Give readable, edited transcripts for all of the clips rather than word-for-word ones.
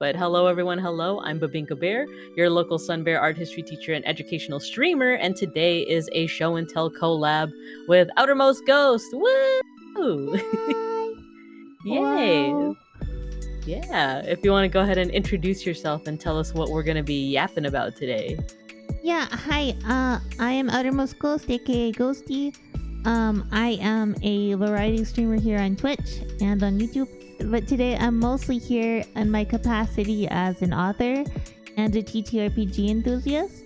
But hello, everyone. Hello, I'm BibingkaBear, your local Sun Bear art history teacher and educational streamer. And today is a show and tell collab with Outermost Ghost. Woo! Hi. Yay! Wow. Yeah. If you want to go ahead and introduce yourself and tell us what we're going to be yapping about today. Yeah, hi. I am Outermost Ghost, aka Ghostie. I am a variety streamer here on Twitch and on YouTube. But today I'm mostly here in my capacity as an author and a TTRPG enthusiast.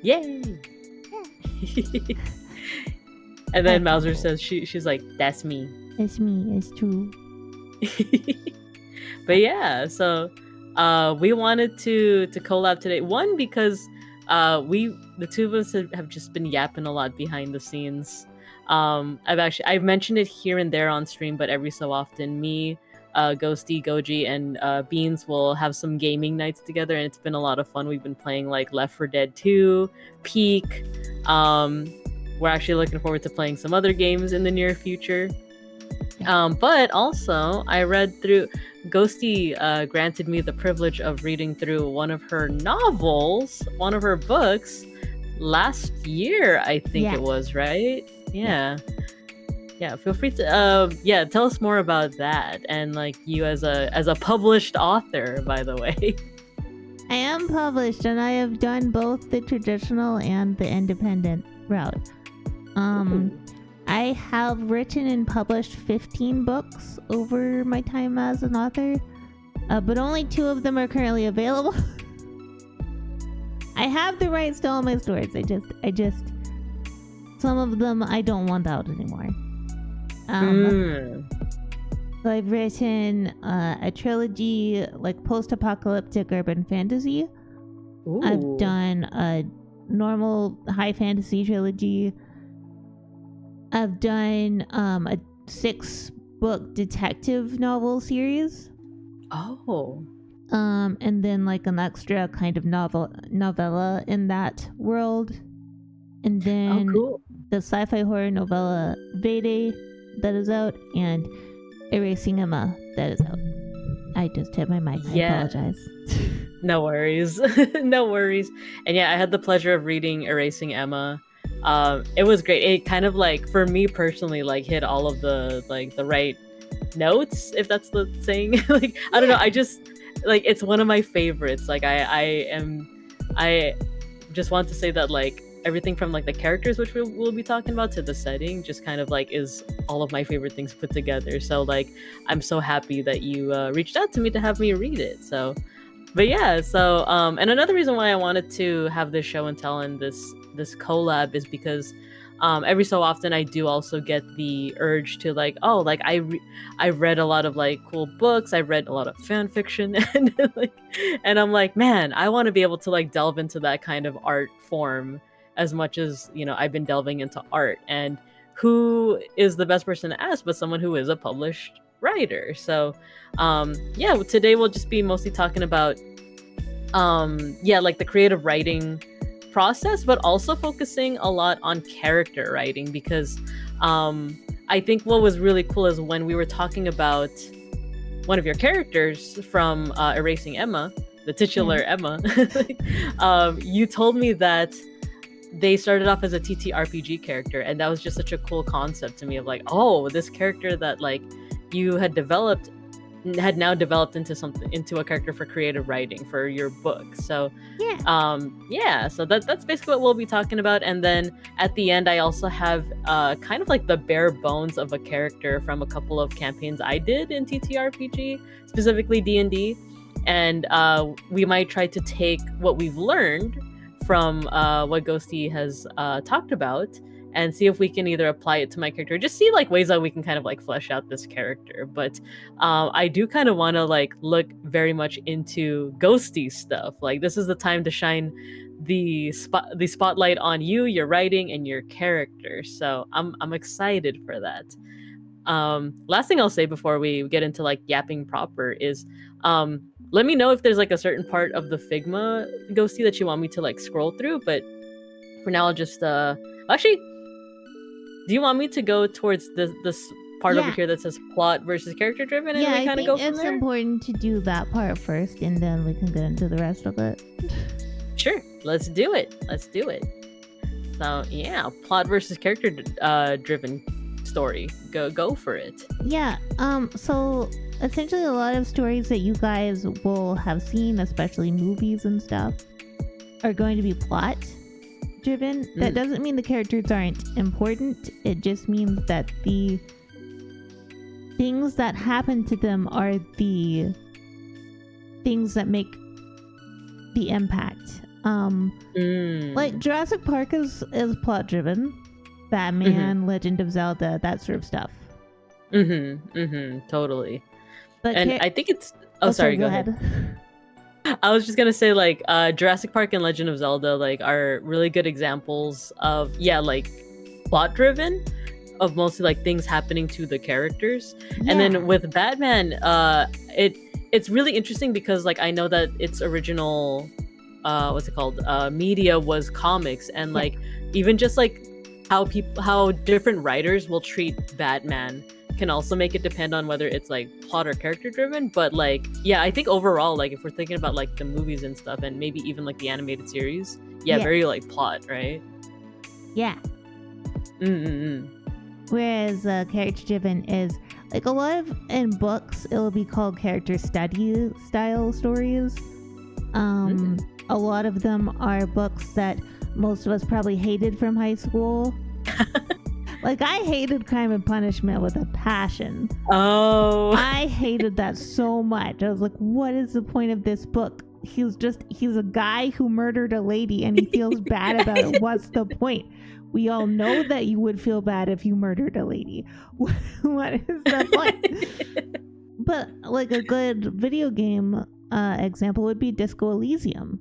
Yay! And then Mauser says she's like, that's me. It's me, it's true. But yeah, so we wanted to collab today. One, because the two of us have just been yapping a lot behind the scenes. I've mentioned it here and there on stream, but every so often me, Ghostie, Goji, and Beans will have some gaming nights together, and it's been a lot of fun. We've been playing like Left 4 Dead 2, Peak. We're actually looking forward to playing some other games in the near future. But also, I read through... Ghostie granted me the privilege of reading through one of her novels, one of her books, last year, I think it was, right? Yeah. Feel free to tell us more about that, and like you as a published author, by the way. I am published, and I have done both the traditional and the independent route. I have written and published 15 books over my time as an author, but only 2 of them are currently available. I have the rights to all my stories. I just some of them I don't want out anymore. So I've written a trilogy, like post-apocalyptic urban fantasy. Ooh. I've done a normal high fantasy trilogy. I've done a 6-book detective novel series. Oh. And then like an extra kind of novella in that world. And then the sci-fi horror novella Vede that is out, and Erasing Emma that is out. I just hit my mic. I apologize. No worries. No worries. And yeah, I had the pleasure of reading Erasing Emma. It was great. It kind of like, for me personally, like hit all of the right notes, if that's the saying. Like, I don't know. I just like, it's one of my favorites. Like I just want to say that like everything from like the characters, which we'll be talking about, to the setting, just kind of like is all of my favorite things put together. So like, I'm so happy that you reached out to me to have me read it. So, but yeah, so and another reason why I wanted to have this show and tell and this collab is because every so often I do also get the urge to like, oh, like I've read a lot of like cool books, I've read a lot of fan fiction, and I'm like, man, I want to be able to like delve into that kind of art form as much as, you know, I've been delving into art. And who is the best person to ask but someone who is a published writer? So today we'll just be mostly talking about like the creative writing process, but also focusing a lot on character writing, because I think what was really cool is when we were talking about one of your characters from Erasing Emma, the titular Emma, you told me that they started off as a TTRPG character, and that was just such a cool concept to me of like, oh, this character that like you had now developed into a character for creative writing for your book. So so that's basically what we'll be talking about. And then at the end I also have kind of like the bare bones of a character from a couple of campaigns I did in TTRPG, specifically D&D, and we might try to take what we've learned from what Ghostie has talked about and see if we can either apply it to my character, just see like ways that we can kind of like flesh out this character. But I do kind of want to like look very much into Ghostie stuff. Like, this is the time to shine the spotlight on you, your writing, and your character. So I'm excited for that. Last thing I'll say before we get into like yapping proper is let me know if there's like a certain part of the Figma Ghostie that you want me to like scroll through. But for now, I'll just actually, do you want me to go towards this part over here that says plot versus character driven, and we kind of go from there. It's important to do that part first, and then we can get into the rest of it. Sure, let's do it. So yeah, plot versus character driven story. Go for it. Yeah. So essentially, a lot of stories that you guys will have seen, especially movies and stuff, are going to be plot driven. That doesn't mean the characters aren't important. It just means that the things that happen to them are the things that make the impact. Like Jurassic Park is plot driven. Batman, Legend of Zelda, that sort of stuff. Totally. But and I think it's sorry, go ahead. I was just gonna say, like, Jurassic Park and Legend of Zelda, like, are really good examples of, like, plot driven, of mostly like things happening to the characters. And then with Batman, it's really interesting because, like, I know that its original media was comics, and like even just like how different writers will treat Batman can also make it depend on whether it's like plot or character driven. But like, I think overall, like, if we're thinking about like the movies and stuff, and maybe even like the animated series, very like plot, right? Whereas character driven is like a lot of, in books it will be called character study style stories. A lot of them are books that most of us probably hated from high school. Like, I hated Crime and Punishment with a passion. I hated that so much. I was like, what is the point of this book? He's a guy who murdered a lady and he feels bad about it. What's the point? We all know that you would feel bad if you murdered a lady. What is the point? But like a good video game example would be Disco Elysium.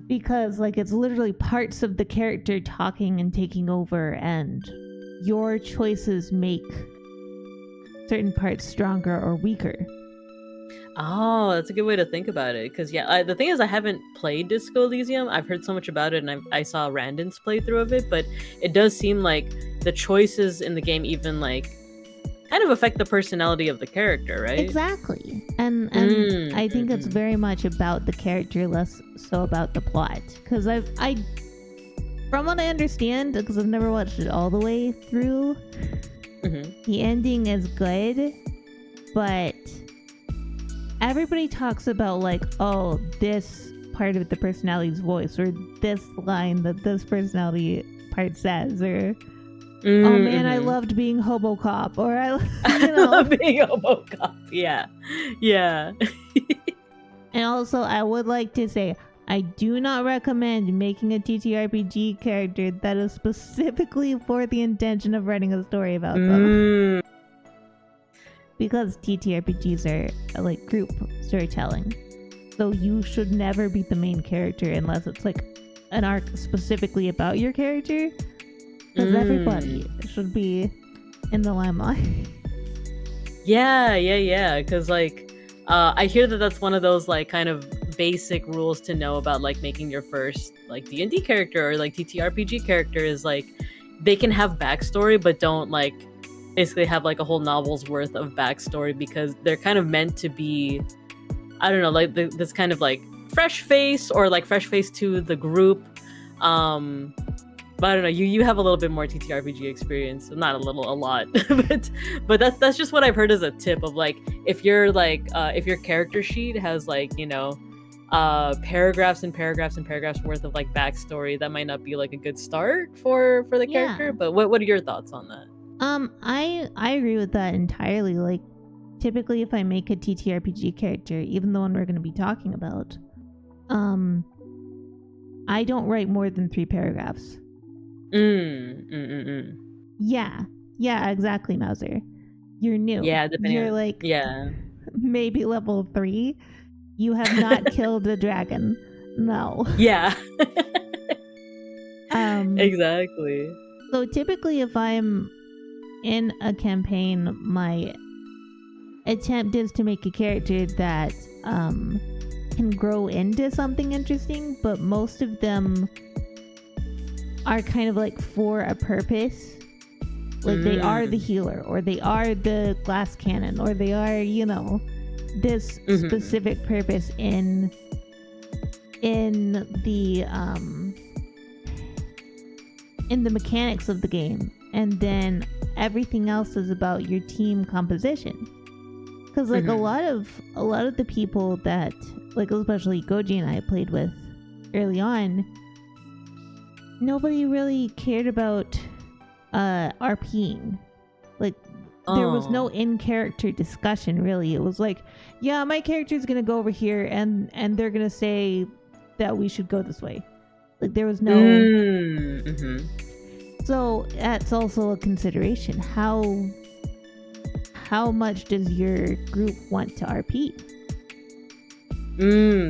Because like it's literally parts of the character talking and taking over, and your choices make certain parts stronger or weaker. Oh, that's a good way to think about it. Because the thing is, I haven't played Disco Elysium. I've heard so much about it, and I saw Randon's playthrough of it. But it does seem like the choices in the game even like kind of affect the personality of the character, right? Exactly. And I think it's very much about the character, less so about the plot. Because I from what I understand, because I've never watched it all the way through, the ending is good, but everybody talks about like, oh, this part of the personality's voice, or this line that this personality part says, or oh man, I loved being Hobocop, or I love being Hobocop. Yeah. And also, I would like to say, I do not recommend making a TTRPG character that is specifically for the intention of writing a story about them. Because TTRPGs are like group storytelling. So you should never be the main character unless it's like an arc specifically about your character. Because everybody should be in the limelight. Yeah. Because like, I hear that that's one of those like kind of basic rules to know about like making your first like D&D character or like TTRPG character is like they can have backstory, but don't like basically have like a whole novel's worth of backstory, because they're kind of meant to be, I don't know, like this kind of like fresh face or like fresh face to the group. But I don't know, you have a little bit more TTRPG experience. Not a little, a lot. but that's just what I've heard as a tip of like, if you're like if your character sheet has like, you know, paragraphs and paragraphs and paragraphs worth of like backstory, that might not be like a good start for the character. But what are your thoughts on that? I agree with that entirely. Like, typically if I make a TTRPG character, even the one we're going to be talking about, I don't write more than 3 paragraphs. Yeah, exactly, Mauser. You're new. Yeah, you're like maybe level 3. You have not killed a dragon. No. Yeah. Exactly. So typically if I'm in a campaign, my attempt is to make a character that can grow into something interesting, but most of them are kind of like for a purpose. Like they are the healer, or they are the glass cannon, or they are, you know, this specific purpose in the mechanics of the game. And then everything else is about your team composition. Because like a lot of the people that, like, especially Goji and I played with early on, nobody really cared about RPing. Like there was no in-character discussion really. It was like, yeah, my character's gonna go over here and they're gonna say that we should go this way. Like there was no So that's also a consideration. How much does your group want to RP?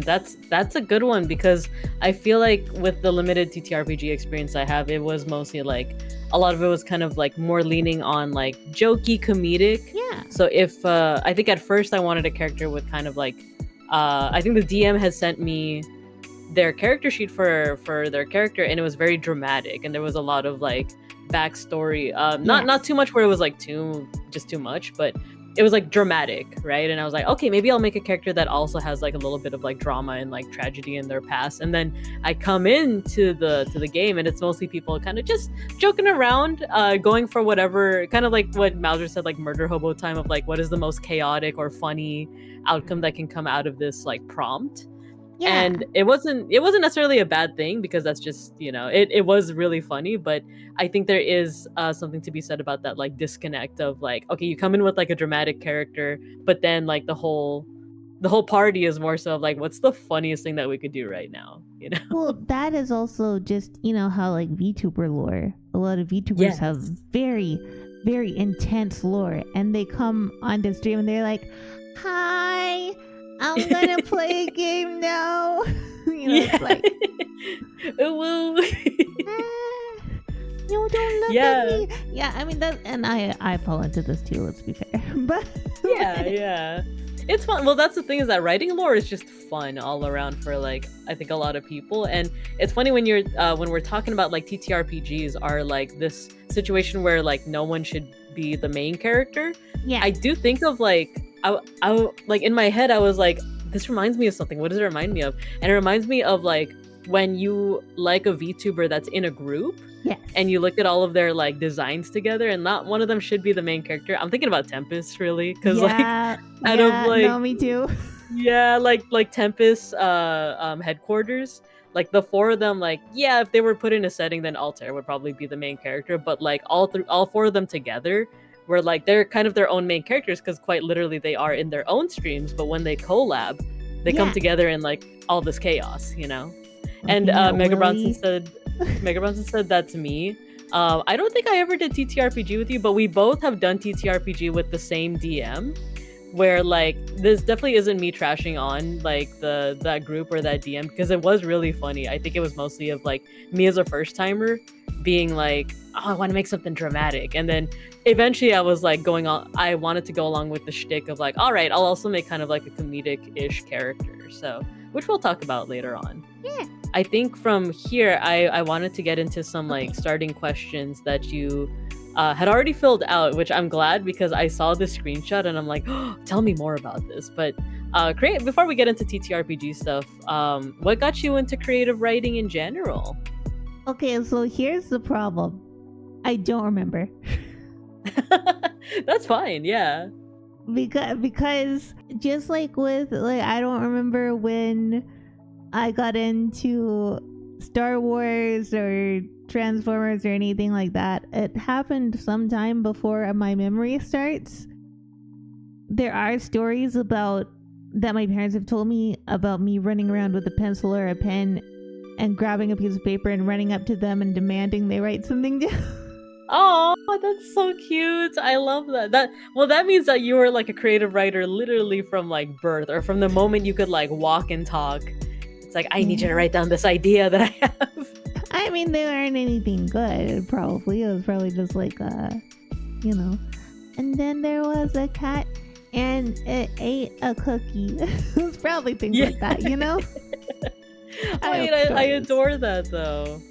That's a good one, because I feel like with the limited TTRPG experience I have, it was mostly like a lot of it was kind of like more leaning on like jokey comedic. Yeah. So if I think at first I wanted a character with kind of like I think the DM has sent me their character sheet for their character, and it was very dramatic, and there was a lot of like backstory, not too much where it was like too much, but it was like dramatic, right? And I was like, okay, maybe I'll make a character that also has like a little bit of like drama and like tragedy in their past. And then I come into the game and it's mostly people kind of just joking around, going for whatever, kind of like what Mauser said, like murder hobo time, of like what is the most chaotic or funny outcome that can come out of this like prompt. Yeah. And it wasn't necessarily a bad thing, because that's just, you know, it was really funny. But I think there is something to be said about that like disconnect of like, okay, you come in with like a dramatic character, but then like the whole party is more so of like, what's the funniest thing that we could do right now, you know? Well, that is also just, you know, how like VTuber lore, a lot of VTubers have very, very intense lore, and they come onto stream and they're like, hi, I'm gonna play a game now. You know, it's like, woo. You don't look at me. Yeah, I mean that, and I fall into this too. Let's be fair, but yeah, it's fun. Well, that's the thing, is that writing lore is just fun all around for like I think a lot of people, and it's funny when you're when we're talking about like TTRPGs are like this situation where like no one should be the main character. Yeah, I do think of like. I like in my head I was like, this reminds me of something. What does it remind me of? And it reminds me of like when you like a VTuber that's in a group, and you look at all of their like designs together, and not one of them should be the main character. I'm thinking about Tempest really, because like out of like, no, me too. Yeah, like Tempest headquarters. Like the four of them, like, yeah, if they were put in a setting, then Altair would probably be the main character. But like all four of them together, where like they're kind of their own main characters, because quite literally they are in their own streams, but when they collab, they come together in like all this chaos, you know. And Mega Bronson said that's me. I don't think I ever did TTRPG with you, but we both have done TTRPG with the same DM, where like this definitely isn't me trashing on like that group or that DM, because it was really funny. I think it was mostly of like me as a first timer being like, oh, I want to make something dramatic, and then eventually I was like I wanted to go along with the shtick of like, all right, I'll also make kind of like a comedic-ish character, so which we'll talk about later on. Yeah, I think from here I wanted to get into some like starting questions that you had already filled out, which I'm glad, because I saw the screenshot and I'm like, oh, tell me more about this. But before we get into TTRPG stuff, what got you into creative writing in general? Okay, so here's the problem. I don't remember. That's fine, yeah. Because just like with like, I don't remember when I got into Star Wars or Transformers or anything like that. It happened sometime before my memory starts. There are stories that my parents have told me about me running around with a pencil or a pen and grabbing a piece of paper and running up to them and demanding they write something down. Oh, that's so cute. I love that. That means that you were like a creative writer literally from like birth, or from the moment you could like walk and talk. It's like, I need you to write down this idea that I have. I mean, they weren't anything good, probably. It was probably just like, you know. And then there was a cat and it ate a cookie. It was probably things like that, you know? I adore that though.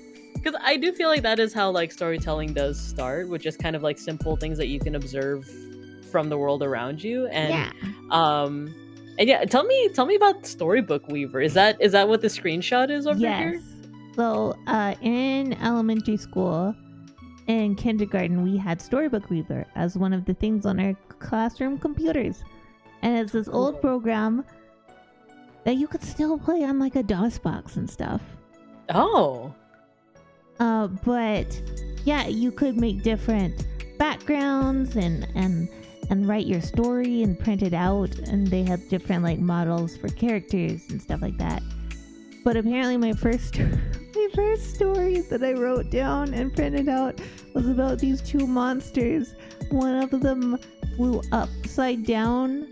because I do feel like that is how like storytelling does start, with just kind of like simple things that you can observe from the world around you. And tell me about Storybook Weaver. Is that what the screenshot is over here? So in elementary school, in kindergarten, we had Storybook Weaver as one of the things on our classroom computers, and it's this old program that you could still play on like a DOS box and stuff. But yeah, you could make different backgrounds and write your story and print it out, and they have different like models for characters and stuff like that. But apparently my first story that I wrote down and printed out was about these two monsters. One of them flew upside down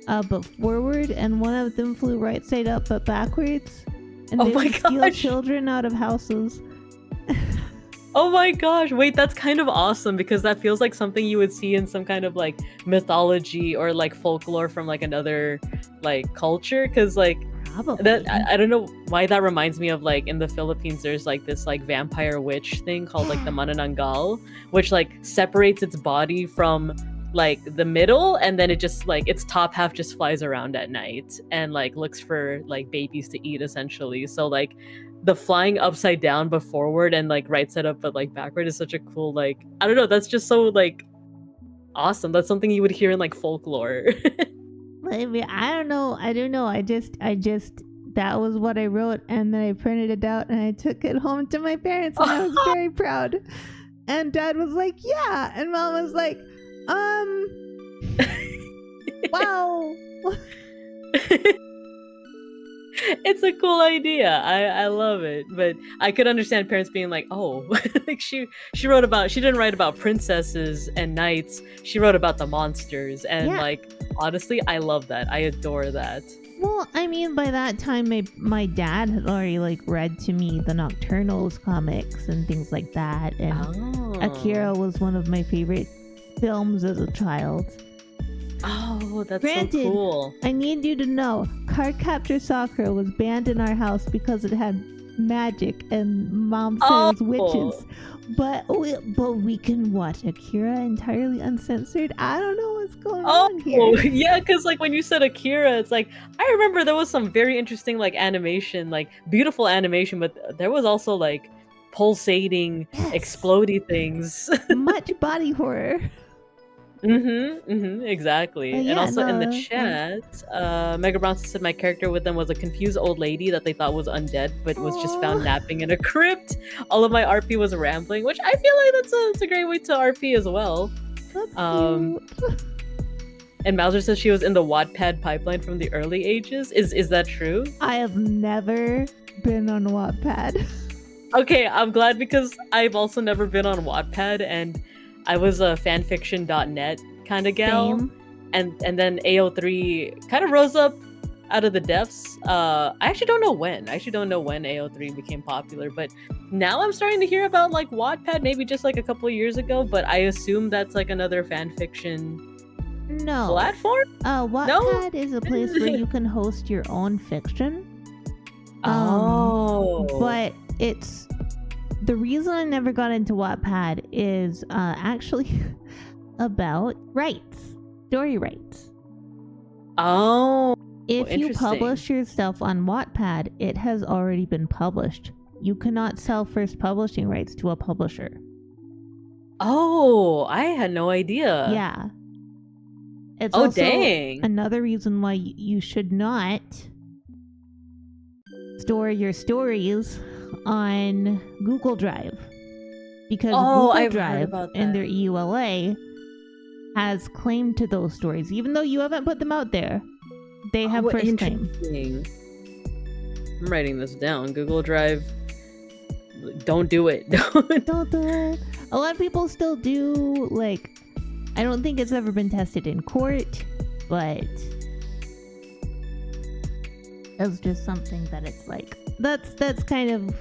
but forward, and one of them flew right side up but backwards, and they would steal children out of houses. Oh my gosh, wait, that's kind of awesome, because that feels like something you would see in some kind of like mythology or like folklore from like another like culture, because like that, I don't know why that reminds me of like in the Philippines there's like this like vampire witch thing called like the manananggal, which like separates its body from like the middle, and then it just like its top half just flies around at night and like looks for like babies to eat essentially. So like the flying upside down but forward and like right side up but like backward is such a cool, like, I don't know, that's just so like awesome. That's something you would hear in like folklore. I mean, I don't know. I just that was what I wrote, and then I printed it out and I took it home to my parents, and I was very proud. And Dad was like, "Yeah," and Mom was like, wow. It's a cool idea. I love it. But I could understand parents being like, oh, like she didn't write about princesses and knights. She wrote about the monsters. And like, honestly, I love that. I adore that. Well, I mean, by that time, my dad had already like read to me the Nocturnals comics and things like that. And Akira was one of my favorite films as a child. Oh, that's Granted, so cool. I need you to know, Cardcaptor Sakura was banned in our house because it had magic, and Mom said it was witches. But we can watch Akira entirely uncensored. I don't know what's going on here. Yeah, because like when you said Akira, it's like I remember there was some very interesting like animation, like beautiful animation, but there was also like pulsating, explodey things. Much body horror. Exactly. And also in the chat, Mega Bronson said my character with them was a confused old lady that they thought was undead, but was just found napping in a crypt. All of my RP was rambling, which I feel like that's a great way to RP as well. That's cute. And Mauser says she was in the Wattpad pipeline from the early ages. Is that true? I have never been on Wattpad. Okay, I'm glad, because I've also never been on Wattpad, and I was a fanfiction.net kind of gal. Same. And then AO3 kind of rose up out of the depths. I actually don't know when. AO3 became popular, but now I'm starting to hear about like Wattpad, maybe just like a couple of years ago, but I assume that's like another fanfiction platform? Wattpad is a place where you can host your own fiction. But it's... The reason I never got into Wattpad is actually about rights. Story rights. If you publish your stuff on Wattpad, it has already been published. You cannot sell first publishing rights to a publisher. Oh, I had no idea. Yeah. It's also dang. Another reason why you should not store your stories on Google Drive, because Google Drive and their EULA has claim to those stories, even though you haven't put them out there. They have first claim. I'm writing this down. Google Drive, don't do it. Don't do it. A lot of people still do. Like, I don't think it's ever been tested in court, but it's just something that it's like that's kind of,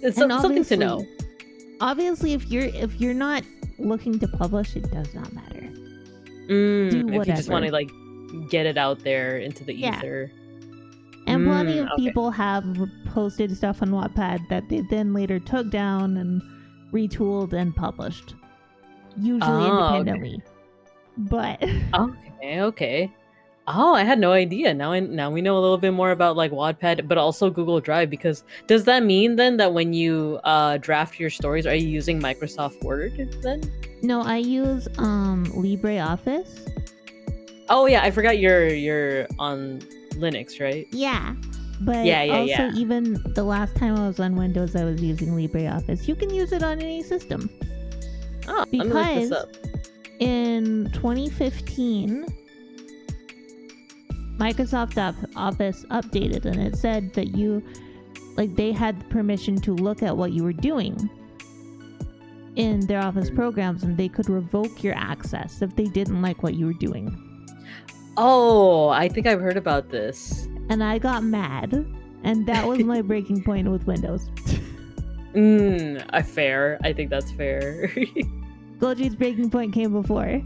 it's something to know. Obviously, if you're not looking to publish, it does not matter. Do whatever. If you just want to like get it out there into the ether. And plenty of Okay. people have posted stuff on Wattpad that they then later took down and retooled and published, usually independently. Okay. But Okay. Oh, I had no idea. Now we know a little bit more about like Wattpad, but also Google Drive. Because does that mean then that when you draft your stories, are you using Microsoft Word then? No, I use LibreOffice. Oh yeah, I forgot you're on Linux, right? Yeah. But also even the last time I was on Windows, I was using LibreOffice. You can use it on any system. Oh, let me look this up. In 2015, Microsoft Office updated and it said that they had permission to look at what you were doing in their Office programs, and they could revoke your access if they didn't like what you were doing. Oh, I think I've heard about this. And I got mad, and that was my breaking point with Windows. Fair. I think that's fair. Goji's breaking point came before.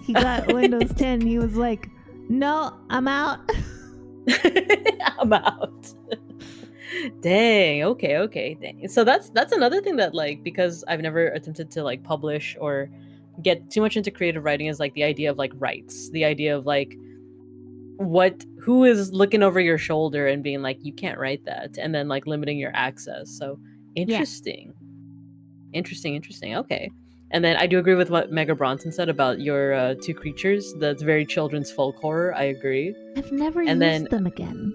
He got Windows 10. He was like, "No, I'm out." I'm out. Dang. Okay. Dang. So that's another thing that like, because I've never attempted to like publish or get too much into creative writing, is like the idea of like rights, the idea of like who is looking over your shoulder and being like, you can't write that, and then like limiting your access. So interesting. Yeah. Interesting. Okay. And then I do agree with what Mega Bronson said about your two creatures. That's very children's folk horror. I agree. I've never used them again.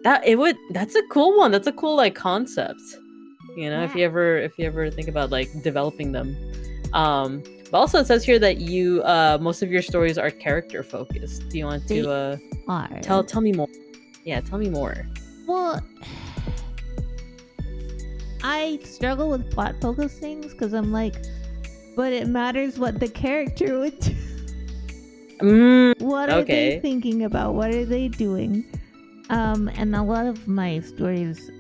That's a cool one. That's a cool like concept. You know, if you ever think about like developing them. But also it says here that you most of your stories are character focused. Do you want to tell me more? Yeah, tell me more. Well, I struggle with plot focused things because I'm like, but it matters what the character would do. What are they thinking about? What are they doing? And a lot of my stories,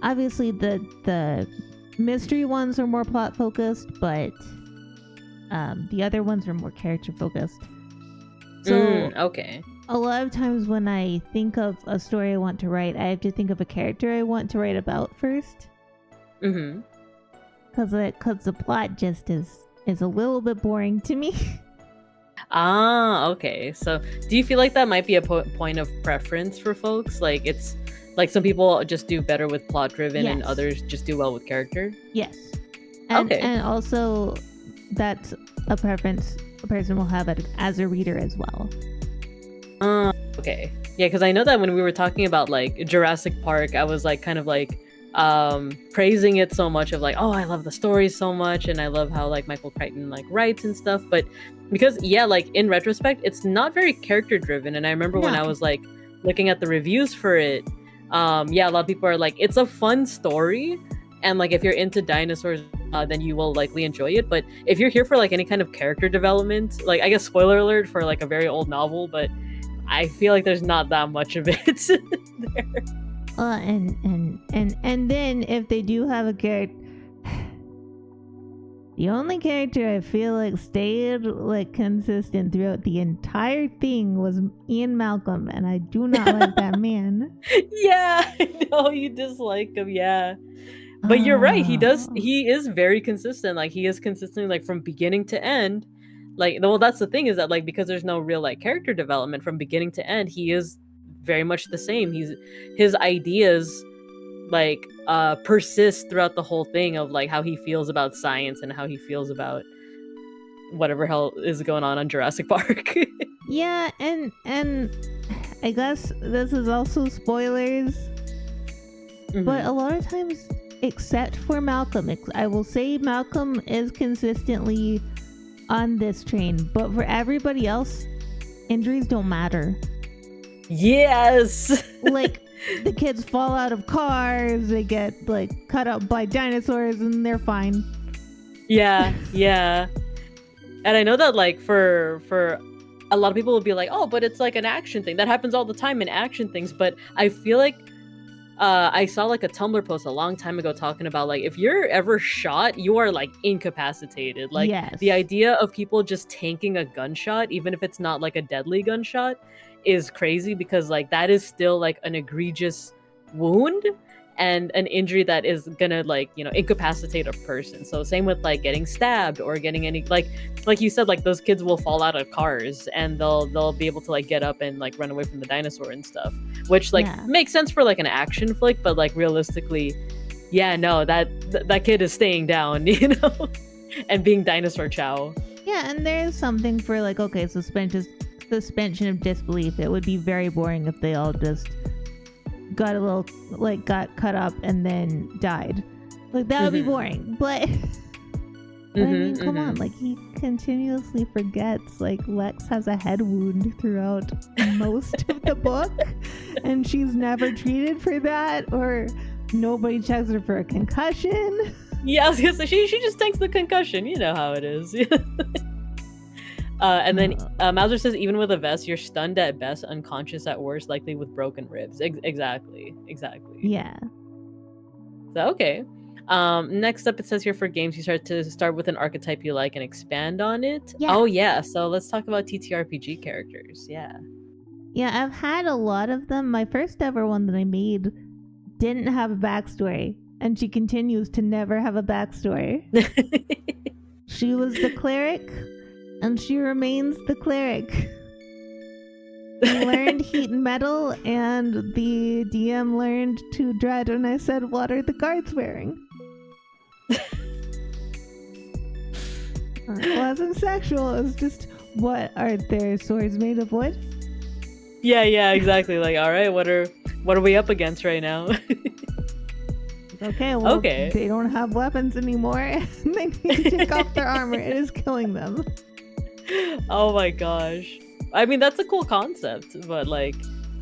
obviously the mystery ones are more plot focused, but the other ones are more character focused. So a lot of times when I think of a story I want to write, I have to think of a character I want to write about first. Because the plot just is a little bit boring to me. Okay. So do you feel like that might be a point of preference for folks? Like it's like some people just do better with plot driven and others just do well with character? Yes. And also that's a preference a person will have it as a reader as well. Okay. Yeah, because I know that when we were talking about like Jurassic Park, I was like kind of like praising it so much of like, oh, I love the story so much and I love how like Michael Crichton like writes and stuff, but because like in retrospect it's not very character driven. And I remember when I was like looking at the reviews for it, a lot of people are like, it's a fun story and like if you're into dinosaurs then you will likely enjoy it, but if you're here for like any kind of character development, like I guess spoiler alert for like a very old novel, but I feel like there's not that much of it there. And then if they do have a character, the only character I feel like stayed like consistent throughout the entire thing was Ian Malcolm, and I do not like that man. Yeah, I know you dislike him. Yeah, but you're right. He is very consistent. Like he is consistent like from beginning to end. Like, well, that's the thing is that like because there's no real like character development from beginning to end, he is very much the same. His ideas like persist throughout the whole thing of like how he feels about science and how he feels about whatever hell is going on Jurassic Park. Yeah, and I guess this is also spoilers, but a lot of times, except for Malcolm, I will say Malcolm is consistently on this train, but for everybody else, injuries don't matter. Yes. Like the kids fall out of cars, they get like cut up by dinosaurs, and they're fine. Yeah. And I know that like for a lot of people will be like, oh, but it's like an action thing. That happens all the time in action things. But I feel like I saw like a Tumblr post a long time ago talking about like if you're ever shot, you are like incapacitated. Like the idea of people just tanking a gunshot, even if it's not like a deadly gunshot, is crazy, because like that is still like an egregious wound and an injury that is gonna like, you know, incapacitate a person. So same with like getting stabbed or getting any like you said, like those kids will fall out of cars and they'll be able to like get up and like run away from the dinosaur and stuff, which like makes sense for like an action flick, but like realistically, yeah, no, that kid is staying down, you know, and being dinosaur chow. Yeah, and there's something for like, okay, suspension of disbelief. It would be very boring if they all just got cut up and then died. Like that would be boring. But I mean, come on, like he continuously forgets like Lex has a head wound throughout most of the book, and she's never treated for that, or nobody checks her for a concussion. Yeah, I was gonna say she just takes the concussion. You know how it is. And then Mauser says, even with a vest, you're stunned at best, unconscious at worst, likely with broken ribs. Exactly. Yeah. So okay. Next up, it says here for games, you start with an archetype you like and expand on it. Yeah. Oh yeah. So let's talk about TTRPG characters. Yeah. Yeah, I've had a lot of them. My first ever one that I made didn't have a backstory, and she continues to never have a backstory. She was the cleric, and she remains the cleric. I learned heat and metal, and the DM learned to dread when I said, "What are the guards wearing?" It wasn't sexual. It was just, what are their swords made of wood? Yeah, exactly. Like, all right, what are we up against right now? Okay, well, they don't have weapons anymore. They need to take off their armor. It is killing them. Oh my gosh. I mean, that's a cool concept, but like,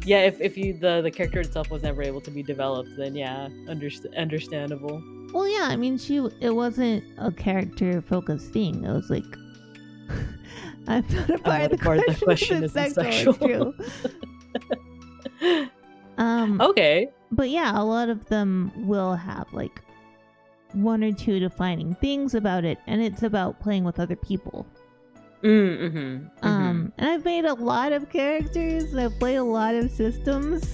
yeah, if you the character itself was never able to be developed, then yeah, understandable. Well, yeah, I mean, it wasn't a character focused thing. It was like, I'm not a part of the question is sexual. True. Okay. But yeah, a lot of them will have like one or two defining things about it, and it's about playing with other people. And I've made a lot of characters, and I've played a lot of systems.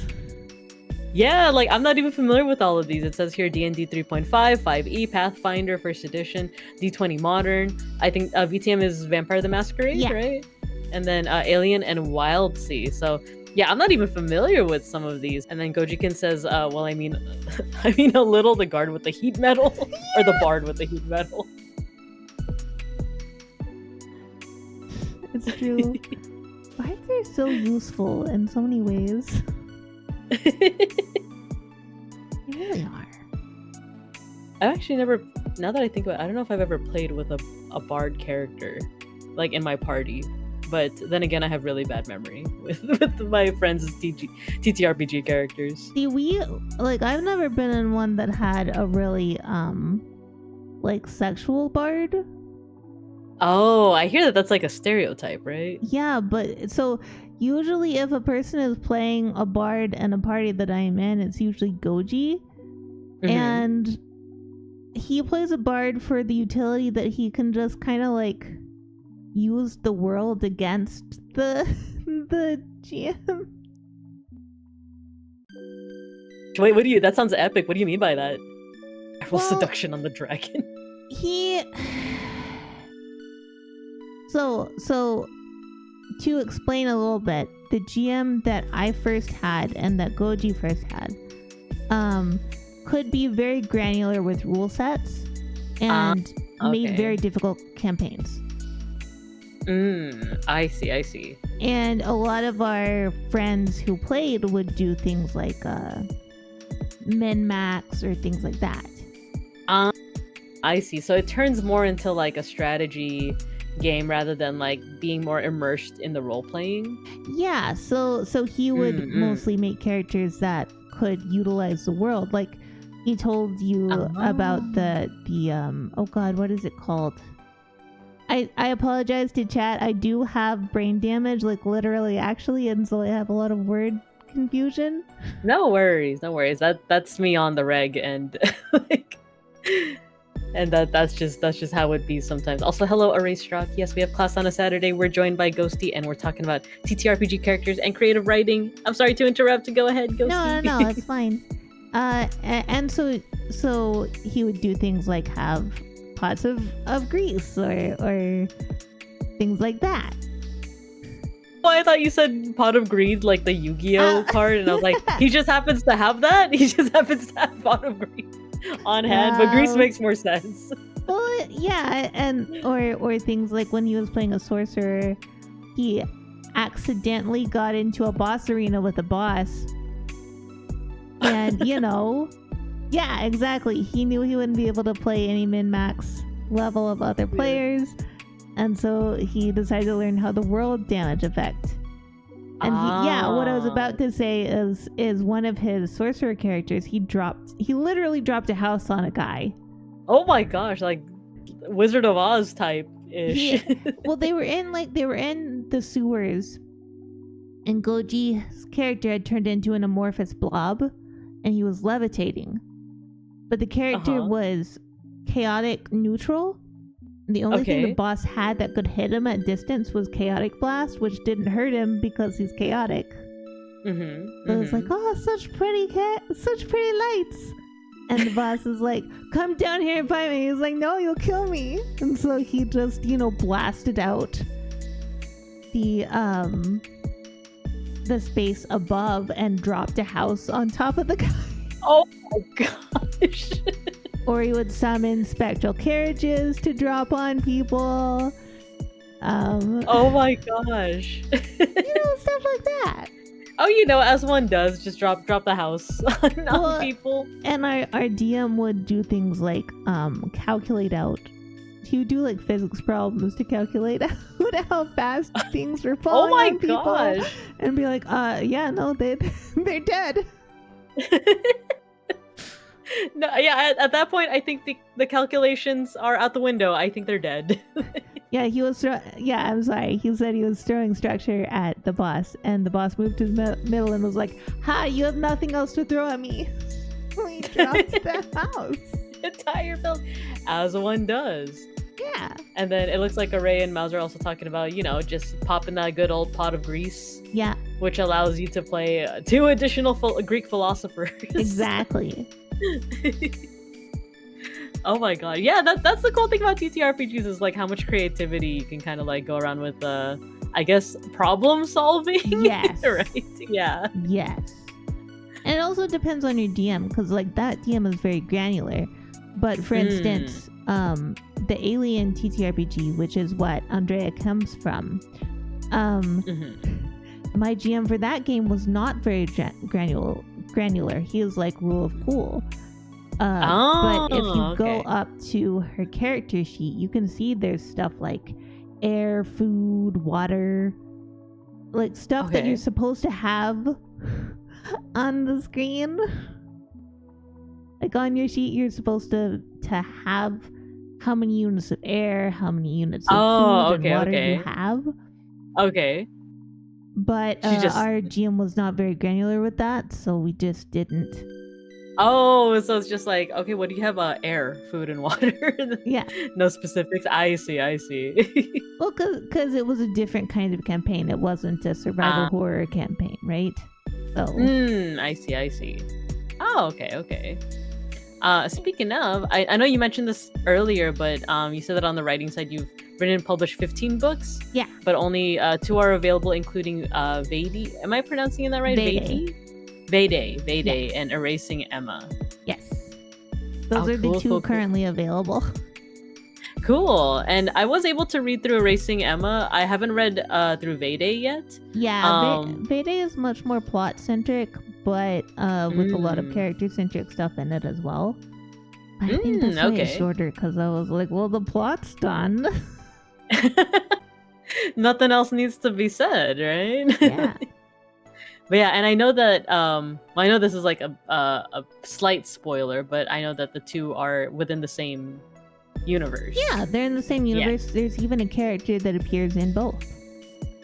Yeah, like I'm not even familiar with all of these. It says here D&D 3.5, 5e, Pathfinder, First Edition, D20 Modern. I think VTM is Vampire the Masquerade, right? And then Alien and Wild Sea. So yeah, I'm not even familiar with some of these. And then Gojikins says, well, I mean a little the guard with the heat metal, or the bard with the heat metal. It's true. Bards are so useful in so many ways. They really are. I've actually never, now that I think about it, I don't know if I've ever played with a bard character, like in my party. But then again, I have really bad memory with my friends' TTRPG characters. See, I've never been in one that had a really, like, sexual bard. Oh, I hear that's like a stereotype, right? Yeah, but so usually if a person is playing a bard in a party that I'm in, it's usually Goji. And he plays a bard for the utility that he can just kind of like use the world against the GM. Wait, what do you? That sounds epic. What do you mean by that? Well, seduction on the dragon. So to explain a little bit, the GM that I first had and that Goji first had, could be very granular with rule sets and made very difficult campaigns. I see. And a lot of our friends who played would do things like min-max or things like that. I see. So it turns more into like a strategy game rather than like being more immersed in the role playing. Yeah, so he would mostly make characters that could utilize the world. Like he told you about the oh god, what is it called? I apologize to chat. I do have brain damage, like literally actually, and so I have a lot of word confusion. No worries. That's me on the reg, and like And that's just how it be sometimes. Also, hello, Erase Struck. Yes, we have class on a Saturday. We're joined by Ghostie, and we're talking about TTRPG characters and creative writing. I'm sorry to interrupt. Go ahead, Ghostie. No, it's fine. And so he would do things like have pots of grease or things like that. Oh, I thought you said Pot of Greed, like the Yu-Gi-Oh card, and I was like, he just happens to have that? He just happens to have Pot of Greed on hand, but grease makes more sense. Well, yeah, and or things like when he was playing a sorcerer, he accidentally got into a boss arena with a boss. And, yeah, exactly. He knew he wouldn't be able to play any min-max level of other players. And so he decided to learn how the world damage effect. And what I was about to say is one of his sorcerer characters, he literally dropped a house on a guy. Oh my gosh, like Wizard of Oz type-ish. Well, they were in the sewers, and Goji's character had turned into an amorphous blob, and he was levitating. But the character was chaotic neutral. The only thing the boss had that could hit him at distance was Chaotic Blast, which didn't hurt him because he's chaotic. So it's like, oh, such pretty lights. And the boss is like, come down here and fight me. He's like, no, you'll kill me. And so he just, blasted out the space above and dropped a house on top of the guy. Oh my gosh. Or he would summon spectral carriages to drop on people. Oh my gosh. Stuff like that. Oh, as one does, just drop the house on people. And our DM would do things like calculate out. He would do like physics problems to calculate out how fast things were falling on people. Oh my gosh. And be like, they're dead. No, yeah, at that point, I think the calculations are out the window. I think they're dead. Yeah, I'm sorry. He said he was throwing structure at the boss, and the boss moved to the middle and was like, ha, you have nothing else to throw at me. He dropped the house. Entire build, as one does. Yeah. And then it looks like Array and Mouse are also talking about, just popping that good old pot of grease. Yeah. Which allows you to play 2 additional Greek philosophers. Exactly. Oh my god. Yeah, that's the cool thing about TTRPGs is like how much creativity you can kind of like go around with I guess problem solving. Yes. Right? Yeah. Yes. And it also depends on your DM, because like that DM is very granular. But for instance, the Alien TTRPG, which is what Andrea comes from, my GM for that game was not very granular. He is like rule of cool. But if you go up to her character sheet, you can see there's stuff like air, food, water, like stuff that you're supposed to have on the screen. Like on your sheet, you're supposed to have how many units of air, how many units of food and water you have. Okay. But our GM was not very granular with that, so we just didn't. Oh, so it's just like, okay, what do you have? Air, food, and water? Yeah. No specifics? I see. Well, because it was a different kind of campaign. It wasn't a survival horror campaign, right? So. I see. Oh, okay. Speaking of, I know you mentioned this earlier, but you said that on the writing side you've written and published 15 books. Yeah. But only 2 are available, including Vade. Am I pronouncing that right? Vade, yeah. And Erasing Emma. Yes. Those are the 2 currently available. Cool. And I was able to read through Erasing Emma. I haven't read through Vade yet. Yeah, Vade is much more plot-centric, but with a lot of character-centric stuff in it as well. I think that's why it's shorter, because I was like, well, the plot's done. Nothing else needs to be said, right? Yeah. But yeah, and I know that I know this is like a slight spoiler, but I know that the 2 are within the same universe. Yeah, they're in the same universe. Yeah. There's even a character that appears in both.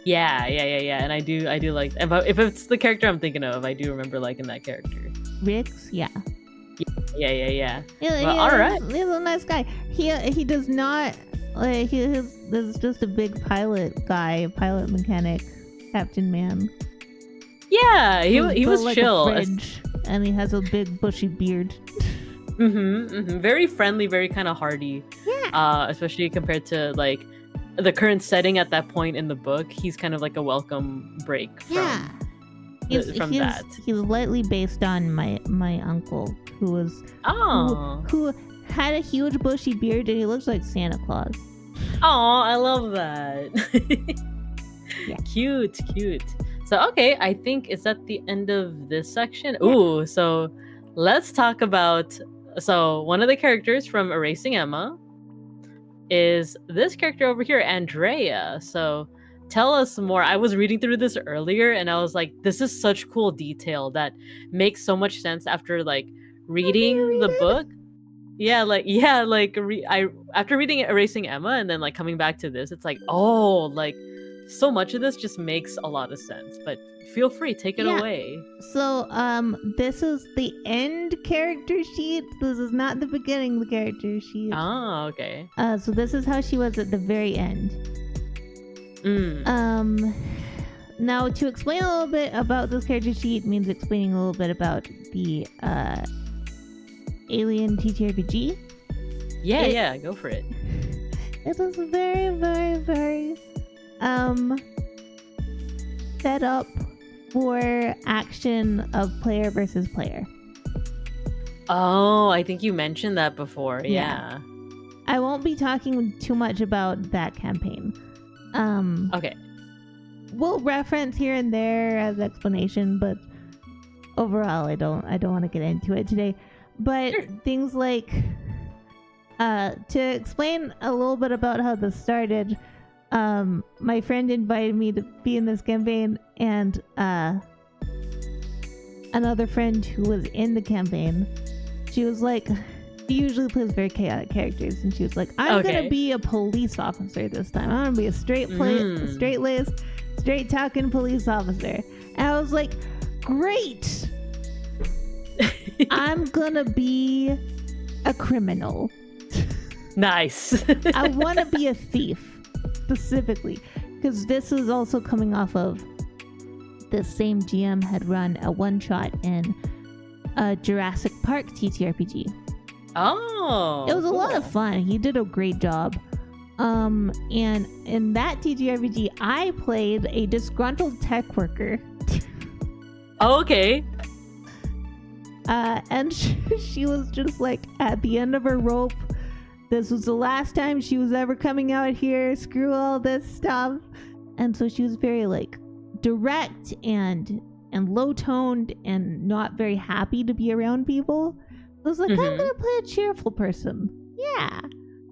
Yeah, and I do like if it's the character I'm thinking of, I do remember liking that character. Rix, yeah. Yeah. Well, all right. He's a nice guy. He does not like there's just a big pilot mechanic, Captain Man. Yeah, he was like chill. A fridge, and he has a big bushy beard. Very friendly, very kind of hardy. Yeah. Especially compared to like the current setting at that point in the book. He's kind of like a welcome break from that. He's lightly based on my uncle, who was who had a huge bushy beard, and he looks like Santa Claus. Oh, I love that. Yeah. Cute. So, okay, I think it's at the end of this section. Yeah. Ooh, so let's talk about... So, one of the characters from Erasing Emma is this character over here, Andrea. So, tell us more. I was reading through this earlier, and I was like, this is such cool detail that makes so much sense after, like, reading the book. After reading Erasing Emma and then, like, coming back to this, it's like, oh, like... So much of this just makes a lot of sense, but feel free, take it away. So, this is the end character sheet. This is not the beginning of the character sheet. Oh, okay. So this is how she was at the very end. Now to explain a little bit about this character sheet means explaining a little bit about the Alien TTRPG. Yeah, go for it. It was very, very, very set up for action of player versus player. Oh, I think you mentioned that before. Yeah. I won't be talking too much about that campaign. Okay. We'll reference here and there as explanation, but overall I don't want to get into it today. But sure. Things like to explain a little bit about how this started, my friend invited me to be in this campaign, and another friend who was in the campain, she was like, she usually plays very chaotic characters, and she was like, I'm gonna be a police officer this time. I'm gonna be a straight-laced, straight-talking police officer. And I was like, great! I'm gonna be a criminal. Nice. I want to be a thief. Specifically, because this is also coming off of the same GM had run a one-shot in Jurassic Park TTRPG. Oh, it was a lot of fun. He did a great job. And in that TTRPG, I played a disgruntled tech worker. Okay. And she was just like at the end of her rope. This was the last time she was ever coming out here. Screw all this stuff. And so she was very like direct and low-toned and not very happy to be around people. I was like, I'm gonna play a cheerful person. Yeah.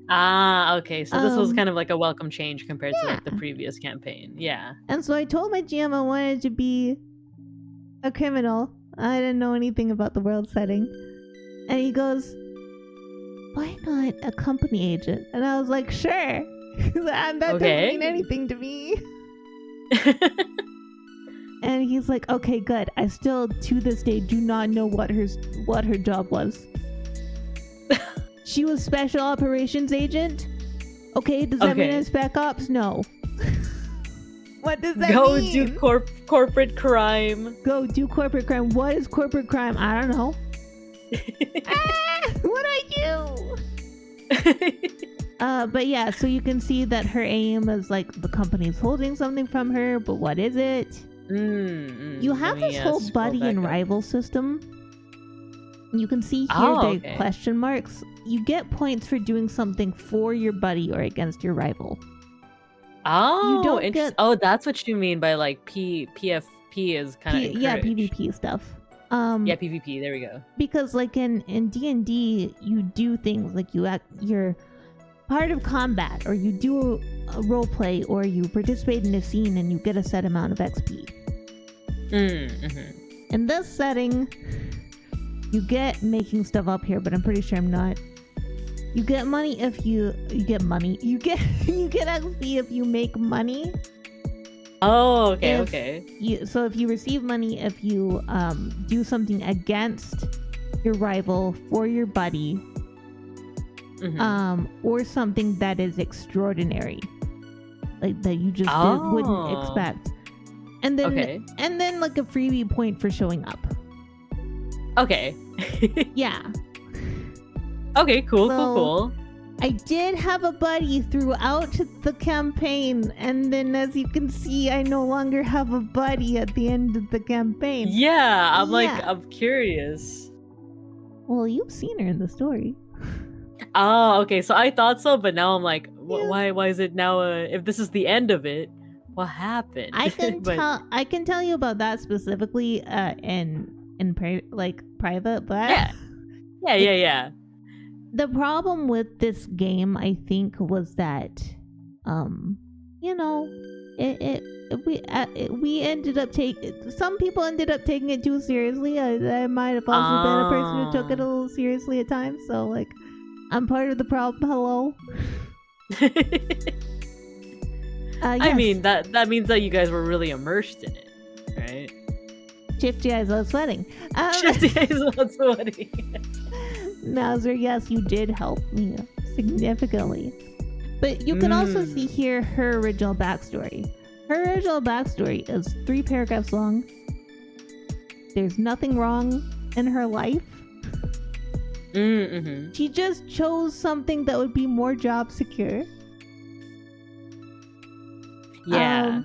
Ah, okay. So this was kind of like a welcome change compared to like the previous campaign. Yeah. And so I told my GM I wanted to be a criminal. I didn't know anything about the world setting. And he goes, why not a company agent? And I was like, sure. That doesn't mean anything to me. And he's like, okay, good. I still, to this day, do not know what her job was. She was special operations agent? Okay, does that mean I'm spec ops? No. What does that mean? Go do corporate crime. Go do corporate crime. What is corporate crime? I don't know. What do I do? But yeah, so you can see that her aim is like the company's holding something from her, but what is it? You have this whole buddy and rival system. You can see here the question marks. You get points for doing something for your buddy or against your rival. Oh, you don't get... that's what you mean by like PFP is kind of PvP stuff. PvP, there we go. Because like in D&D, you do things like you're part of combat, or you do a role play, or you participate in a scene and you get a set amount of XP. In this setting, you get making stuff up here, but I'm pretty sure I'm not. You get money if you get money. You get XP if you make money. Oh, okay. So if you receive money if you do something against your rival for your buddy, or something that is extraordinary, like that you just wouldn't expect, and then like a freebie point for showing up. Okay. Yeah. Okay, cool. I did have a buddy throughout the campaign, and then as you can see, I no longer have a buddy at the end of the campaign. Yeah, I'm curious. Well, you've seen her in the story. Oh, okay. So I thought so, but now I'm like, why is it now? If this is the end of it, what happened? I can tell you about that specifically in private, but yeah. The problem with this game, I think, was that, we ended up some people ended up taking it too seriously. I might have also been a person who took it a little seriously at times. So, like, I'm part of the problem. Hello. Yes. I mean, that means that you guys were really immersed in it, right? Shifty eyes on sweating. Shifty eyes on sweating. Mauser, yes, you did help me significantly. But you can also see here her original backstory. Her original backstory is 3 paragraphs long. There's nothing wrong in her life. She just chose something that would be more job secure. Yeah.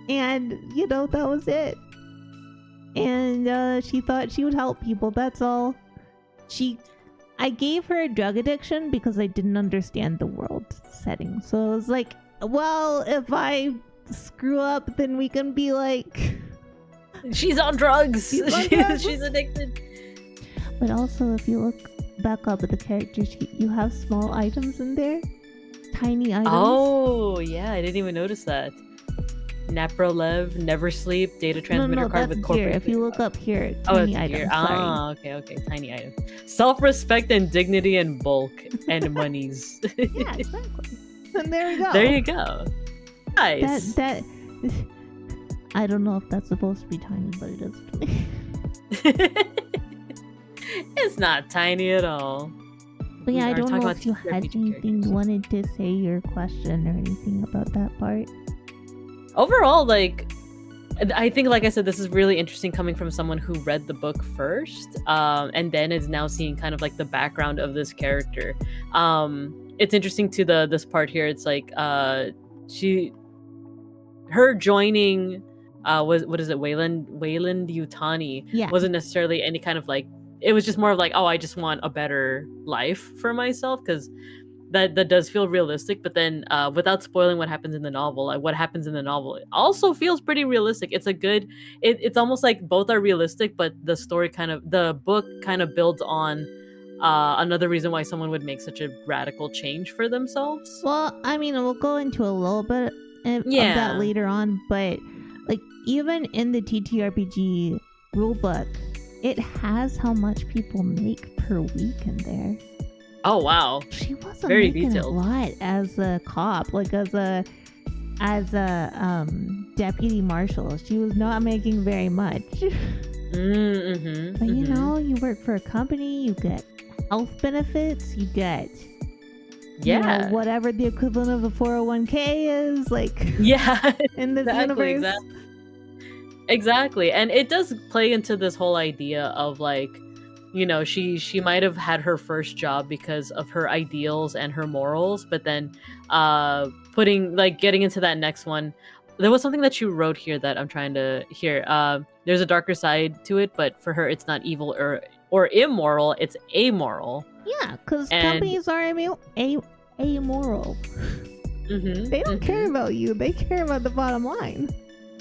And, that was it. And she thought she would help people, that's all. I gave her a drug addiction because I didn't understand the world setting. So I was like, well, if I screw up, then we can be like... She's on drugs! She's addicted! But also, if you look back up at the character sheet, you have small items in there. Tiny items. Oh, yeah, I didn't even notice that. Naprolev, Never Sleep, data transmitter card with corporate. Here. If you look up here, tiny items. Okay, tiny items. Self-respect and dignity and bulk and monies. Yeah, exactly. And there we go. There you go. Nice. That I don't know if that's supposed to be tiny, but it is to me. It's not tiny at all. But yeah, I don't know if you had anything you wanted to say, your question or anything about that part. Overall, I think, like I said, this is really interesting coming from someone who read the book first, and then is now seeing kind of like the background of this character. It's interesting to this part here. It's like her joining what is it, Wayland Yutani wasn't necessarily any kind of like, it was just more of like, oh, I just want a better life for myself, because that does feel realistic. But then without spoiling what happens in the novel, what happens in the novel, it also feels pretty realistic. It's a good, it's almost like both are realistic, but the book kind of builds on another reason why someone would make such a radical change for themselves. Well, I mean, we'll go into a little bit of that later on, but like even in the TTRPG rulebook, it has how much people make per week in there. Oh wow! She wasn't very making detailed. A lot as a cop, like as a deputy marshal. She was not making very much. But you work for a company, you get health benefits, you get whatever the equivalent of a 401k is, like in this universe. Exactly. And it does play into this whole idea of like, she might have had her first job because of her ideals and her morals, but then getting into that next one, there was something that you wrote here that I'm trying to hear. There's a darker side to it, but for her it's not evil or immoral, it's amoral. Yeah, because companies are amoral. They don't care about you, they care about the bottom line.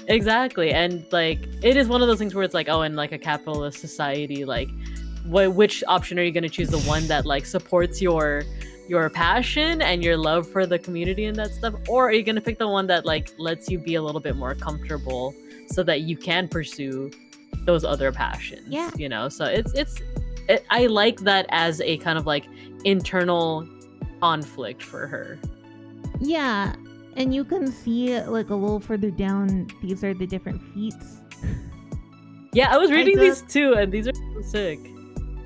Exactly. And like it is one of those things where it's like, oh, in like a capitalist society, like which option are you going to choose? The one that like supports your passion and your love for the community and that stuff, or are you going to pick the one that like lets you be a little bit more comfortable so that you can pursue those other passions? So I like that as a kind of like internal conflict for her. Yeah. And you can see like a little further down, these are the different feats. Yeah, I was reading these too, and these are so sick.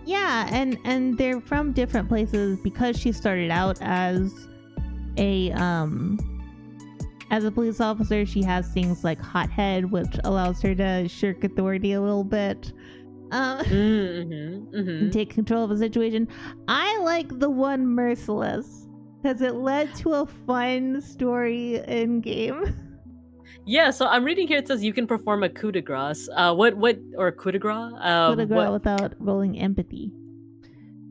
Yeah, and they're from different places because she started out as a police officer. She has things like hothead, which allows her to shirk authority a little bit. And take control of a situation. I like the one merciless because it led to a fun story in game. Yeah, so I'm reading here. It says you can perform a coup de grace. What or coup de grace? Coup de grace without rolling empathy.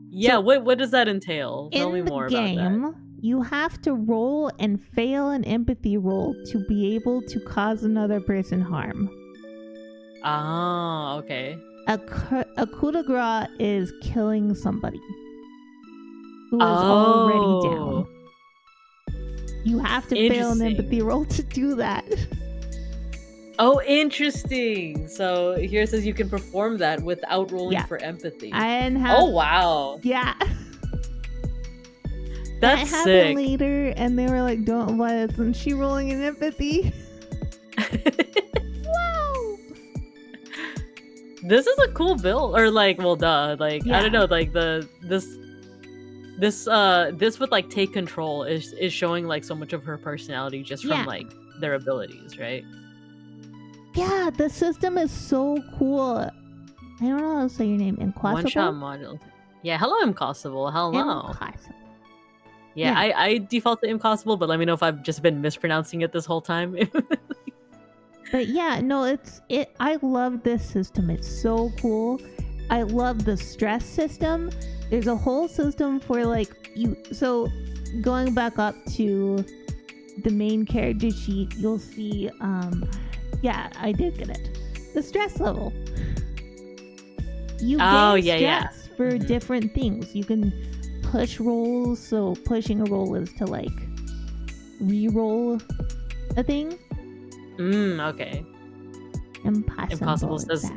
Yeah, so what does that entail? Tell me more about that. In the game, you have to roll and fail an empathy roll to be able to cause another person harm. Ah, okay. A coup de grace is killing somebody who is already down. You have to fail an empathy roll to do that. Oh, interesting. So here it says you can perform that without rolling for empathy. Oh, wow. Yeah. That's that sick. Happened later, and they were like, "Don't why isn't she rolling an empathy?" Wow. This is a cool build, or like, well, duh. Like, I don't know, like this with like take control is showing like so much of her personality just from like their abilities, right? Yeah, the system is so cool. I don't know how to say your name. Impossible? One-shot module. Yeah, hello, Impossible. Hello. Impossible. Yeah, I default to Impossible, but let me know if I've just been mispronouncing it this whole time. But yeah, no, I love this system. It's so cool. I love the stress system. There's a whole system for like so going back up to the main character sheet, you'll see yeah, I did get it. The stress level. You gain stress for different things. You can push rolls, so pushing a roll is to like re-roll a thing. Okay. Impossible says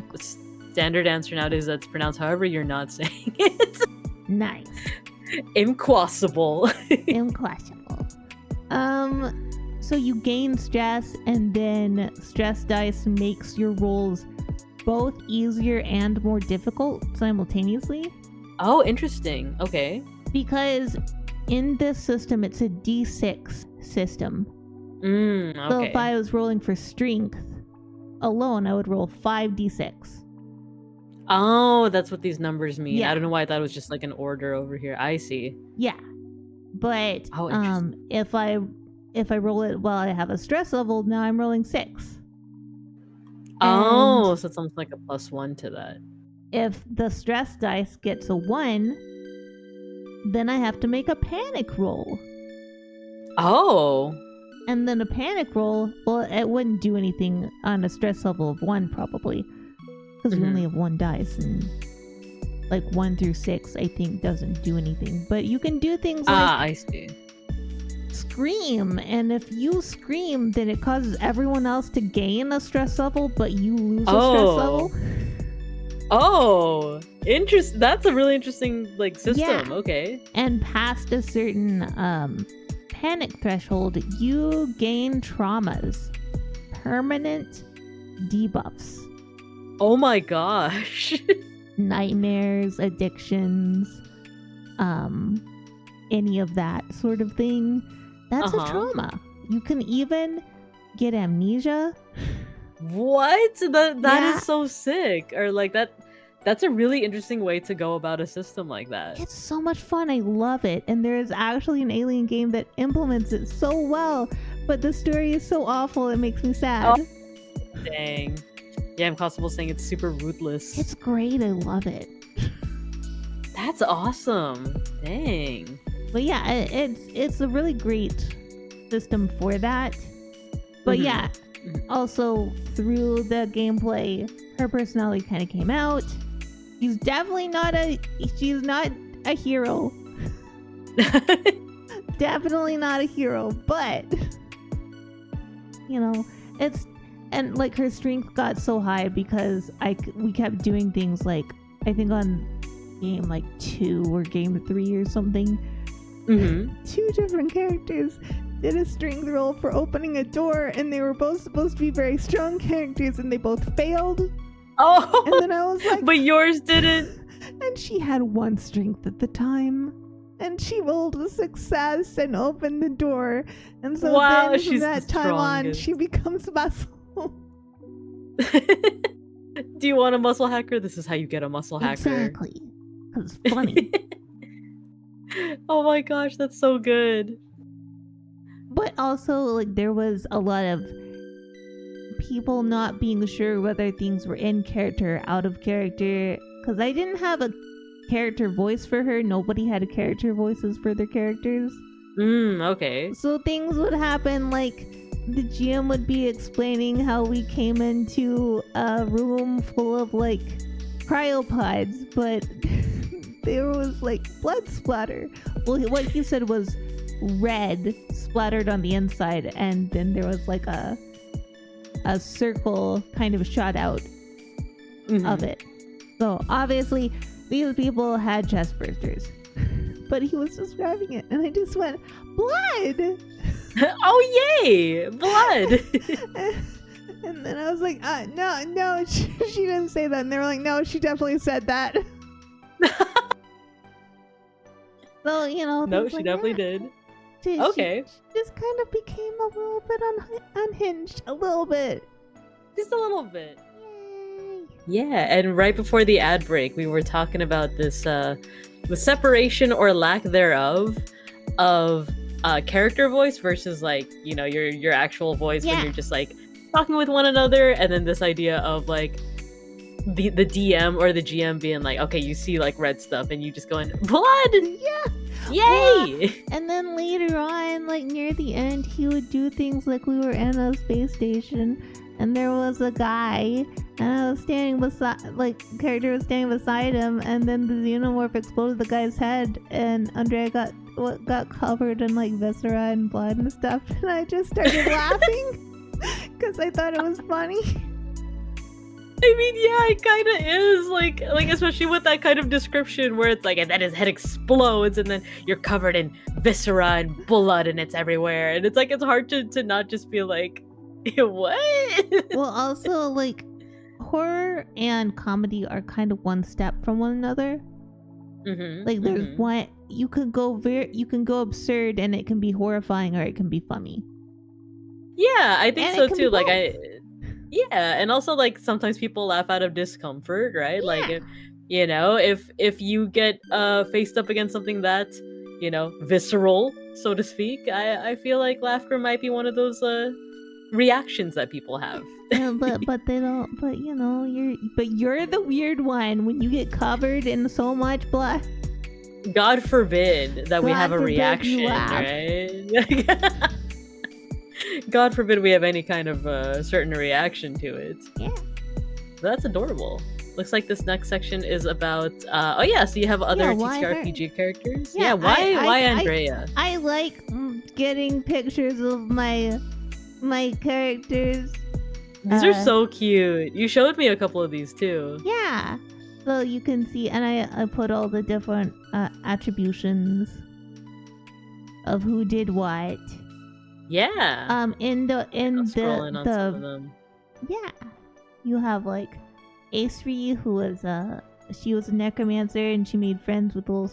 standard answer nowadays that's pronounced however you're not saying it. Nice. Impossible. Impossible. So you gain stress, and then stress dice makes your rolls both easier and more difficult simultaneously. Oh, interesting. Okay. Because in this system, it's a D6 system. Okay. So if I was rolling for strength alone, I would roll 5d6. Oh, that's what these numbers mean. Yeah. I don't know why I thought it was just like an order over here. I see. Yeah. But if I roll it while I have a stress level, now I'm rolling 6. Oh, so it's almost like a +1 to that. If the stress dice gets a 1, then I have to make a panic roll. Oh. And then a panic roll, well, it wouldn't do anything on a stress level of 1 probably. Because we only have 1 dice, and like 1 through 6 I think doesn't do anything. But you can do things like I see. Scream, and if you scream, then it causes everyone else to gain a stress level, but you lose a stress level. Oh, interesting. That's a really interesting like system. Yeah. Okay. And past a certain panic threshold, you gain traumas, permanent debuffs. Oh my gosh. Nightmares, addictions, any of that sort of thing. That's a trauma. You can even get amnesia. What? That is so sick. Or like that's a really interesting way to go about a system like that. It's so much fun. I love it. And there is actually an Alien game that implements it so well, but the story is so awful it makes me sad. Oh, dang. Yeah, Impossible saying it's super ruthless. It's great. I love it. That's awesome. Dang. But yeah, it's a really great system for that. But yeah, also through the gameplay, her personality kind of came out. She's not a hero. Definitely not a hero, but you know, and like her strength got so high because we kept doing things like, I think on game like 2 or game 3 or something, 2 different characters did a strength roll for opening a door, and they were both supposed to be very strong characters, and they both failed. Oh, and then I was like, but yours didn't. And she had 1 strength at the time. And she rolled a success and opened the door. And so Wow, then from she's that the time on, strongest. she becomes muscle. Do you want a muscle hacker? This is how you get a muscle hacker. Exactly. Because it's funny. Oh my gosh, that's so good. But also, like, there was a lot of people not being sure whether things were in character or out of character. Because I didn't have a character voice for her. Nobody had character voices for their characters. Okay. So things would happen like the GM would be explaining how we came into a room full of like cryopods, but there was like blood splatter. Well, what he said was red splattered on the inside, and then there was like a circle kind of shot out of it. So obviously these people had chest bursters. But he was describing it, and I just went, blood! Oh, yay! Blood! And then I was like, no, she didn't say that. And they were like, no, she definitely said that. So, you know. No, she definitely did. Okay. She just kind of became a little bit unhinged. A little bit. Just a little bit. Yay. Yeah, and right before the ad break, we were talking about this, the separation or lack thereof of character voice versus like, you know, your actual voice when you're just like talking with one another, and then this idea of like the DM or the GM being like, okay, you see like red stuff and you just going, blood! Yeah! Yay! And then later on, like near the end, he would do things like we were in a space station and there was a guy and I was standing beside, like, character was standing beside him, and then the xenomorph exploded the guy's head, and Andrea got covered in like viscera and blood and stuff, and I just started laughing because I thought it was funny. I mean, yeah, it kind of is like especially with that kind of description where it's like, and then his head explodes, and then you're covered in viscera and blood, and it's everywhere, and it's like it's hard to not just be like, what? Well, also like horror and comedy are kind of one step from one another. Like there's one, you can go absurd and it can be horrifying, or it can be funny. Yeah, I think so too. Like and also like sometimes people laugh out of discomfort, right? Yeah. Like if you get faced up against something that, you know, visceral, so to speak, I feel like laughter might be one of those reactions that people have. Yeah, but they don't. But you know, you're the weird one when you get covered in so much blood. God forbid that we have a reaction, right? God forbid we have any kind of certain reaction to it. Yeah, that's adorable. Looks like this next section is about. So you have other TTRPG characters. Yeah, why Andrea? I like getting pictures of my characters. These are so cute. You showed me a couple of these too. Yeah, so you can see, and I put all the different attributions of who did what. Yeah. In the scrolling on some of them. Yeah, you have like Aesri, who was she was a necromancer, and she made friends with little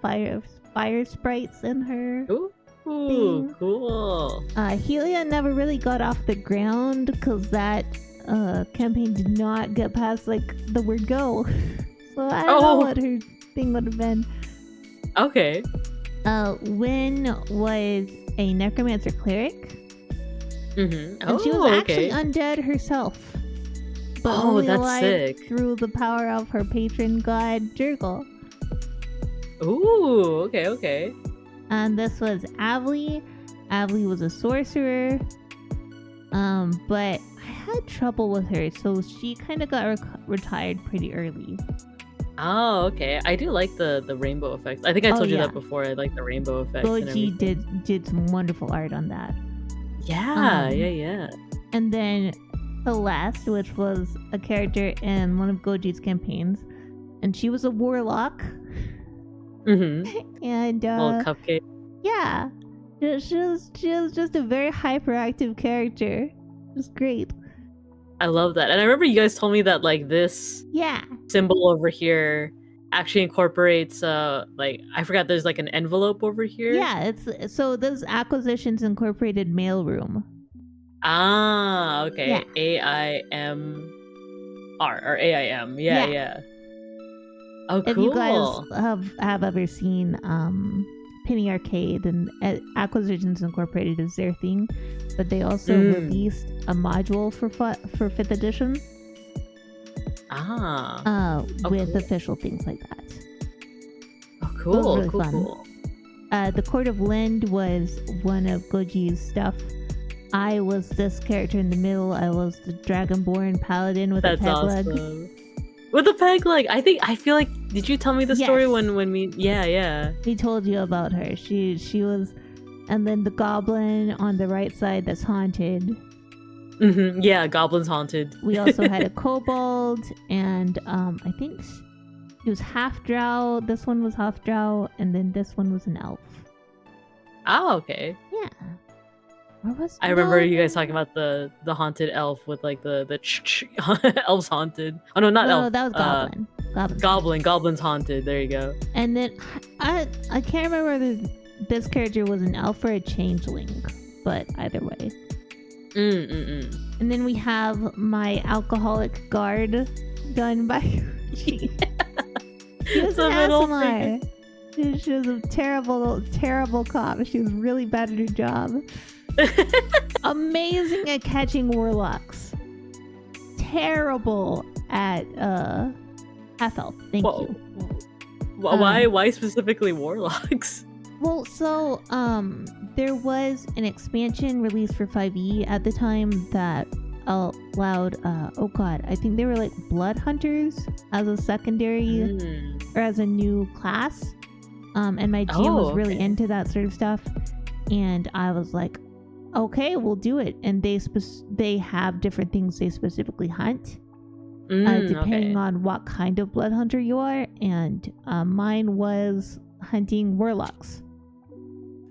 fire sprites in her. Ooh, cool. Helia never really got off the ground because that campaign did not get past like the word go. So I don't know what her thing would have been. Okay. Wynn was a necromancer cleric. And she was actually undead herself. But only that's alive sick. Through the power of her patron god, Jurgle. Ooh, okay. And this was Avli. Avli was a sorcerer. But I had trouble with her, so she kind of got retired pretty early. Oh, okay. I do like the rainbow effects. I think I told you that before. I like the rainbow effects. Goji did some wonderful art on that. Yeah, yeah. And then Celeste, which was a character in one of Goji's campaigns, and she was a warlock. And little cupcake. Yeah, she was just a very hyperactive character. It was great. I love that. And I remember you guys told me that like this symbol over here actually incorporates like I forgot there's like an envelope over here. Yeah, it's so those Acquisitions Incorporated mailroom. Ah, okay. Yeah. AIMR or AIM. Yeah. Oh, cool. If you guys have ever seen Penny Arcade, and Acquisitions Incorporated is their thing, but they also released a module for 5th edition. With official things like that. Oh, cool. Really cool. The Court of Lind was one of Goji's stuff. I was this character in the middle. I was the Dragonborn Paladin with a peg leg. With a peg leg. I feel like, did you tell me the story when we... Yeah. We told you about her. She was... And then the goblin on the right side that's haunted. Mm-hmm. Yeah, goblin's haunted. We also had a kobold, and I think he was half drow. This one was half drow, and then this one was an elf. Oh, okay. Yeah. I remember you guys talking about the haunted elf with like the elf's haunted. Oh no, not elf. No, that was goblin. Goblin's haunted. There you go. And then I can't remember whether this character was an elf or a changeling, but either way. And then we have my alcoholic guard done by she was an ASMR. She was a terrible cop. She was really bad at her job. Amazing at catching warlocks. Terrible at half elf. Thank you. Why specifically warlocks? Well, so there was an expansion released for 5e at the time that allowed I think they were like blood hunters as a secondary or as a new class. And my GM was really into that sort of stuff, and I was like, okay, we'll do it. And they have different things they specifically hunt, depending on what kind of blood hunter you are. And mine was hunting warlocks.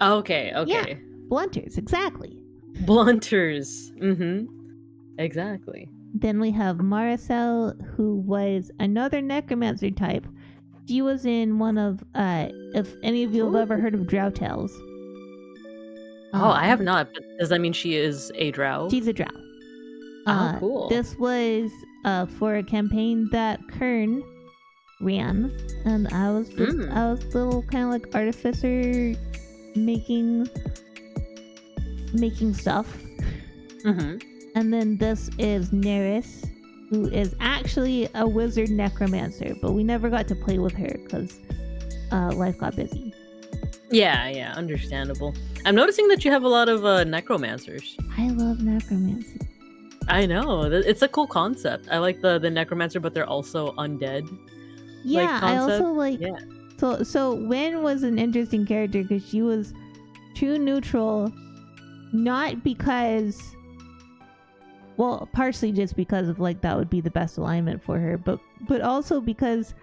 Okay. Yeah, blunters, exactly. Blunters. Exactly. Then we have Maricel, who was another necromancer type. She was in one of, if any of you have ever heard of Drow Tales. I have not. But does that mean she is a drow? She's a drow. Cool. This was for a campaign that Kern ran, and I was little kind of like artificer, making stuff. And then this is Neris, who is actually a wizard necromancer, but we never got to play with her because life got busy. Yeah, understandable. I'm noticing that you have a lot of necromancers. I love necromancy. I know. It's a cool concept. I like the necromancer, but they're also undead. Yeah, I also like... Yeah. So Wynn was an interesting character because she was true neutral, not because... Well, partially just because of like that would be the best alignment for her, but also because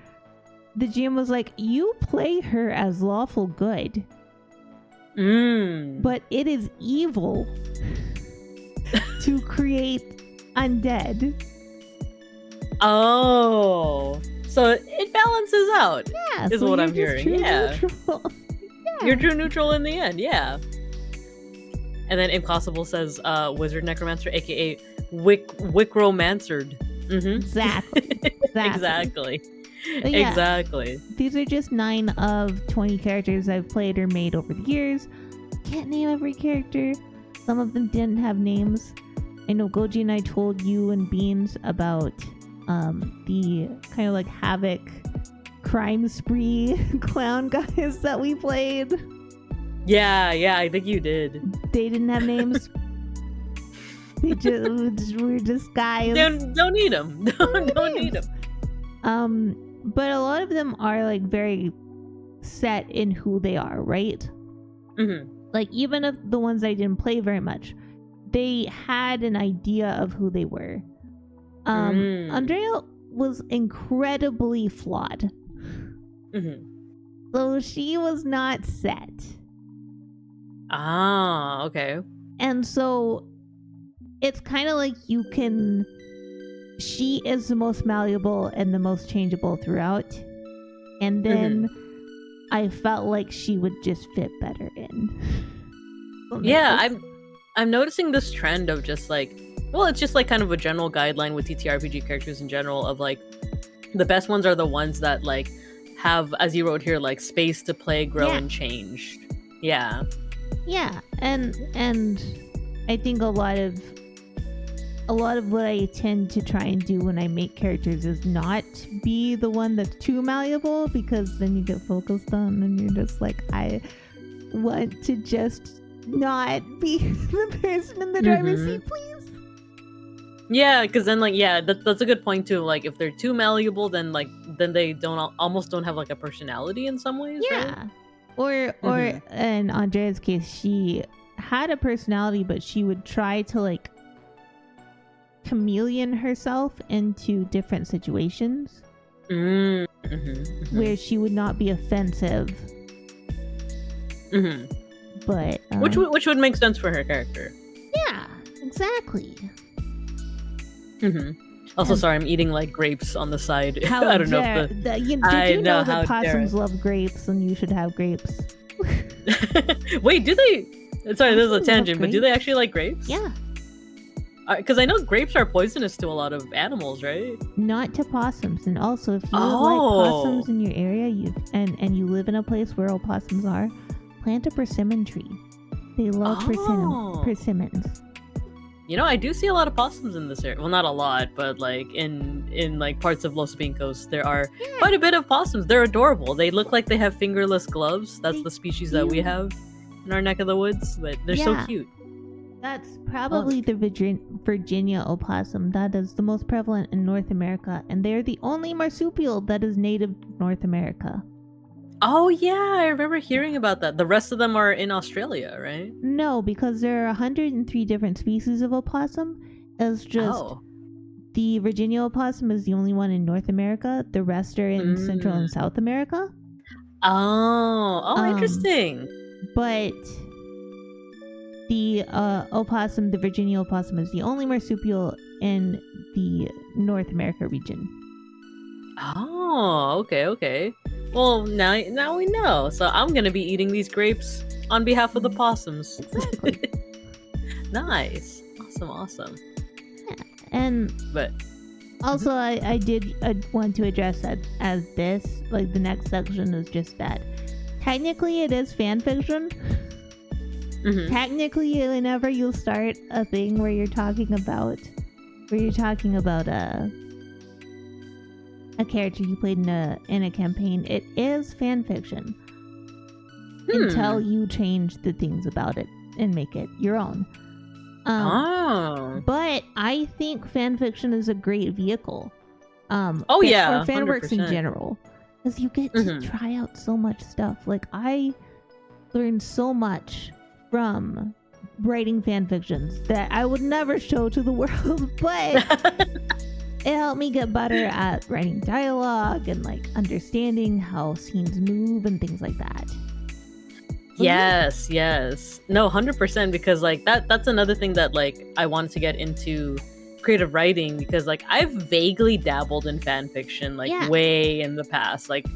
the GM was like, you play her as lawful good, but it is evil to create undead. Oh, so it balances out. Yeah, is so what I'm hearing. Yeah. You're true neutral in the end. Yeah. And then Impossible says, "Wizard necromancer, aka Wickromancered." Exactly. Yeah, exactly. These are just 9 of 20 characters I've played or made over the years. Can't name every character. Some of them didn't have names. I know Goji and I told you and Beans about the kind of like havoc crime spree clown guys that we played. Yeah, I think you did. They didn't have names. We're just guys. Don't need them. Don't need them. But a lot of them are like very set in who they are, right? Like even of the ones I didn't play very much, they had an idea of who they were. Andrea was incredibly flawed. So she was not set. Ah, okay. And so it's kind of like you can she is the most malleable and the most changeable throughout. And then I felt like she would just fit better in. Yeah, I'm noticing this trend of just like, well, it's just like kind of a general guideline with TTRPG characters in general of like the best ones are the ones that like have, as you wrote here, like space to play, grow, and change. Yeah. Yeah, and I think a lot of what I tend to try and do when I make characters is not be the one that's too malleable, because then you get focused on and you're just like, I want to just not be the person in the driver's seat, please. Yeah, because then like, yeah, that's a good point too. Like if they're too malleable, then they almost don't have like a personality in some ways. Yeah. Right? Or in Andrea's case, she had a personality, but she would try to like chameleon herself into different situations where she would not be offensive. But which would make sense for her character. Yeah, exactly. Also, sorry, I'm eating like grapes on the side. How I don't know if did you know that possums love grapes and you should have grapes? Wait, do they? Sorry, this is a tangent, but do they actually like grapes? Yeah. Because I know grapes are poisonous to a lot of animals, right? Not to possums. And also, if you like possums in your area, and you live in a place where opossums are, plant a persimmon tree. They love persimmons. You know, I do see a lot of possums in this area. Well, not a lot, but like in like parts of Los Pincos, there are quite a bit of possums. They're adorable. They look like they have fingerless gloves. That's the species that we have in our neck of the woods, but they're so cute. That's probably the Virginia opossum. That is the most prevalent in North America, and they're the only marsupial that is native to North America. Oh yeah, I remember hearing about that. The rest of them are in Australia, right? No, because there are 103 different species of opossum. It's just the Virginia opossum is the only one in North America. The rest are in Central and South America. Oh, interesting. But the opossum, the Virginia opossum, is the only marsupial in the North America region. Oh, okay. Well, now we know. So I'm gonna be eating these grapes on behalf of the possums. Exactly. Nice. Awesome. Yeah. And also I did want to address that as this, like the next section is just that technically it is fan fiction. Technically, whenever you start a thing where you're talking about a character you played in a campaign, it is fan fiction until you change the things about it and make it your own. But I think fan fiction is a great vehicle. Or fan works in general, because you get to try out so much stuff. Like I learned so much from writing fan fictions that I would never show to the world, but it helped me get better at writing dialogue and like understanding how scenes move and things like that. Yes. No, 100%, because like that's another thing that like I wanted to get into creative writing, because like I've vaguely dabbled in fan fiction like way in the past, like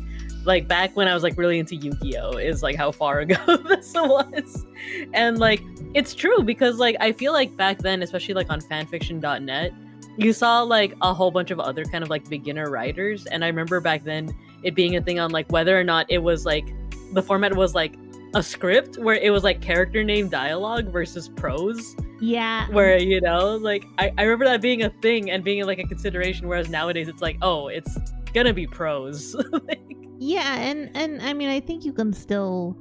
back when I was like really into Yu-Gi-Oh! Is like how far ago this was. And like it's true, because like I feel like back then, especially like on fanfiction.net, you saw like a whole bunch of other kind of like beginner writers, and I remember back then it being a thing on like whether or not it was like the format was like a script where it was like character name dialogue versus prose. Yeah. Where, you know, like I remember that being a thing and being like a consideration, whereas nowadays it's like, oh, it's gonna be prose. Like, yeah, and I mean I think you can still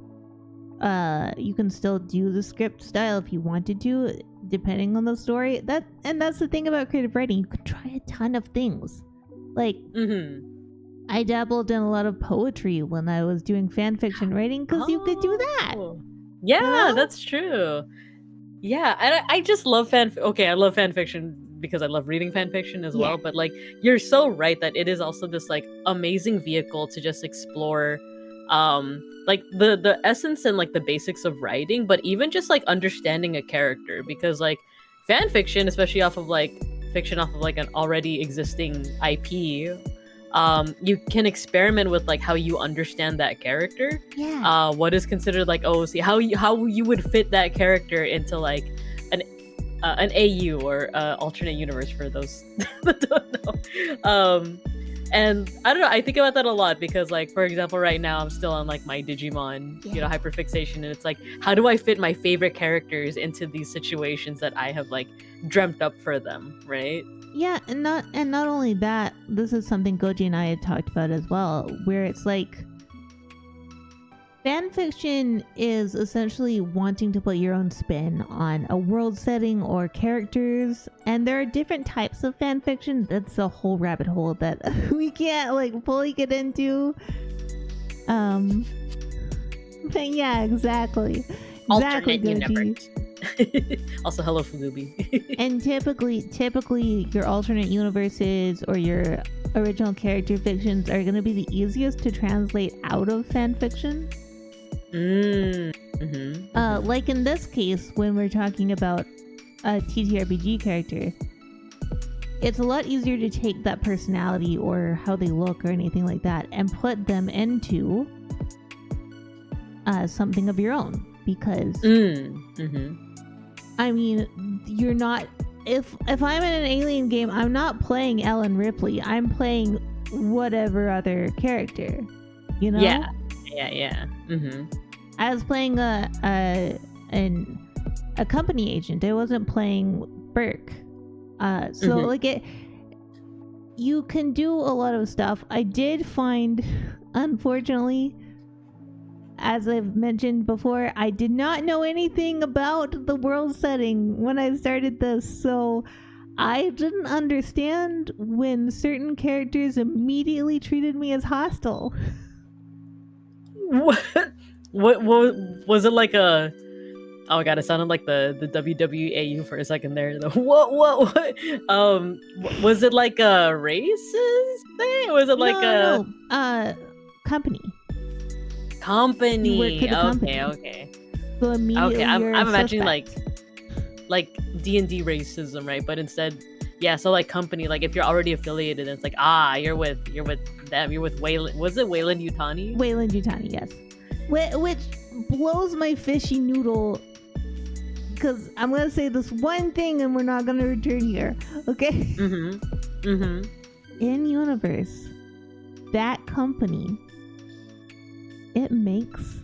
do the script style if you wanted to, depending on the story. That's the thing about creative writing. You could try a ton of things. Like I dabbled in a lot of poetry when I was doing fan fiction writing, because you could do that. Yeah, you know? That's true. Yeah, and I just love I love fan fiction because I love reading fan fiction as well, but like you're so right that it is also this like amazing vehicle to just explore like the essence and like the basics of writing, but even just like understanding a character, because like fan fiction, especially off of like fiction off of like an already existing IP, you can experiment with like how you understand that character. Yeah. What is considered like OOC, how you would fit that character into like an AU or alternate universe for those that don't know. And I don't know, I think about that a lot because like, for example, right now I'm still on like my Digimon, hyperfixation, and it's like, how do I fit my favorite characters into these situations that I have like dreamt up for them, right? Yeah, and not only that, this is something Goji and I had talked about as well, where it's like fan fiction is essentially wanting to put your own spin on a world setting or characters, and there are different types of fan fiction. That's a whole rabbit hole that we can't like fully get into. But yeah, exactly, Alternate universe. Also, hello Fulubi. And typically your alternate universes or your original character fictions are going to be the easiest to translate out of fan fiction. Like in this case, when we're talking about a TTRPG character, it's a lot easier to take that personality or how they look or anything like that and put them into something of your own, because I mean, you're not, if I'm in an Alien game, I'm not playing Ellen Ripley, I'm playing whatever other character, you know? Yeah. I was playing a company agent. I wasn't playing Burke. So like you can do a lot of stuff. I did find, unfortunately, as I've mentioned before, I did not know anything about the world setting when I started this, so I didn't understand when certain characters immediately treated me as hostile. What was it like a? Oh my god, it sounded like the WWAU for a second there. What? Was it like a racist thing? Was it like no. Company. Company. You work for the company. Okay. So immediately I'm imagining suspect. like D&D racism, right? But instead, yeah. So like company, like if you're already affiliated, it's like you're with them. You're with Wayland. Was it Wayland Yutani? Wayland Yutani, yes. Which blows my fishy noodle, because I'm gonna say this one thing and we're not gonna return here, okay? In universe, that company, it makes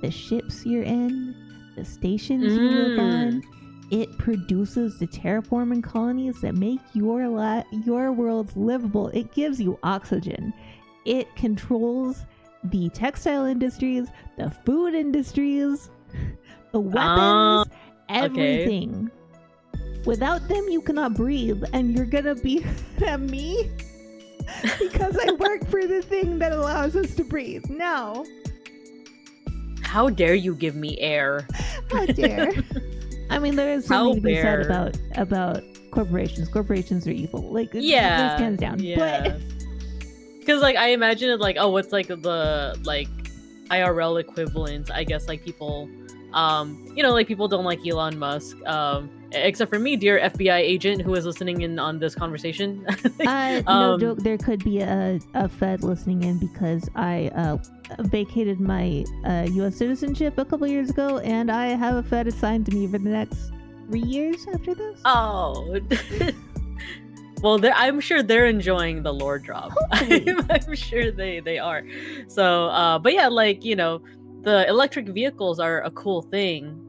the ships you're in, the stations you live on. It produces the terraforming colonies that make your worlds livable. It gives you oxygen. It controls the textile industries, the food industries, the weapons, everything. Okay. Without them, you cannot breathe, and you're gonna be at me because I work for the thing that allows us to breathe. No. How dare you give me air? How dare? I mean, there is something to be said about corporations. Corporations are evil. Like, this hands down. Yeah. But because like I imagine it like, what's like the like IRL equivalent, I guess, like people like people don't like Elon Musk, except for me, dear FBI agent who is listening in on this conversation. No joke, there could be a Fed listening in, because I vacated my US citizenship a couple years ago, and I have a Fed assigned to me for the next 3 years after this. Well, I'm sure they're enjoying the lore drop. I'm sure they are. So, but yeah, like, the electric vehicles are a cool thing,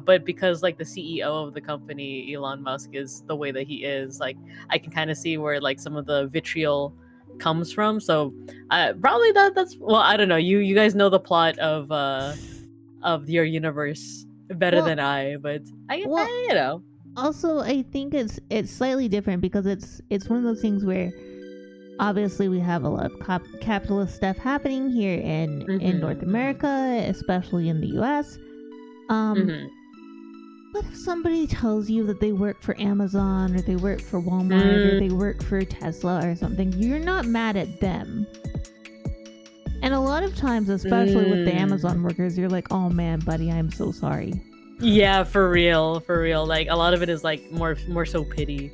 but because like the CEO of the company, Elon Musk, is the way that he is, like, I can kind of see where like some of the vitriol comes from. So probably that's, well, I don't know. You guys know the plot of your universe better than I, but I Also, I think it's slightly different, because it's one of those things where obviously we have a lot of capitalist stuff happening here in North America, especially in the US. But if somebody tells you that they work for Amazon, or they work for Walmart, or they work for Tesla or something, you're not mad at them. And a lot of times, especially with the Amazon workers, you're like, oh man, buddy, I'm so sorry. Yeah, for real. Like, a lot of it is like more so pity.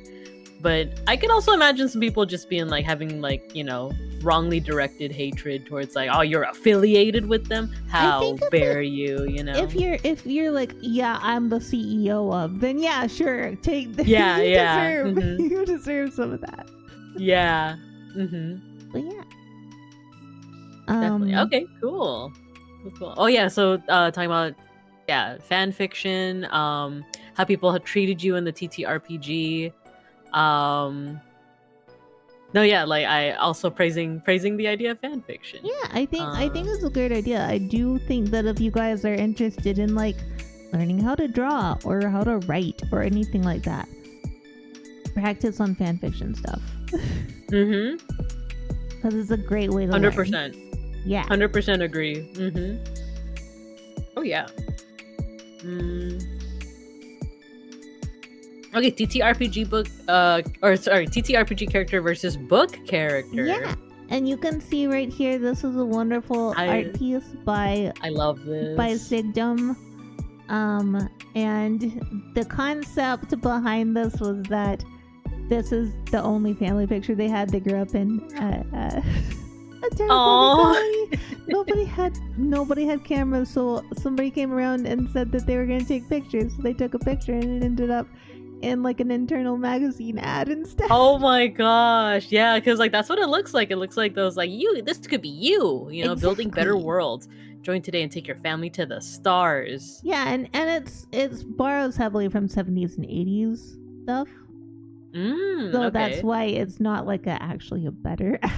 But I can also imagine some people just being like having like, wrongly directed hatred towards like, oh, you're affiliated with them. How dare you, If you're like, yeah, I'm the CEO of, then yeah, sure. Take the you deserve some of that. Yeah. But yeah. Definitely. Okay, cool. Oh yeah, so talking about fan fiction, how people have treated you in the TTRPG. No, yeah, like I also praising the idea of fan fiction. Yeah, I think it's a great idea. I do think that if you guys are interested in like learning how to draw or how to write or anything like that, practice on fan fiction stuff. Because it's a great way to 100%. learn. Yeah. 100% agree. Oh yeah. Okay, TTRPG book, TTRPG character versus book character. Yeah, and you can see right here, this is a wonderful art piece by... I love this. By Sigdom. And the concept behind this was that this is the only family picture they had. They grew up in a terrible colony. Nobody had cameras, so somebody came around and said that they were going to take pictures. So they took a picture, and it ended up in like an internal magazine ad instead. Oh my gosh, yeah, because like that's what it looks like. It looks like those like this could be you, exactly. Building better worlds. Join today and take your family to the stars. Yeah, and it's borrows heavily from 70s and 80s stuff. So that's why it's not like actually a better ad.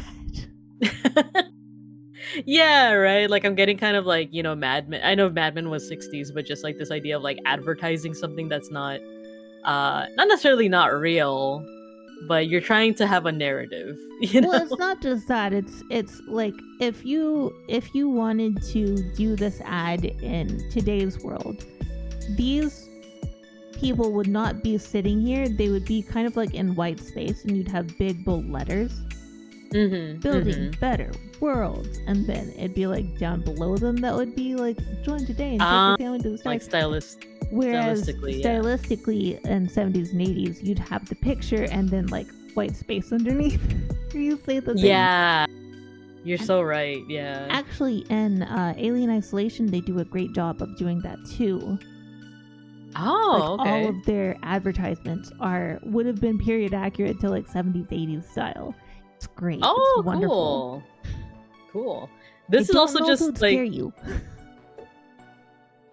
Yeah, right. Like I'm getting kind of like Mad Men. I know Mad Men was 60s, but just like this idea of like advertising something that's not necessarily not real, but you're trying to have a narrative. Well, it's not just that. It's like if you wanted to do this ad in today's world, these people would not be sitting here. They would be kind of like in white space, and you'd have big bold letters. Building better worlds, and then it'd be like down below them that would be like join today and take your family to the stars. Like stylistically in 70s and 80s, you'd have the picture and then like white space underneath. You say the thing. Yeah, you're so right. Yeah, actually in Alien Isolation they do a great job of doing that too. Oh, like, all of their advertisements would have been period accurate to like 70s 80s style. It's great. Oh, it's wonderful. Cool. This is also just like scare you.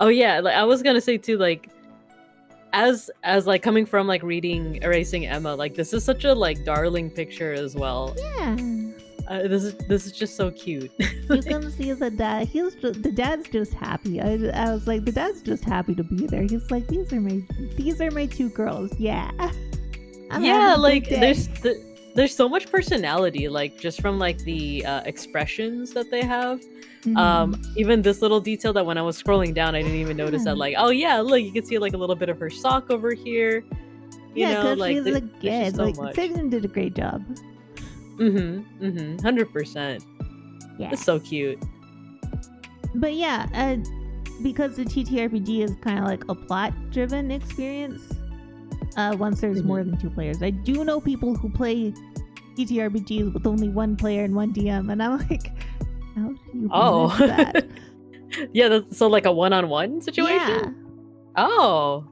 Oh yeah, like I was gonna say too, like as like coming from like reading Erasing Emma, like this is such a like darling picture as well. Yeah. This is just so cute. You can see the dad. The dad's just happy. I was like, the dad's just happy to be there. He's like, these are my two girls. Yeah. Yeah, like there's so much personality, like just from like the expressions that they have. Even this little detail that when I was scrolling down, I didn't even notice that. Like, oh yeah, look, you can see like a little bit of her sock over here. You know, like she's a kid. Like Sigmund did a great job. 100%. Yeah, it's so cute. But yeah, because the TTRPG is kind of like a plot-driven experience. Once there's more than two players, I do know people who play TTRPGs with only one player and one DM, and I'm like, how do you manage that? Yeah, that's so like a one-on-one situation. Yeah. Oh,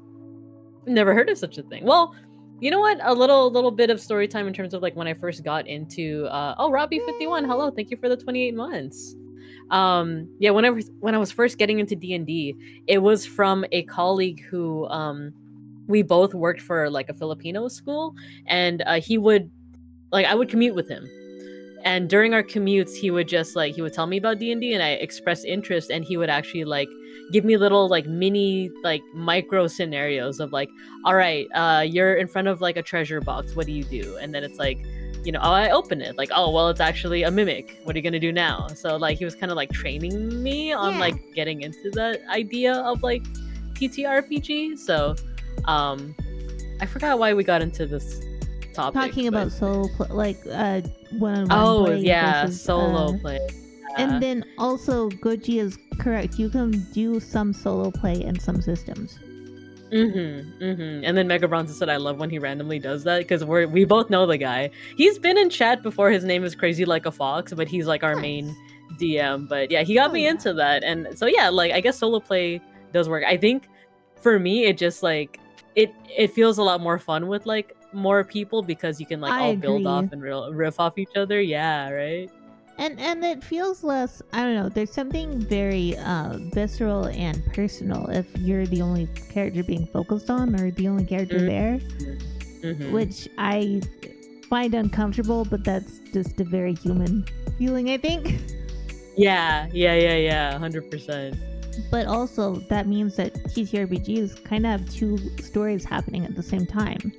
never heard of such a thing. Well, you know what? A little bit of story time in terms of like when I first got into Robbie51, hello, thank you for the 28 months. Yeah, when I was first getting into D&D, it was from a colleague who we both worked for like a Filipino school, and he would like I would commute with him. And during our commutes, he would tell me about D&D, and I expressed interest, and he would actually like give me little like mini like micro scenarios of like, all right, you're in front of like a treasure box, what do you do? And then it's like, I open it, like, oh well, it's actually a mimic, what are you gonna do now? So like he was kind of like training me on like getting into the idea of like TTRPG. So I forgot why we got into this topic. Talking about solo play, one-on-one play. Yeah, solo play. And then also, Goji is correct. You can do some solo play in some systems. And then Mega Bronze said, "I love when he randomly does that because we both know the guy. He's been in chat before. His name is Crazy Like a Fox, but he's like our main DM. But yeah, he got me into that, and so yeah, like I guess solo play does work. I think for me, it just like it feels a lot more fun with like more people because you can like all build off and riff off each other. Yeah, right. And it feels less, I don't know, there's something very visceral and personal if you're the only character being focused on or the only character there, which I find uncomfortable, but that's just a very human feeling, I think. Yeah, 100%. But also that means that TTRPGs kind of have two stories happening at the same time.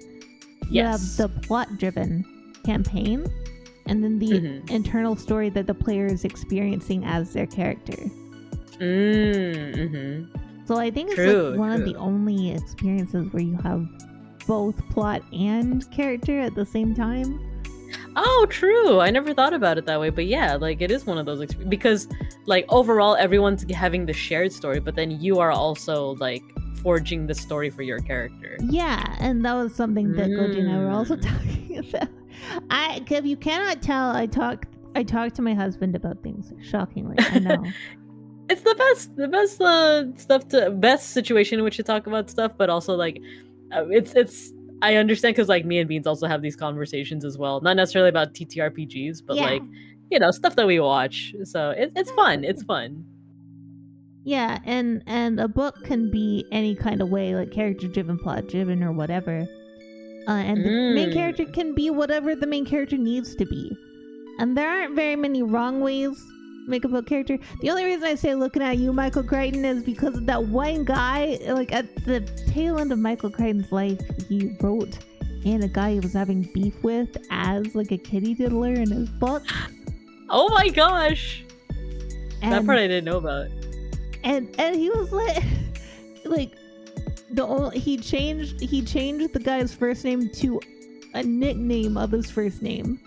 You have the plot-driven campaign, and then the internal story that the player is experiencing as their character. So I think it's like one of the only experiences where you have both plot and character at the same time. Oh, true. I never thought about it that way, but yeah, like it is one of those because like overall everyone's having the shared story, but then you are also like forging the story for your character. Yeah, and that was something that Goji and I were also talking about. If you cannot tell, I talk to my husband about things. Shockingly, I know. It's the best situation in which to talk about stuff, but also like it's I understand because like me and Beans also have these conversations as well. Not necessarily about TTRPGs, but like stuff that we watch. So it's fun. It's fun. Yeah, and a book can be any kind of way, like character driven, plot driven, or whatever. And the main character can be whatever the main character needs to be. And there aren't very many wrong ways to make a book character. The only reason I say looking at you, Michael Crichton, is because of that one guy, like at the tail end of Michael Crichton's life, he wrote in a guy he was having beef with as like a kitty diddler in his book. Oh my gosh! That part I didn't know about. And he was like he changed the guy's first name to a nickname of his first name,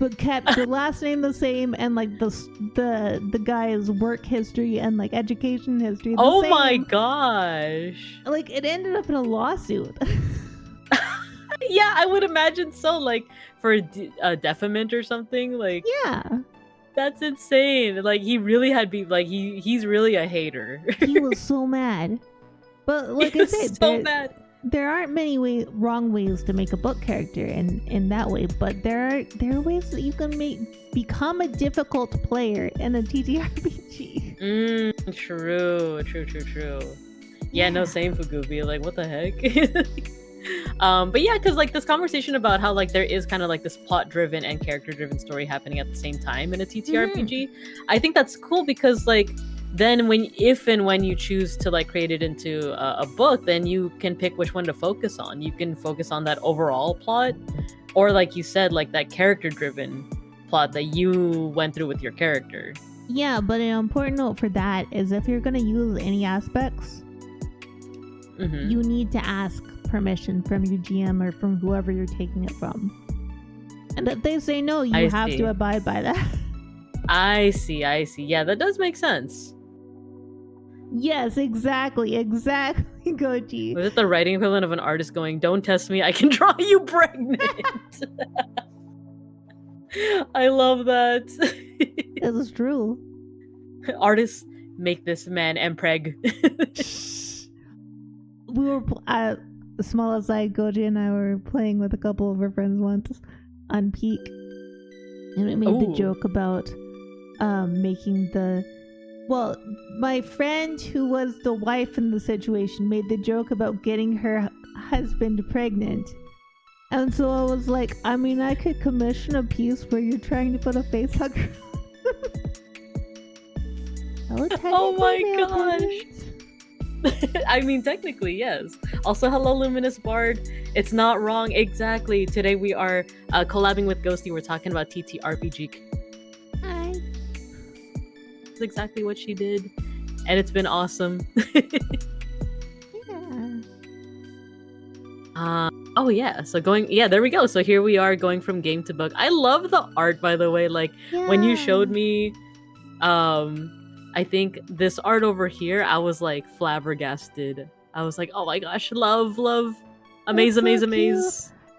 but kept the last name the same, and like the guy's work history and like education history the same. My gosh! Like it ended up in a lawsuit. Yeah, I would imagine so. Like for defamation or something. Like yeah. That's insane. Like he really had like he's really a hater. He was so mad. But like I said, there aren't many wrong ways to make a book character in that way, but there are ways that you can become a difficult player in a TTRPG. True. Yeah, no, same for Goofy. Like what the heck? But yeah, because like this conversation about how like there is kind of like this plot driven and character driven story happening at the same time in a TTRPG, I think that's cool because like then if and when you choose to like create it into a book, then you can pick which one to focus on. You can focus on that overall plot, or like you said, like that character driven plot that you went through with your character. Yeah, but an important note for that is if you're going to use any aspects, you need to ask permission from your GM or from whoever you're taking it from. And if they say no, you have to abide by that. I see. Yeah, that does make sense. Yes, exactly, Goji. Was it the writing equivalent of an artist going, "Don't test me, I can draw you pregnant"? I love that. It was true. Artists make this man impreg. We were small aside, Goji and I were playing with a couple of our friends once on Peak, and we made the joke about making my friend who was the wife in the situation made the joke about getting her husband pregnant. And so I was like, I mean, I could commission a piece where you're trying to put a face hugger. Oh my gosh. I mean, technically, yes. Also, hello, Luminous Bard. It's not wrong. Exactly. Today we are collabing with Ghostie. We're talking about TTRPG. Hi. That's exactly what she did. And it's been awesome. Yeah. Oh yeah, so there we go. So here we are going from game to book. I love the art, by the way. Like when you showed me, I think this art over here, I was like flabbergasted. I was like, oh my gosh, love. Amaze.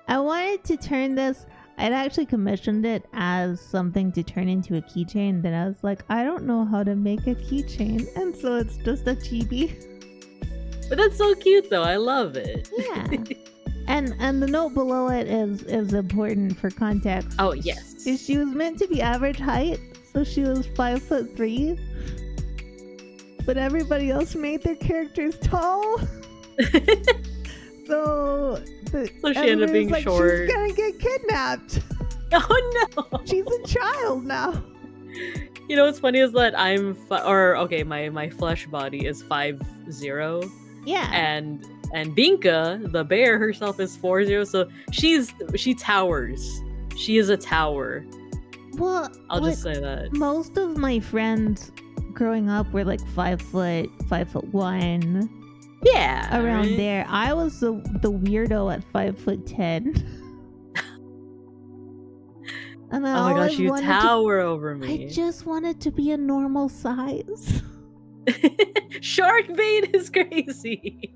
I wanted to turn this. I'd actually commissioned it as something to turn into a keychain. Then I was like, I don't know how to make a keychain, and so it's just a chibi. But that's so cute, though. I love it. Yeah. And the note below it is important for context. Oh yes. She was meant to be average height, so she was 5'3". But everybody else made their characters tall. So she ended up being like, short. She's gonna get kidnapped. Oh no! She's a child now. You know what's funny is that my flesh body is 5'0". Yeah. And Binka, the bear herself, is 4'0", so she towers. She is a tower. Well, I'll just say that. Most of my friends growing up were like 5'1". Yeah, around there. I was the weirdo at 5'10". And oh my gosh, you tower over me. I just wanted to be a normal size. Shark bait is crazy.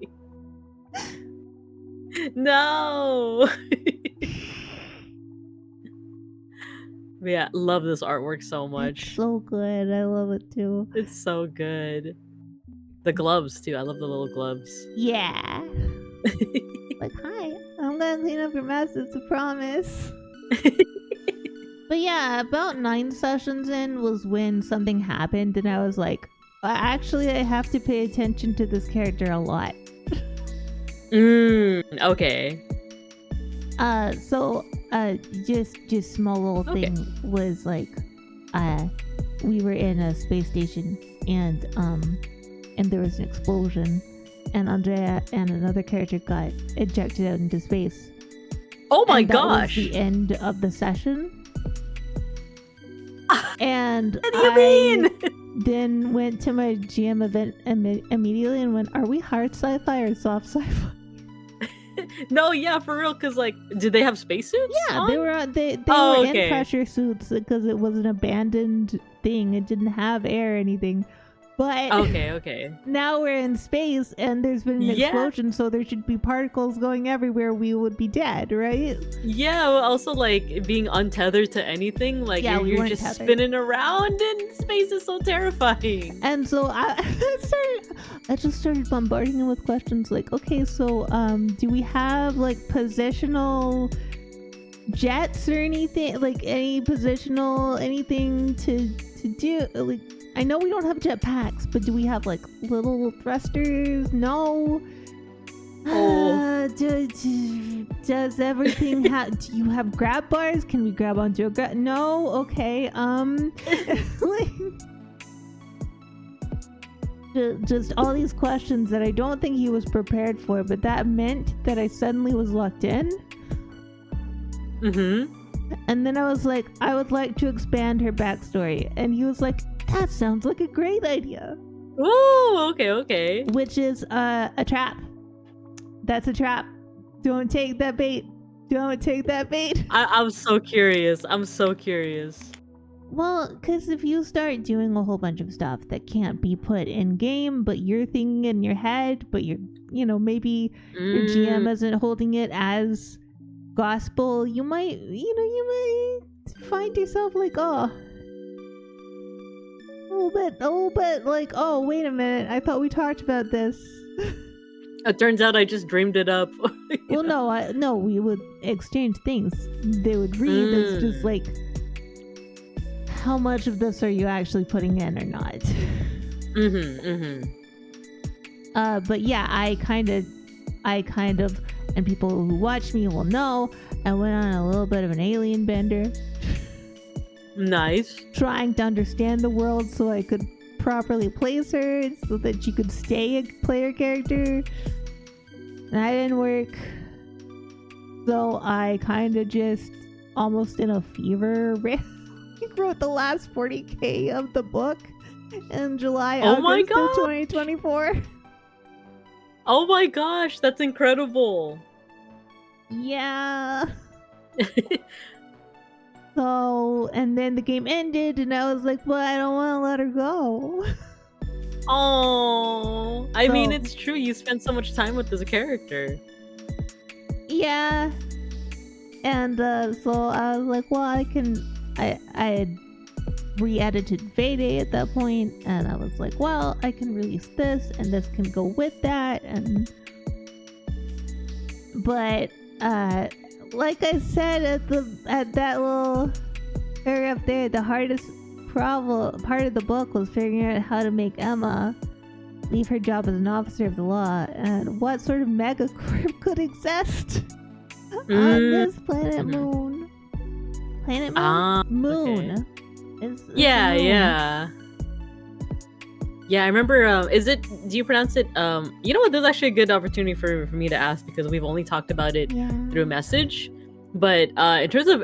No. Yeah, love this artwork so much. It's so good. I love it too. It's so good. The gloves too. I love the little gloves. Yeah. Like, hi, I'm gonna clean up your mess. It's a promise. But yeah, about 9 sessions in was when something happened, and I was like, actually, I have to pay attention to this character a lot. Okay. So just small little thing was like, we were in a space station, and there was an explosion, and Andrea and another character got ejected out into space. Oh my gosh! That was the end of the session. And what do you mean? Then went to my GM event immediately and went, "Are we hard sci-fi or soft sci-fi?" No, yeah, for real. Cause like, did they have spacesuits? Yeah, on? they were in pressure suits because it was an abandoned thing. It didn't have air or anything. But okay. Now we're in space and there's been an explosion, so there should be particles going everywhere. We would be dead, right? Yeah. Also, like being untethered to anything, like you're just tethered. Spinning around in space is so terrifying. And so I just started bombarding him with questions like, okay, so do we have like positional jets or anything, like any positional anything to do, like. I know we don't have jetpacks, but do we have like little thrusters? No. Does everything have? Do you have grab bars? Can we grab onto a grab? No. Okay. Just all these questions that I don't think he was prepared for, but that meant that I suddenly was locked in. And then I was like, I would like to expand her backstory, and he was like, that sounds like a great idea. Oh, okay. Which is a trap. That's a trap. Don't take that bait. I'm so curious. Well, because if you start doing a whole bunch of stuff that can't be put in game, but you're thinking in your head, but maybe your GM isn't holding it as gospel, you might find yourself like, a little bit like, oh, wait a minute, I thought we talked about this. It turns out I just dreamed it up. Well, no, we would exchange things. They would read. It's just like, how much of this are you actually putting in or not? But yeah, I kind of, and people who watch me will know, I went on a little bit of an alien bender. Nice. Trying to understand the world so I could properly place her, so that she could stay a player character. And that didn't work. So I kind of just, almost in a fever, wrote the last 40k of the book in August of 2024. Oh my gosh, that's incredible. Yeah. So, and then the game ended, and I was like, well, I don't want to let her go. Oh, I mean, it's true. You spend so much time with this character. Yeah. And so I was like, well, I had re-edited Vayday at that point, and I was like, well, I can release this, and this can go with that, but like I said at that little area up there, the hardest part of the book was figuring out how to make Emma leave her job as an officer of the law, and what sort of megacorp could exist on this planet Moon. Planet Moon? Moon. Okay. It's Yeah, moon. yeah. I remember. Do you pronounce it? You know what? There's actually a good opportunity for me to ask because we've only talked about it through message. But in terms of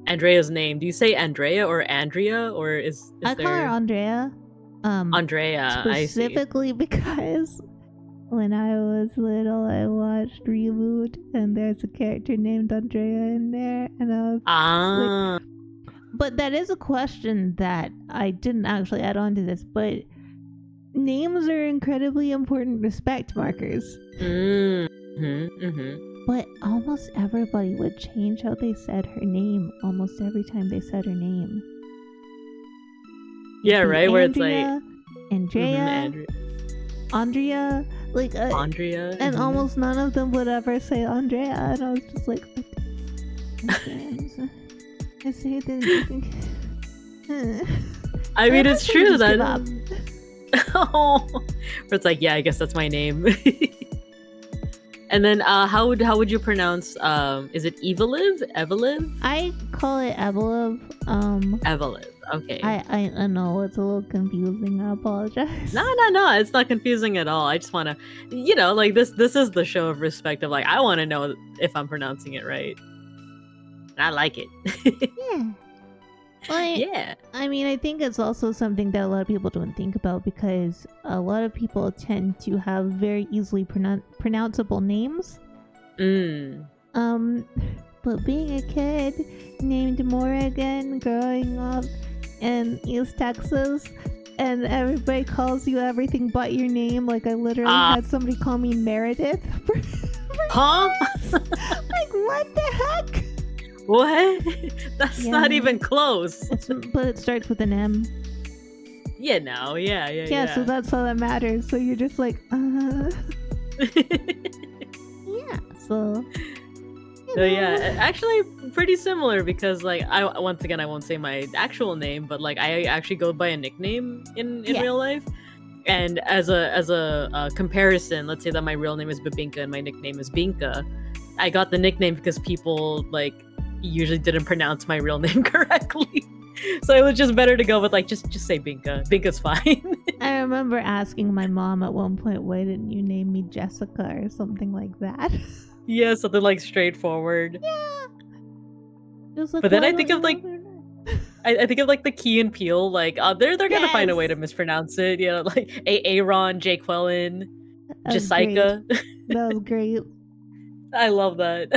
Andrea's name, do you say Andrea or Andrea, or is I call her Andrea. Andrea, specifically because when I was little, I watched Reboot, and there's a character named Andrea in there, and I was like, but that is a question that I didn't actually add on to this, but names are incredibly important respect markers. But almost everybody would change how they said her name almost every time they said her name. Yeah, right? Where it's like Andrea, Andrea, like Andrea, and almost none of them would ever say Andrea, and I was just like, I say that. I mean, it's true that. Where it's like, yeah, I guess that's my name. And then, how would you pronounce? Is it Eveliv? Eveliv? I call it Eveliv. Eveliv. Okay. I know it's a little confusing. I apologize. No, it's not confusing at all. I just want to, like this is the show of respect of like, I want to know if I'm pronouncing it right. And I like it. Yeah. Yeah. I mean, I think it's also something that a lot of people don't think about because a lot of people tend to have very easily pronounceable names. But being a kid named Morrigan growing up in East Texas, and everybody calls you everything but your name. Like I literally had somebody call me Meredith. Huh? Like what the heck? What? That's not even close. But it starts with an M. Yeah, no, yeah. So that's all that matters. So you're just like, yeah. So yeah, actually pretty similar because like I once again I won't say my actual name, but like I actually go by a nickname in real life. And as a comparison, let's say that my real name is Bibinka and my nickname is Binka. I got the nickname because people like usually didn't pronounce my real name correctly. So it was just better to go with like just say Binka. Binka's fine. I remember asking my mom at one point, why didn't you name me Jessica or something like that? Yeah, something like straightforward. Yeah. Like, but then I think of like I think of like the Key and Peele, like they're gonna find a way to mispronounce it, like Aaron, Jaqueline, Jessica. That was great. I love that.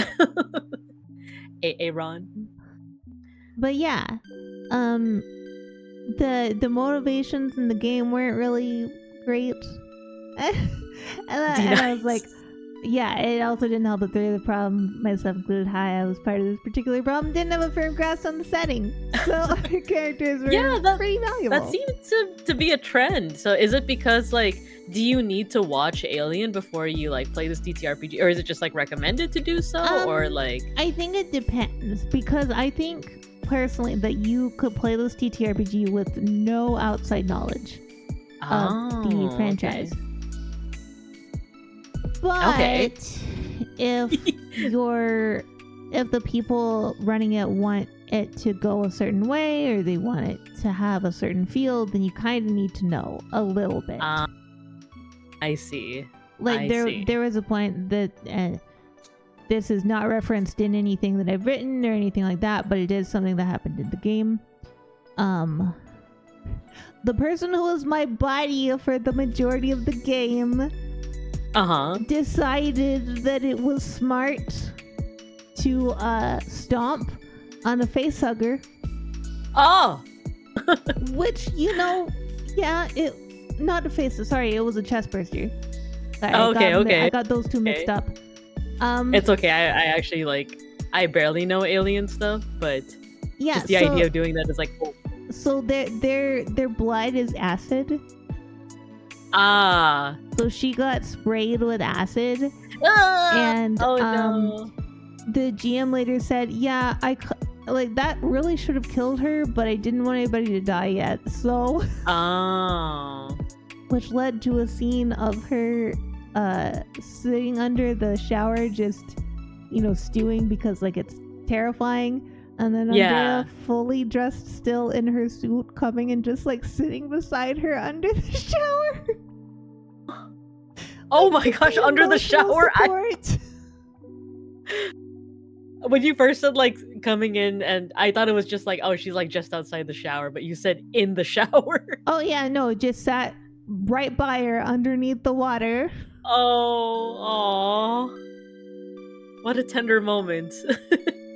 Aaron. But yeah, the motivations in the game weren't really great, and I was like, yeah, it also didn't help that the problem, myself included, I was part of this particular problem, didn't have a firm grasp on the setting, so our characters were pretty valuable. That seems to be a trend. So is it because like, do you need to watch Alien before you like play this TTRPG, or is it just like recommended to do so, or like? I think it depends because I think personally that you could play this TTRPG with no outside knowledge of the franchise. Okay. But if the people running it want it to go a certain way or they want it to have a certain feel, then you kind of need to know a little bit. I see. Like there was a point that this is not referenced in anything that I've written or anything like that, but it is something that happened in the game. The person who was my buddy for the majority of the game decided that it was smart to stomp on a facehugger. Oh! Which, not a face. Sorry, it was a chest burster. Sorry, Okay. I got those two mixed up. It's okay. I actually like. I barely know alien stuff, but yeah, just the idea of doing that is like cool. So their blood is acid. Ah. So she got sprayed with acid, and no. The GM later said, "Yeah, like that really should have killed her, but I didn't want anybody to die yet." So, which led to a scene of her sitting under the shower, just stewing because like it's terrifying. And then Andrea, fully dressed still in her suit, coming and just like sitting beside her under the shower. Oh my gosh, under the shower! When you first said like coming in, and I thought it was just like, oh, she's like just outside the shower, but you said in the shower. Oh yeah, no, just sat right by her underneath the water. Oh, what a tender moment.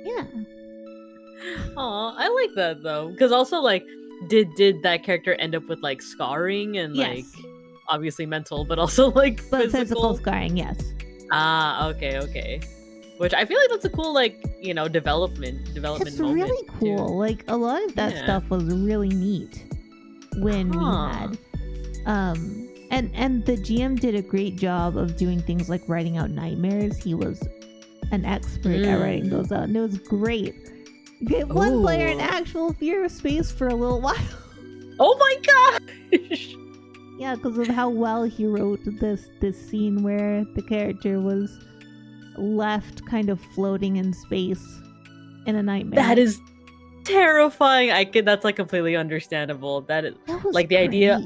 Yeah. Aw, I like that though, because also like, did that character end up with like scarring and like obviously mental, but also like physical scarring? Yes. Okay. Which I feel like that's a cool like development. It's really cool. Too. Like a lot of that stuff was really neat when we had, and the GM did a great job of doing things like writing out nightmares. He was an expert at writing those out, and it was great. Get one player in actual fear of space for a little while. Oh my gosh! Yeah, because of how well he wrote this scene where the character was left kind of floating in space in a nightmare. That is terrifying. That's like completely understandable. That was like the idea.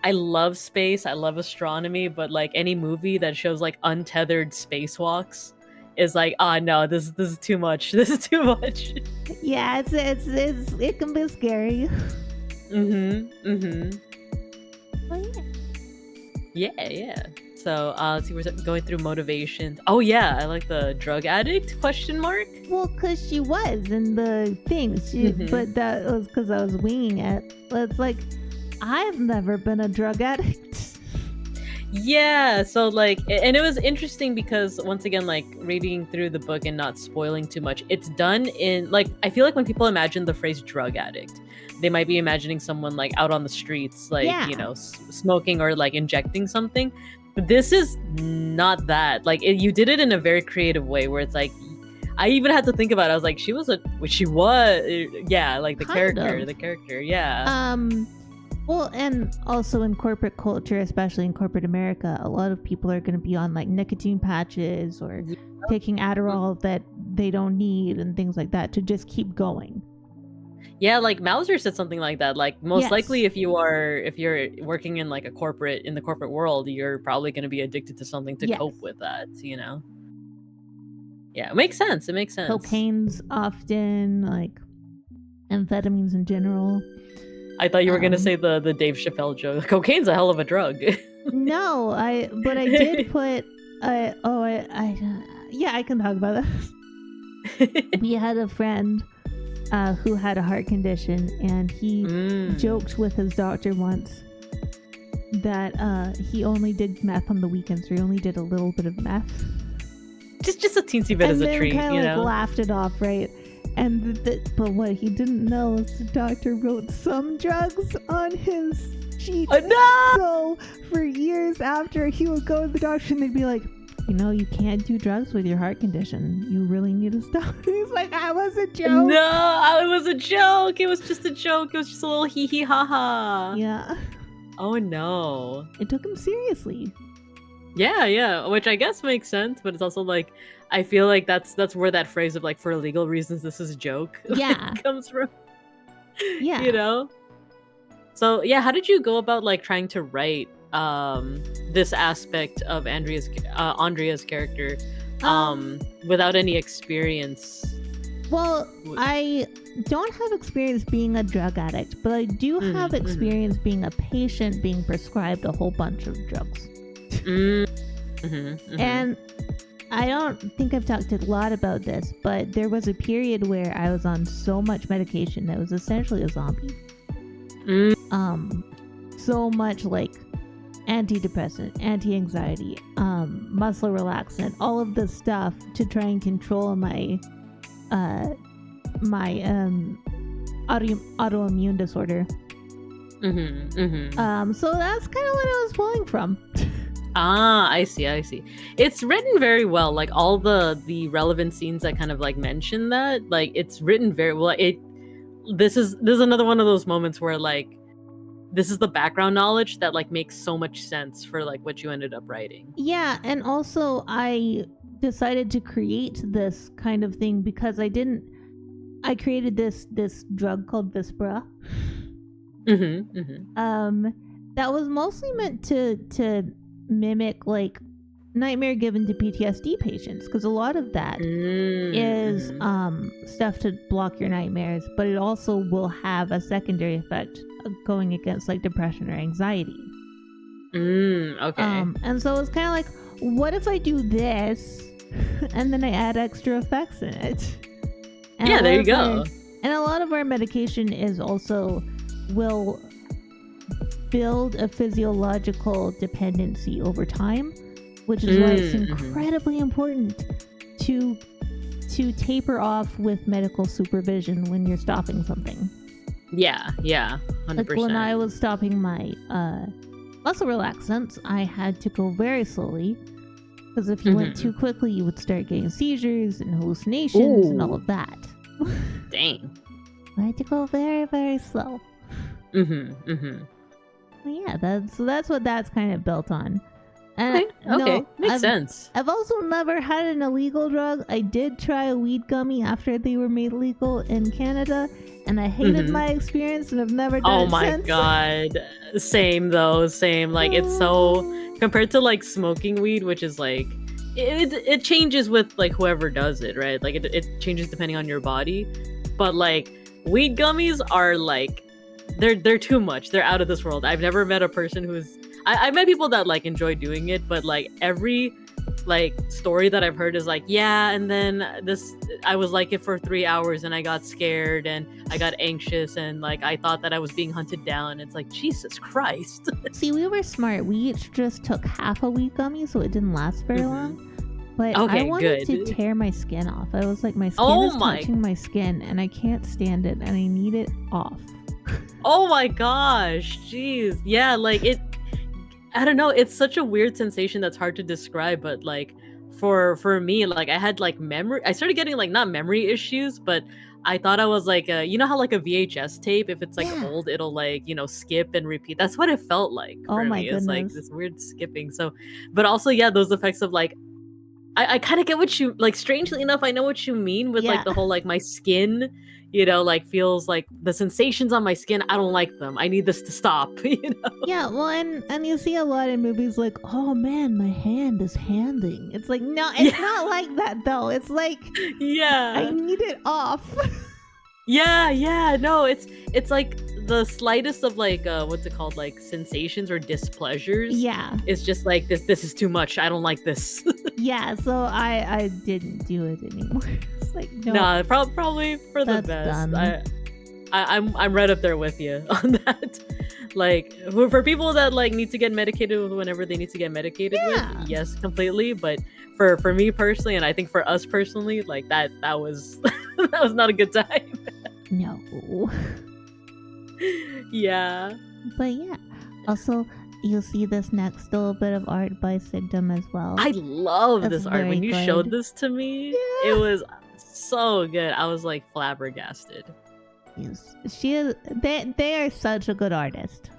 I love space. I love astronomy, but like any movie that shows like untethered spacewalks is like, no, this is too much. This is too much. Yeah, it can be scary. Yeah. So let's see, we're going through motivations. Oh yeah, I like the drug addict ? Well, because she was in the thing, but that was because I was winging it. It's like, I've never been a drug addict. Yeah, so like, and it was interesting because once again, like reading through the book and not spoiling too much, it's done in like, I feel like when people imagine the phrase drug addict, they might be imagining someone like out on the streets, like, smoking or like injecting something. But this is not that. Like, you did it in a very creative way where it's like, I even had to think about it. I was like, yeah, like the character, yeah. Well, and also in corporate culture, especially in corporate America, a lot of people are going to be on like nicotine patches or taking Adderall that they don't need and things like that to just keep going. Yeah, like Mauser said something like that. Like most likely, if you're working in like the corporate world, you're probably going to be addicted to something to cope with that. Yeah, it makes sense. Cocaine's often like amphetamines in general. I thought you were gonna say the Dave Chappelle joke. Cocaine's a hell of a drug. No, I did put. I can talk about this. We had a friend who had a heart condition, and he joked with his doctor once that he only did meth on the weekends, or he only did a little bit of meth. Just a teensy bit as a treat, kind of like laughed it off, right? And but what he didn't know is the doctor wrote some drugs on his sheet. Oh, no! So for years after, he would go to the doctor and they'd be like, you can't do drugs with your heart condition. You really need to stop. He's like, I was a joke. No, it was a joke. It was just a joke. It was just a little hee hee ha ha. Yeah. Oh no. It took him seriously. Yeah, which I guess makes sense, but it's also like, I feel like that's where that phrase of like, for legal reasons this is a joke comes from. Yeah. So yeah, how did you go about like trying to write this aspect of Andrea's character without any experience? Well, I don't have experience being a drug addict, but I do have experience being a patient being prescribed a whole bunch of drugs. And I don't think I've talked a lot about this, but there was a period where I was on so much medication that I was essentially a zombie. so much like antidepressant, anti-anxiety, muscle relaxant, all of this stuff to try and control my autoimmune disorder. So that's kind of what I was pulling from. I see. It's written very well. Like all the relevant scenes that kind of like mention that, like it's written very well. This is another one of those moments where like this is the background knowledge that like makes so much sense for like what you ended up writing. Yeah, and also I decided to create this kind of thing because I created this drug called Vispra. That was mostly meant to mimic like nightmare given to PTSD patients, because a lot of that is stuff to block your nightmares, but it also will have a secondary effect of going against like depression or anxiety. Okay. And so it's kind of like, what if I do this and then I add extra effects in it? And yeah, there you go. And a lot of our medication is also will build a physiological dependency over time, which is why it's incredibly important to taper off with medical supervision when you're stopping something. Yeah, 100%. Like when I was stopping my muscle relaxants, I had to go very slowly, because if you went too quickly, you would start getting seizures and hallucinations and all of that. Dang. I had to go very, very slow. Yeah, that's what that's kind of built on. And okay. Makes sense. I've also never had an illegal drug. I did try a weed gummy after they were made legal in Canada, and I hated my experience, and I've never done it since. Oh my god. Same though, same. Like it's so, compared to like smoking weed, which is like it changes with like whoever does it, right? Like it changes depending on your body. But like weed gummies are like they're too much. They're out of this world. I've never met a person who's I've met people that like enjoy doing it, but like every like story that I've heard is like, yeah, and then I was like it for 3 hours and I got scared and I got anxious and like I thought that I was being hunted down. It's like, Jesus Christ. See, we were smart. We each just took half a weed gummy, so it didn't last very long. But I wanted to tear my skin off. I was like, my skin is touching my skin and I can't stand it and I need it off. Oh my gosh, jeez. Yeah, like I don't know, it's such a weird sensation that's hard to describe, but like for me, like I had like I started getting like not memory issues, but I thought I was like you know how like a VHS tape, if it's like old, it'll like, you know, skip and repeat. That's what it felt like for me. It's like this weird skipping. So, but also, yeah, those effects of like I kind of get what you like. Strangely enough, I know what you mean with like the whole like my skin, you know, like feels like the sensations on my skin. I don't like them. I need this to stop. You know? Yeah. Well, and you see a lot in movies like, oh man, my hand is handing. It's like, no, it's not like that though. It's like, I need it off. Yeah. No, it's like the slightest of like what's it called, like sensations or displeasures. Yeah, it's just like this is too much. I don't like this. Yeah, so I didn't do it anymore. It's like, no, nah, probably for the best. Done. I'm right up there with you on that. Like for people that like need to get medicated with whenever they need to get medicated with, yes, completely. But for me personally, and I think for us personally, like that was that was not a good time. No. Yeah. But yeah. Also, you'll see this next little bit of art by Sigdom as well. I love this art. When you showed this to me, it was so good. I was like flabbergasted. Yes. They are such a good artist.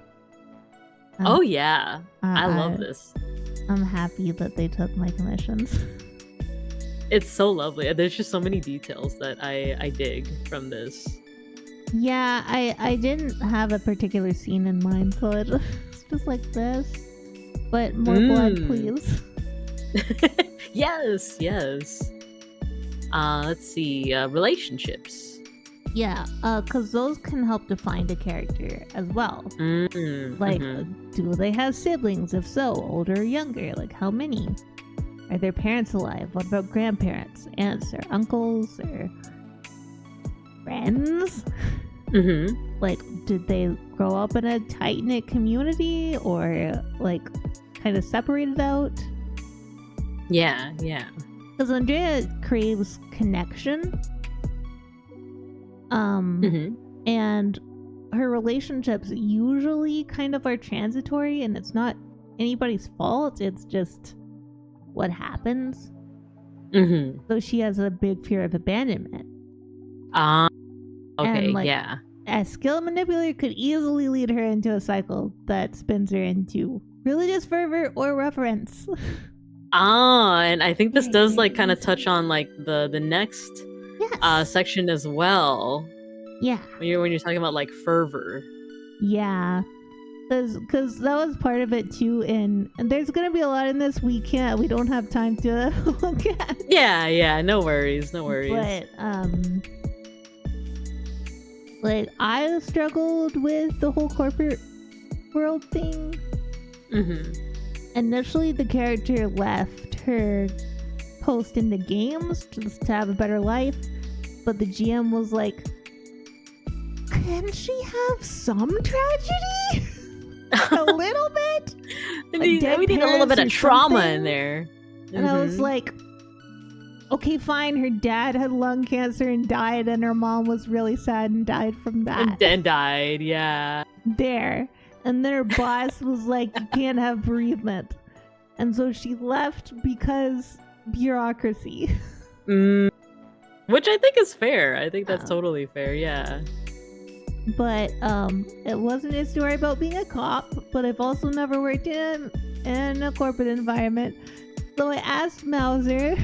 Oh yeah. I love this. I'm happy that they took my commissions. It's so lovely. There's just so many details that I dig from this. Yeah, I didn't have a particular scene in mind, so it's just like this. But more blood, please. Yes. Let's see. Relationships. Yeah, because those can help define a character as well. Like, do they have siblings? If so, older or younger? Like, how many? Are their parents alive? What about grandparents, aunts, or uncles, or friends? Like, did they grow up in a tight-knit community, or like kind of separated out? Yeah. Because Andrea craves connection. And her relationships usually kind of are transitory, and it's not anybody's fault. It's just what happens. So she has a big fear of abandonment. Okay, and, yeah. A skill manipulator could easily lead her into a cycle that spins her into religious fervor or reverence. And I think this does like kind of touch on like the next section as well. Yeah. When you're talking about like fervor. Yeah. Because that was part of it too, and there's gonna be a lot in this we don't have time to look at. Yeah, no worries. But like, I struggled with the whole corporate world thing. Initially, the character left her post in the games just to have a better life, but the GM was like, can she have some tragedy? A little bit? we need a little bit of trauma in there. And I was like, okay, fine, her dad had lung cancer and died, and her mom was really sad and died from that. And died, yeah. There. And then her boss was like, you can't have bereavement. And so she left because bureaucracy. Which I think is fair. I think that's totally fair, yeah. But it wasn't a story about being a cop, but I've also never worked in a corporate environment. So I asked Mauser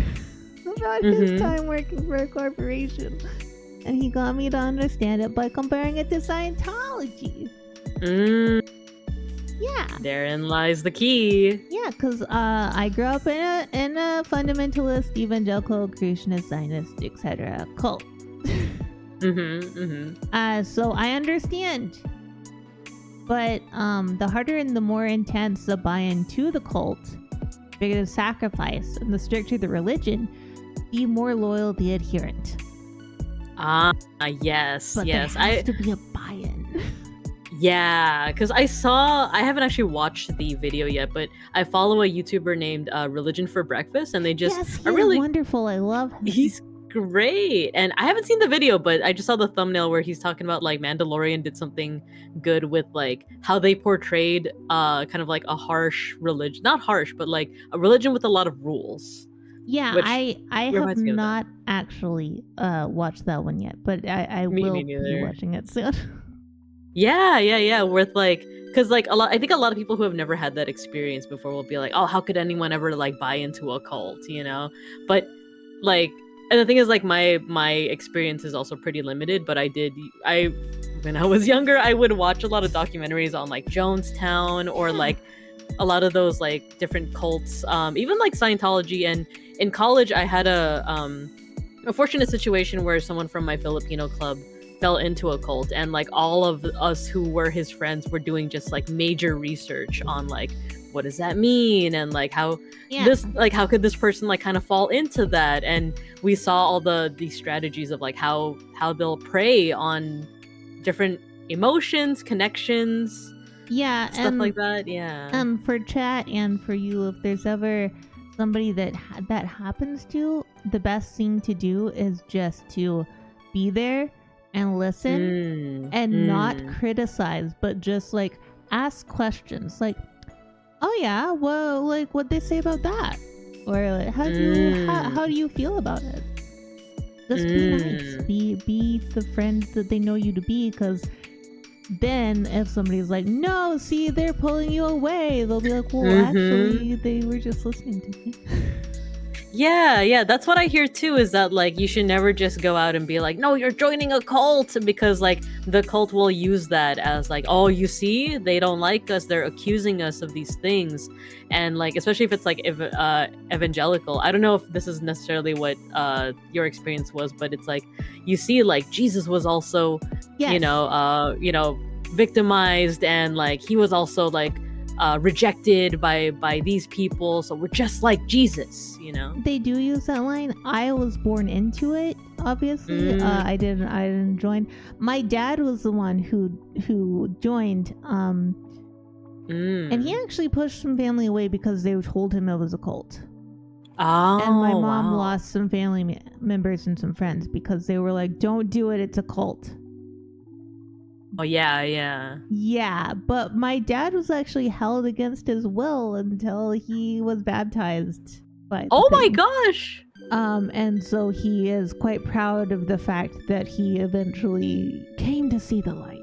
about his time working for a corporation, and he got me to understand it by comparing it to Scientology. Yeah. Therein lies the key. Yeah, because I grew up in a fundamentalist, evangelical, creationist, Zionist, etc. cult. So I understand. But the harder and the more intense the buy-in to the cult, the bigger the sacrifice, and the stricter the religion, the more loyal the adherent. Yes. But there has to be a buy-in. Yeah, because I haven't actually watched the video yet, but I follow a YouTuber named Religion for Breakfast, and they just are really wonderful. I love him. He's great, and I haven't seen the video, but I just saw the thumbnail where he's talking about like Mandalorian did something good with like how they portrayed kind of like a harsh religion, not harsh, but like a religion with a lot of rules. Yeah, I have not actually watched that one yet, but I will be watching it soon. Yeah. With like, because like I think a lot of people who have never had that experience before will be like, oh, how could anyone ever like buy into a cult, you know? But like, and the thing is like my experience is also pretty limited, but when I was younger, I would watch a lot of documentaries on like Jonestown or like a lot of those like different cults, even like Scientology. And in college, I had a fortunate situation where someone from my Filipino club fell into a cult, and like all of us who were his friends were doing just like major research on like what does that mean, and like how how could this person like kind of fall into that. And we saw all the strategies of like how they'll prey on different emotions, connections, stuff like that. For chat and for you, if there's ever somebody that happens to, the best thing to do is just to be there and listen and not criticize, but just like ask questions like, oh yeah, well, like what they say about that, or like, how do you feel about it? Just be nice, be the friend that they know you to be, because then if somebody's like, no, see, they're pulling you away, they'll be like, well, actually they were just listening to me. Yeah, that's what I hear too, is that like you should never just go out and be like, no, you're joining a cult, because like the cult will use that as like, oh, you see, they don't like us, they're accusing us of these things. And like, especially if it's like evangelical, I don't know if this is necessarily what your experience was, but it's like, you see, like Jesus was also victimized, and like he was also like rejected by these people, so we're just like Jesus, you know. They do use that line. I was born into it, obviously. I didn't join. My dad was the one who joined, and he actually pushed some family away because they told him it was a cult. Oh, and my mom lost some family members and some friends because they were like, don't do it, it's a cult. Oh, yeah. Yeah, but my dad was actually held against his will until he was baptized by the my thing. gosh! And so he is quite proud of the fact that he eventually came to see the light.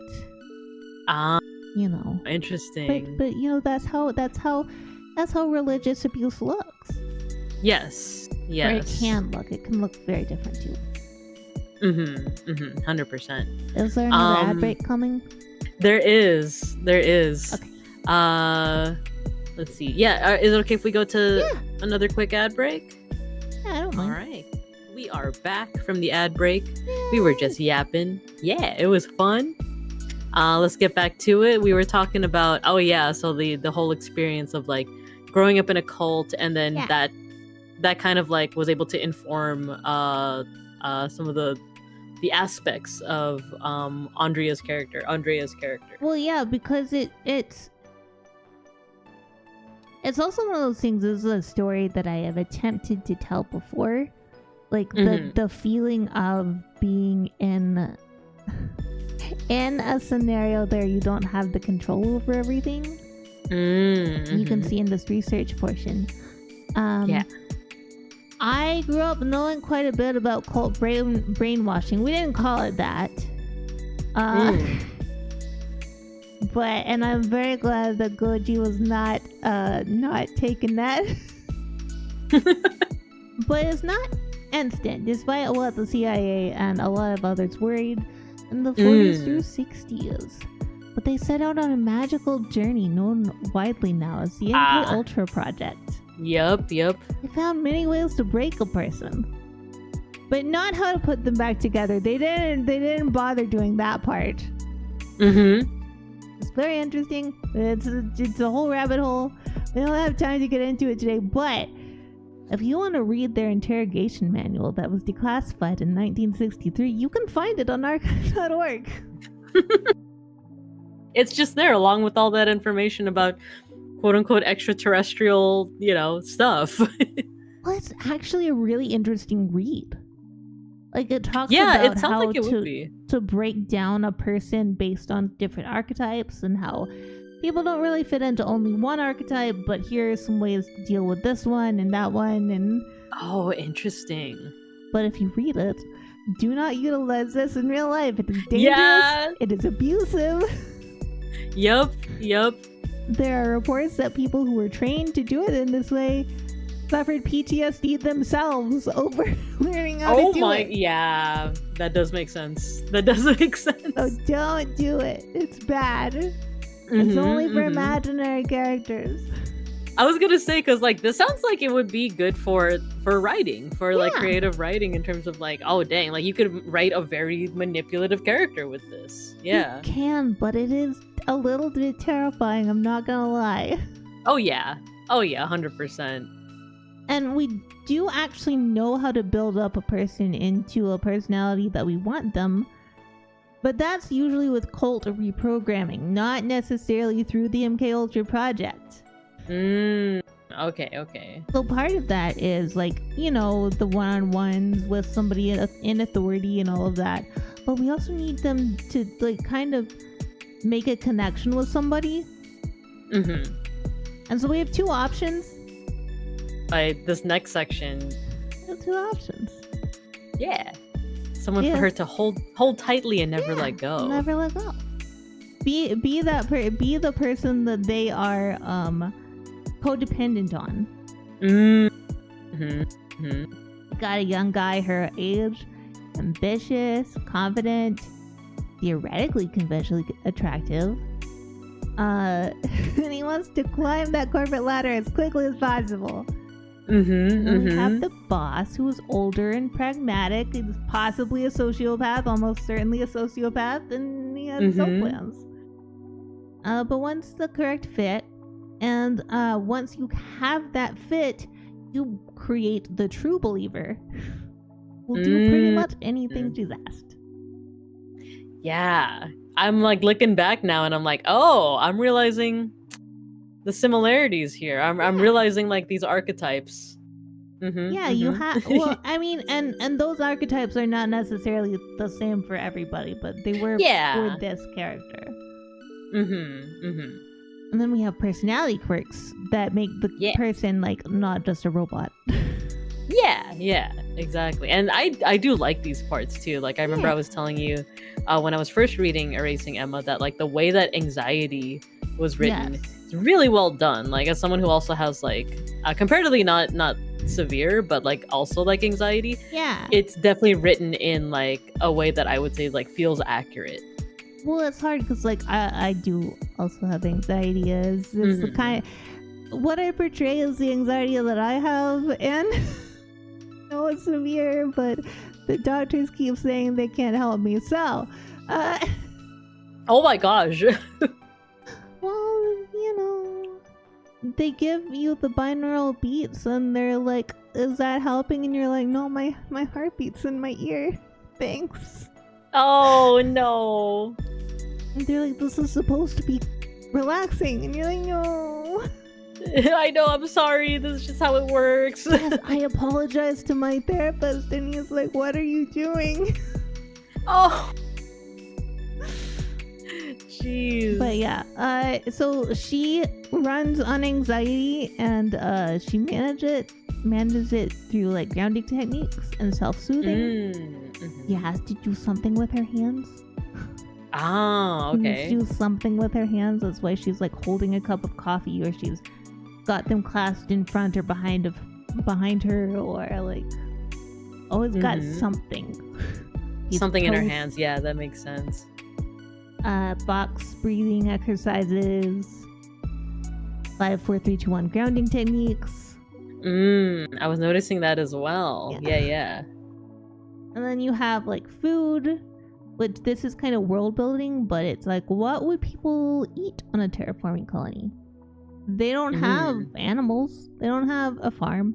You know. Interesting. But you know, that's how religious abuse looks. Yes. Or it can look. It can look very different too. 100%. Is there another ad break coming? There is. Okay. Let's see. Yeah, is it okay if we go to another quick ad break? Yeah, I don't mind. All right. We are back from the ad break. We were just yapping. Yeah, it was fun. Let's get back to it. We were talking about so the whole experience of like growing up in a cult, and then that kind of like was able to inform some of the aspects of Andrea's character. Well, yeah, because it's also one of those things. This is a story that I have attempted to tell before, like the feeling of being in a scenario there you don't have the control over everything. You can see in this research portion. I grew up knowing quite a bit about cult brainwashing. We didn't call it that. And I'm very glad that Goji was not taking that. But it's not instant, despite what the CIA and a lot of others worried in the 40s through 60s. But they set out on a magical journey known widely now as the MK Ultra Project. Yep. They found many ways to break a person, but not how to put them back together. They didn't bother doing that part. It's very interesting. It's a whole rabbit hole. We don't have time to get into it today, but if you want to read their interrogation manual that was declassified in 1963, you can find it on archive.org. It's just there along with all that information about quote-unquote extraterrestrial, stuff. Well, it's actually a really interesting read. Like, it talks about it how like to break down a person based on different archetypes and how people don't really fit into only one archetype, but here are some ways to deal with this one and that one. And interesting. But if you read it, do not utilize this in real life. It is dangerous. It is abusive. Yep. There are reports that people who were trained to do it in this way suffered PTSD themselves over learning how to do it. Yeah, that does make sense. So don't do it. It's bad. It's only for imaginary characters. I was gonna say, because like this sounds like it would be good for writing, like creative writing, in terms of like, oh dang, like you could write a very manipulative character with this. Yeah, you can, but it is a little bit terrifying. I'm not gonna lie. Oh yeah, 100%. And we do actually know how to build up a person into a personality that we want them. But that's usually with cult reprogramming, not necessarily through the MK Ultra Project. Okay. So part of that is like, the one-on-ones with somebody in authority and all of that. But we also need them to like kind of make a connection with somebody. And so we have two options. By this next section. We have two options. Yeah. Someone for her to hold tightly and never let go. Never let go. Be the person that they are codependent on. Got a young guy her age, ambitious, confident, theoretically conventionally attractive. And he wants to climb that corporate ladder as quickly as possible. And we have the boss, who is older and pragmatic, is possibly a sociopath, almost certainly a sociopath, and he has no plans. But once the correct fit, And once you have that fit, you create the true believer. Will do pretty much anything she's asked. Yeah. I'm like looking back now and I'm like, oh, I'm realizing the similarities here. I'm realizing like these archetypes. You have. Well, I mean, and those archetypes are not necessarily the same for everybody, but they were for this character. And then we have personality quirks that make the person like not just a robot. Yeah, exactly. And I do like these parts too. Like I remember I was telling you when I was first reading Erasing Emma that like the way that anxiety was written is really well done. Like as someone who also has like comparatively not severe but like also like anxiety, it's definitely written in like a way that I would say like feels accurate. Well, it's hard because like I do also have anxiety. It's the kind of, what I portray is the anxiety that I have, and no, it's severe, but the doctors keep saying they can't help me. So, oh my gosh. Well, you know, they give you the binaural beats, and they're like, "Is that helping?" And you're like, "No, my heartbeat's in my ear. Thanks." Oh no. And they're like, "This is supposed to be relaxing," and you're like, "No." I know, I'm sorry, this is just how it works. Yes, I apologize to my therapist, and he's like, "What are you doing?" Oh. Jeez. But yeah, so she runs on anxiety, and she manages it through like grounding techniques and self-soothing. You have to do something with her hands. Oh, okay. She needs to do something with her hands. That's why she's like holding a cup of coffee, or she's got them clasped in front or behind her, or like always got something. Something in her hands. Yeah, that makes sense. Box breathing exercises, 5, 4, 3, 2, 1 grounding techniques. I was noticing that as well. Yeah. And then you have like food, which this is kind of world building, but it's like, what would people eat on a terraforming colony? They don't have animals. They don't have a farm.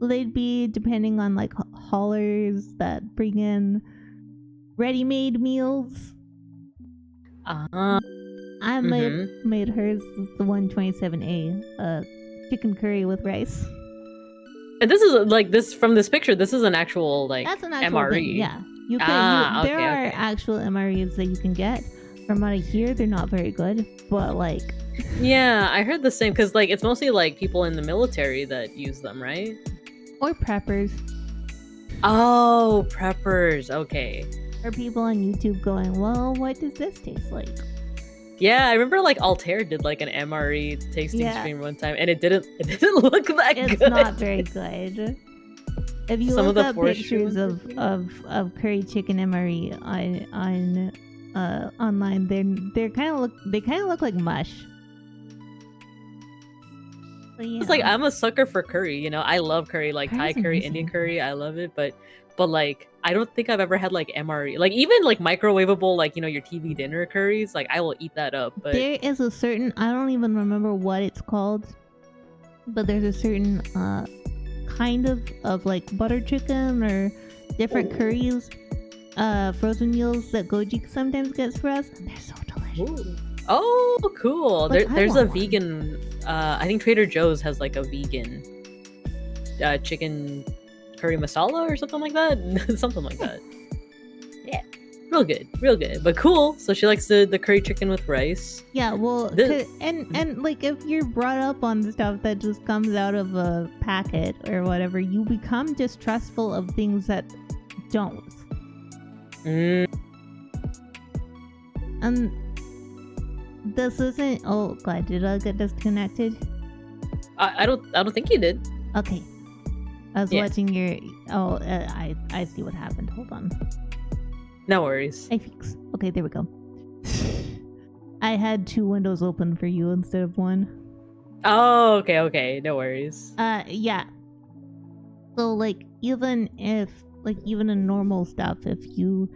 They'd be depending on like haulers that bring in ready-made meals. I made hers the 127A, chicken curry with rice. And this is like this from this picture. This is an actual like that's an actual MRE. Thing, yeah, you can. There are actual MREs that you can get from out of here. They're not very good, but like. Yeah, I heard the same because like it's mostly like people in the military that use them, right? Or preppers. Oh, preppers. Okay. Or people on YouTube going, well, what does this taste like? Yeah, I remember like Altair did like an MRE tasting stream one time, and it didn't look that good. It's not very good. If you look up pictures of curry chicken MRE on online, they kind of look like mush. So, yeah. It's like I'm a sucker for curry, you know. I love curry, like Thai curry, amazing. Indian curry. I love it, but like I don't think I've ever had like MRE, like even like microwavable, like, you know, your TV dinner curries. Like I will eat that up. But there is a certain, I don't even remember what it's called, but there's a certain kind of like butter chicken or different curries, frozen meals that Gojikins sometimes gets for us, and they're so delicious. Ooh. Oh, cool. There's a vegan, I think Trader Joe's has like a vegan chicken curry masala or something like that. Something like that. Yeah. Real good. But cool. So she likes the curry chicken with rice. Yeah, well, and like if you're brought up on the stuff that just comes out of a packet or whatever, you become distrustful of things that don't. This isn't. Oh God, did I get disconnected? I don't think you did. Okay, I was watching your. Oh, I see what happened. Hold on. No worries. Okay, there we go. I had 2 windows open for you instead of 1. Oh, okay. No worries. Yeah. So like even in normal stuff, if you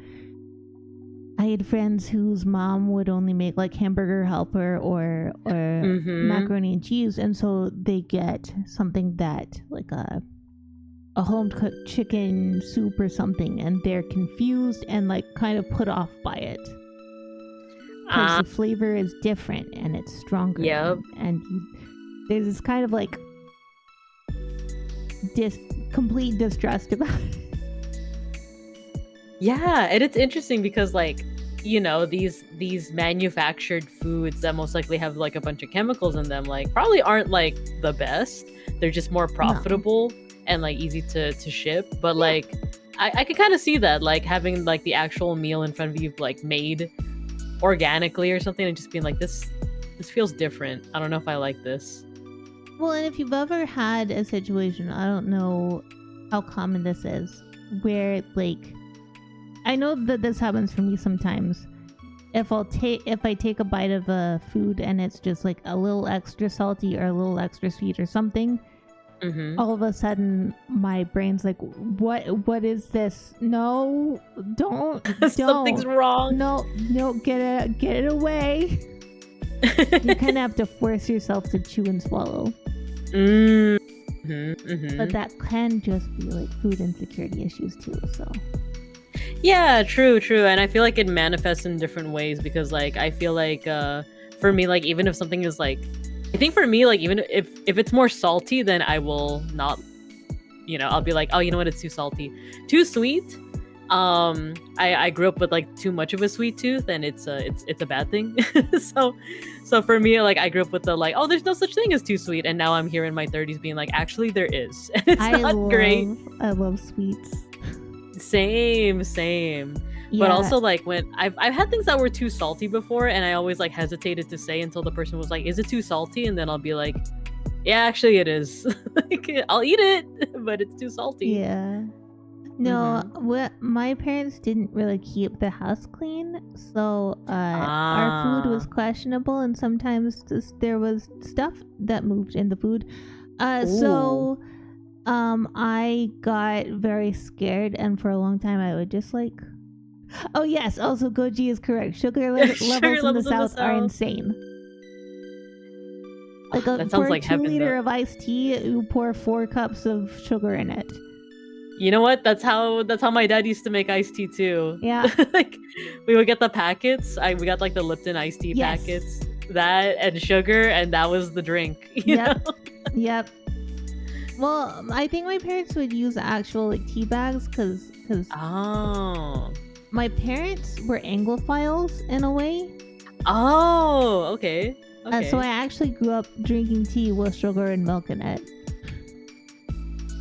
I had friends whose mom would only make like hamburger helper or macaroni and cheese, and so they get something that like a home cooked chicken soup or something, and they're confused and like kind of put off by it because the flavor is different and it's stronger. Yep. And there's this kind of like complete distrust about it. Yeah, and it's interesting because like, you know, these manufactured foods that most likely have like a bunch of chemicals in them like probably aren't like the best. They're just more profitable and like easy to ship. But like I could kind of see that, like having like the actual meal in front of you like made organically or something and just being like, this feels different. I don't know if I like this. Well, and if you've ever had a situation, I don't know how common this is, where like, I know that this happens for me sometimes. If I take a bite of a food and it's just like a little extra salty or a little extra sweet or something, all of a sudden my brain's like, what is this? No, don't. Something's wrong. No, get it away. You kind of have to force yourself to chew and swallow. But that can just be like food insecurity issues too, so. Yeah, true. And I feel like it manifests in different ways because like I feel like for me, like even if something is like, I think for me, like even if it's more salty, then I will not, you know, I'll be like, oh, you know what, it's too salty. Too sweet, I grew up with like too much of a sweet tooth, and it's a bad thing. so for me, like I grew up with the like, oh, there's no such thing as too sweet, and now I'm here in my 30s being like, actually there is. And it's not great. I love sweets. Same. Yeah. But also like when I've had things that were too salty before, and I always like hesitated to say until the person was like, is it too salty? And then I'll be like, yeah, actually it is. Like, I'll eat it, but it's too salty. Yeah. No, my parents didn't really keep the house clean, so our food was questionable, and sometimes there was stuff that moved in the food. So I got very scared, and for a long time I would just like... Oh yes, also Goji is correct. Sugar levels in the South are insane. Like that sounds for like a 2 liter though. of iced tea, you pour 4 cups of sugar in it. You know what? That's how my dad used to make iced tea too. Yeah. Like we would get the packets. We got like the Lipton iced tea packets. That and sugar, and that was the drink. You know? Yep. Well, I think my parents would use actual like tea bags because my parents were Anglophiles in a way. Oh, okay. So I actually grew up drinking tea with sugar and milk in it.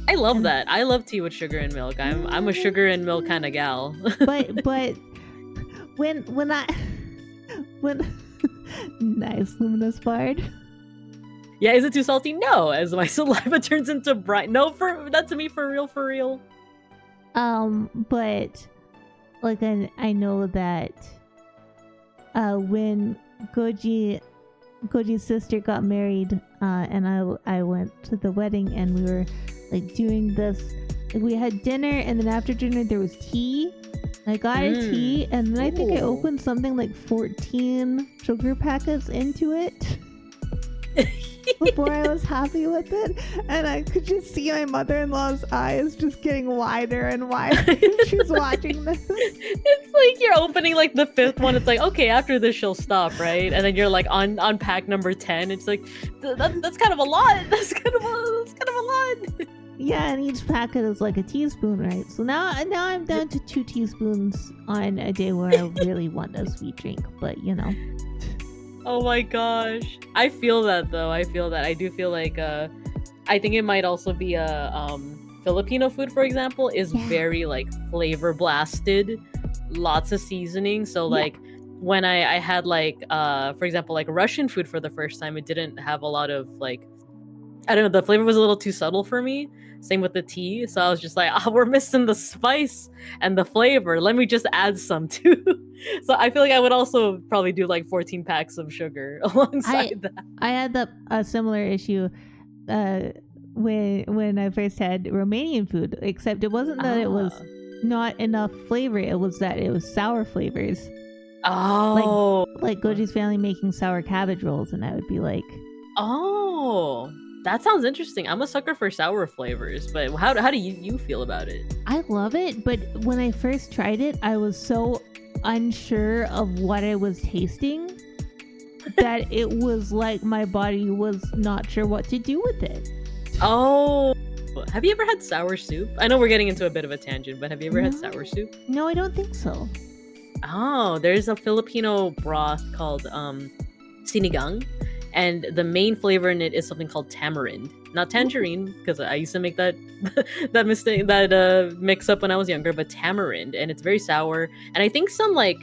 I love that. I love tea with sugar and milk. I'm a sugar and milk kind of gal. but when nice luminous bard. Yeah, is it too salty? No, as my saliva turns into bright. No, for that to me for real. But like I know that when Goji's sister got married, and I went to the wedding, and we were like doing this. Like, we had dinner, and then after dinner there was tea. I got a tea, and then I think I opened something like 14 sugar packets into it before I was happy with it, and I could just see my mother-in-law's eyes just getting wider and wider. She's watching this. It's like you're opening like the 5th one. It's like, okay, after this she'll stop, right? And then you're like on pack number 10. It's like that's kind of a lot. That's kind of a lot. Yeah, and each packet is like a teaspoon, right? So now I'm down to 2 teaspoons on a day where I really want a sweet drink, but you know. Oh my gosh. I feel that though. I do feel like I think it might also be a Filipino food, for example, is very like flavor blasted, lots of seasoning. So like when I had like for example like Russian food for the first time, it didn't have a lot of like, I don't know, the flavor was a little too subtle for me. Same with the tea. So I was just like, we're missing the spice and the flavor. Let me just add some too. So I feel like I would also probably do like 14 packs of sugar alongside that. I had a similar issue when I first had Romanian food, except it wasn't that it was not enough flavor. It was that it was sour flavors. Oh, like Goji's family making sour cabbage rolls, and I would be like, oh, that sounds interesting. I'm a sucker for sour flavors, but how do you feel about it? I love it, but when I first tried it, I was so unsure of what I was tasting that it was like my body was not sure what to do with it. Oh, have you ever had sour soup? I know we're getting into a bit of a tangent, but have you ever had sour soup? No, I don't think so. Oh, there's a Filipino broth called sinigang, and the main flavor in it is something called tamarind, not tangerine, because I used to make that mix up when I was younger, but tamarind, and it's very sour. And I think some like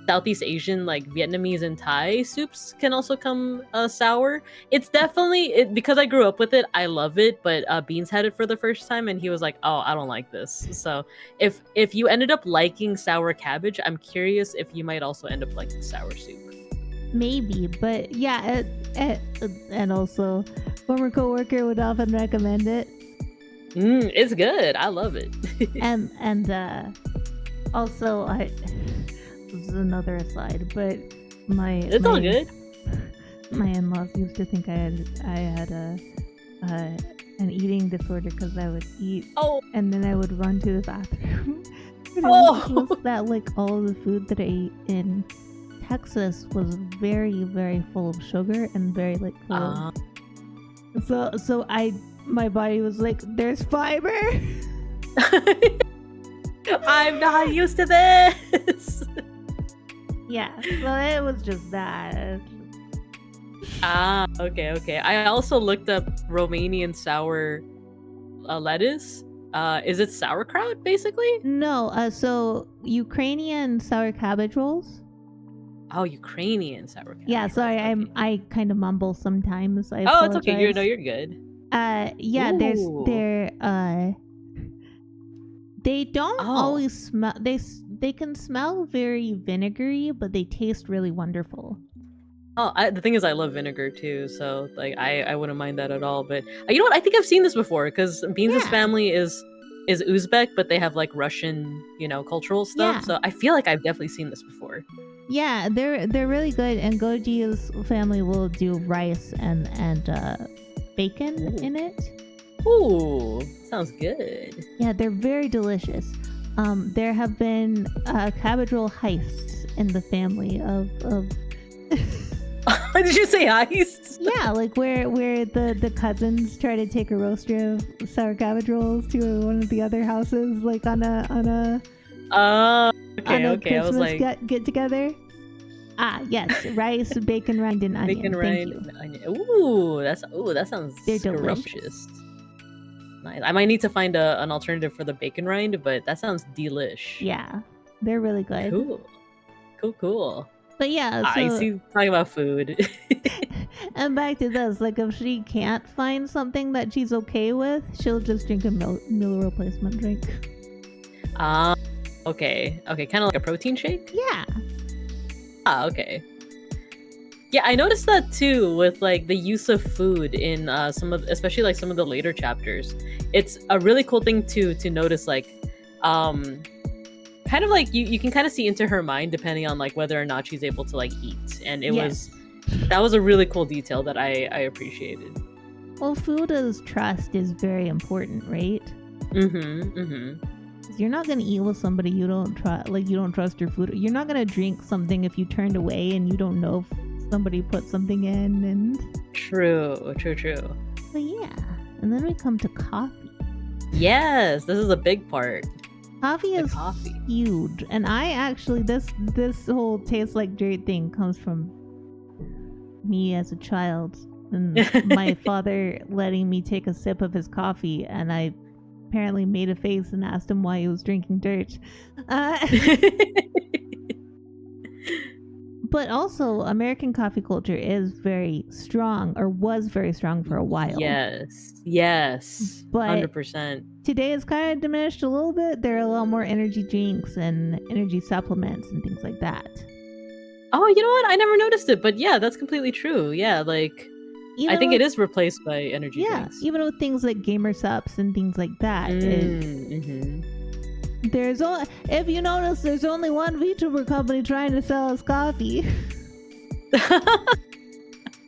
Southeast Asian, like Vietnamese and Thai soups can also come sour. It's definitely because I grew up with it. I love it, but Beans had it for the first time, and he was like, "Oh, I don't like this." So if you ended up liking sour cabbage, I'm curious if you might also end up liking sour soup. Maybe, but yeah, and also former coworker would often recommend it. It's good. I love it. and also this is another aside, but it's all good. My in-laws used to think I had an eating disorder because I would eat, and then I would run to the bathroom. That like all the food that I ate in Texas was very, very full of sugar and very like full. So my body was like, "There's fiber." I'm not used to this. Yeah, so it was just that. Okay. I also looked up Romanian sour lettuce. Is it sauerkraut, basically? No, so Ukrainian sour cabbage rolls. Oh, Ukrainian sour cabbage. Yeah, sorry, rolls. Okay. I kind of mumble sometimes. It's okay. You're good. Yeah, they don't always smell. They can smell very vinegary, but they taste really wonderful. The thing is, I love vinegar too, so like I wouldn't mind that at all. But you know what? I think I've seen this before because Beans' family is Uzbek, but they have like Russian, cultural stuff. Yeah. So I feel like I've definitely seen this before. Yeah, they're really good, and Goji's family will do rice and bacon in it. Ooh, sounds good. Yeah, they're very delicious. There have been cabbage roll heists in the family of Did you say heists? Yeah, like where the cousins try to take a roaster of sour cabbage rolls to one of the other houses, like on a okay. I was like, get together. Yes, rice, bacon rind, and onion. Bacon rind and onion. Ooh, that sounds scrumptious. Nice. I might need to find an alternative for the bacon rind, but that sounds delish. Yeah, they're really good. Cool. But yeah, so, I see talking about food. And back to this, like if she can't find something that she's okay with, she'll just drink a meal replacement drink. Okay, kind of like a protein shake? Yeah. Okay. Yeah, I noticed that too with like the use of food in especially like some of the later chapters. It's a really cool thing to notice, like kind of like you can kind of see into her mind depending on like whether or not she's able to like eat, and that was a really cool detail that I appreciated. Well, food as trust is very important, right? You're not gonna eat with somebody you don't trust, like you don't trust your food. You're not gonna drink something if you turned away and you don't know if somebody put something in. And True. But yeah, and then we come to coffee. Yes, this is a big part. Coffee is huge, and I actually this whole tastes like dirt thing comes from me as a child, and my father letting me take a sip of his coffee, and I apparently made a face and asked him why he was drinking dirt. But also, American coffee culture is very strong, or was very strong for a while. Yes, but 100%. Today it's kind of diminished a little bit. There are a lot more energy drinks and energy supplements and things like that. Oh, you know what? I never noticed it, but yeah, that's completely true. Yeah, like I think it is replaced by energy drinks. Even with things like gamer subs and things like that. If you notice, there's only one VTuber company trying to sell us coffee.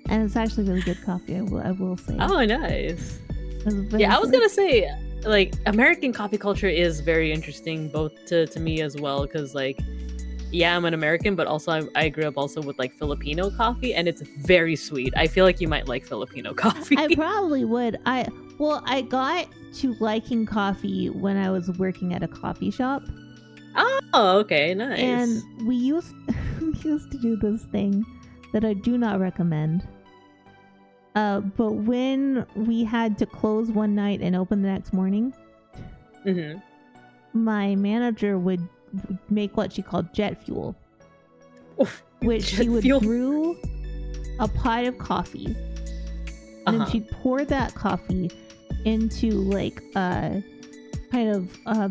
And it's actually really good coffee, I will say. Oh, nice. Yeah, I was gonna say, like, American coffee culture is very interesting, both to me as well, because, like, yeah, I'm an American, but also I grew up also with, like, Filipino coffee, and it's very sweet. I feel like you might like Filipino coffee. I probably would. I got to liking coffee when I was working at a coffee shop. Oh, okay, nice. And we used to do this thing that I do not recommend. But when we had to close one night and open the next morning, my manager would make what she called jet fuel, which she would brew a pot of coffee, and then she'd pour that coffee into like a kind of I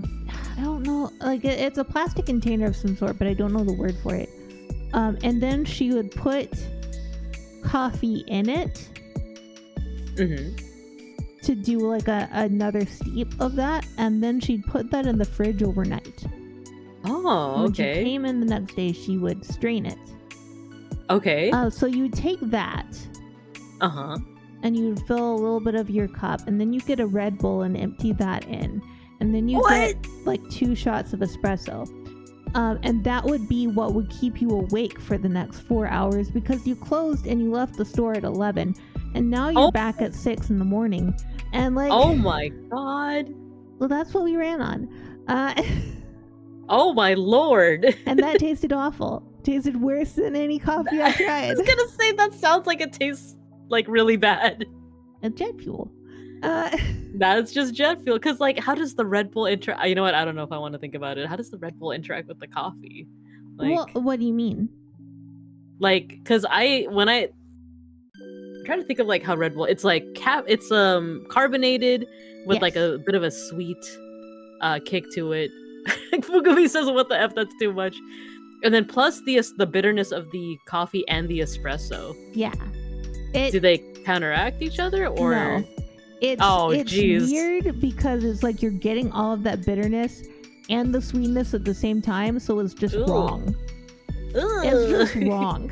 don't know, like it's a plastic container of some sort, but I don't know the word for it. And then she would put coffee in it. To do like another steep of that, and then she'd put that in the fridge overnight. Oh, okay. When she came in the next day, she would strain it. Okay. So you would take that. And you would fill a little bit of your cup, and then you get a Red Bull and empty that in, and then you get like 2 shots of espresso. And that would be what would keep you awake for the next 4 hours, because you closed and you left the store at 11. And now you're back at 6 in the morning. And like, oh my god. Well, that's what we ran on. Oh my lord. And that tasted awful. Tasted worse than any coffee I tried. I was gonna say, that sounds like it tastes like really bad. A jet fuel. That's just jet fuel. Because like, how does the Red Bull interact? You know what? I don't know if I want to think about it. How does the Red Bull interact with the coffee? Like, well, what do you mean? Like, because I'm trying to think of like how Red Bull, it's like it's carbonated with like a bit of a sweet kick to it. Fugumi says, what the F, that's too much. And then plus the bitterness of the coffee and the espresso. Yeah. Do they counteract each other, or no? It's weird because it's like you're getting all of that bitterness and the sweetness at the same time, so it's just wrong. It's just wrong.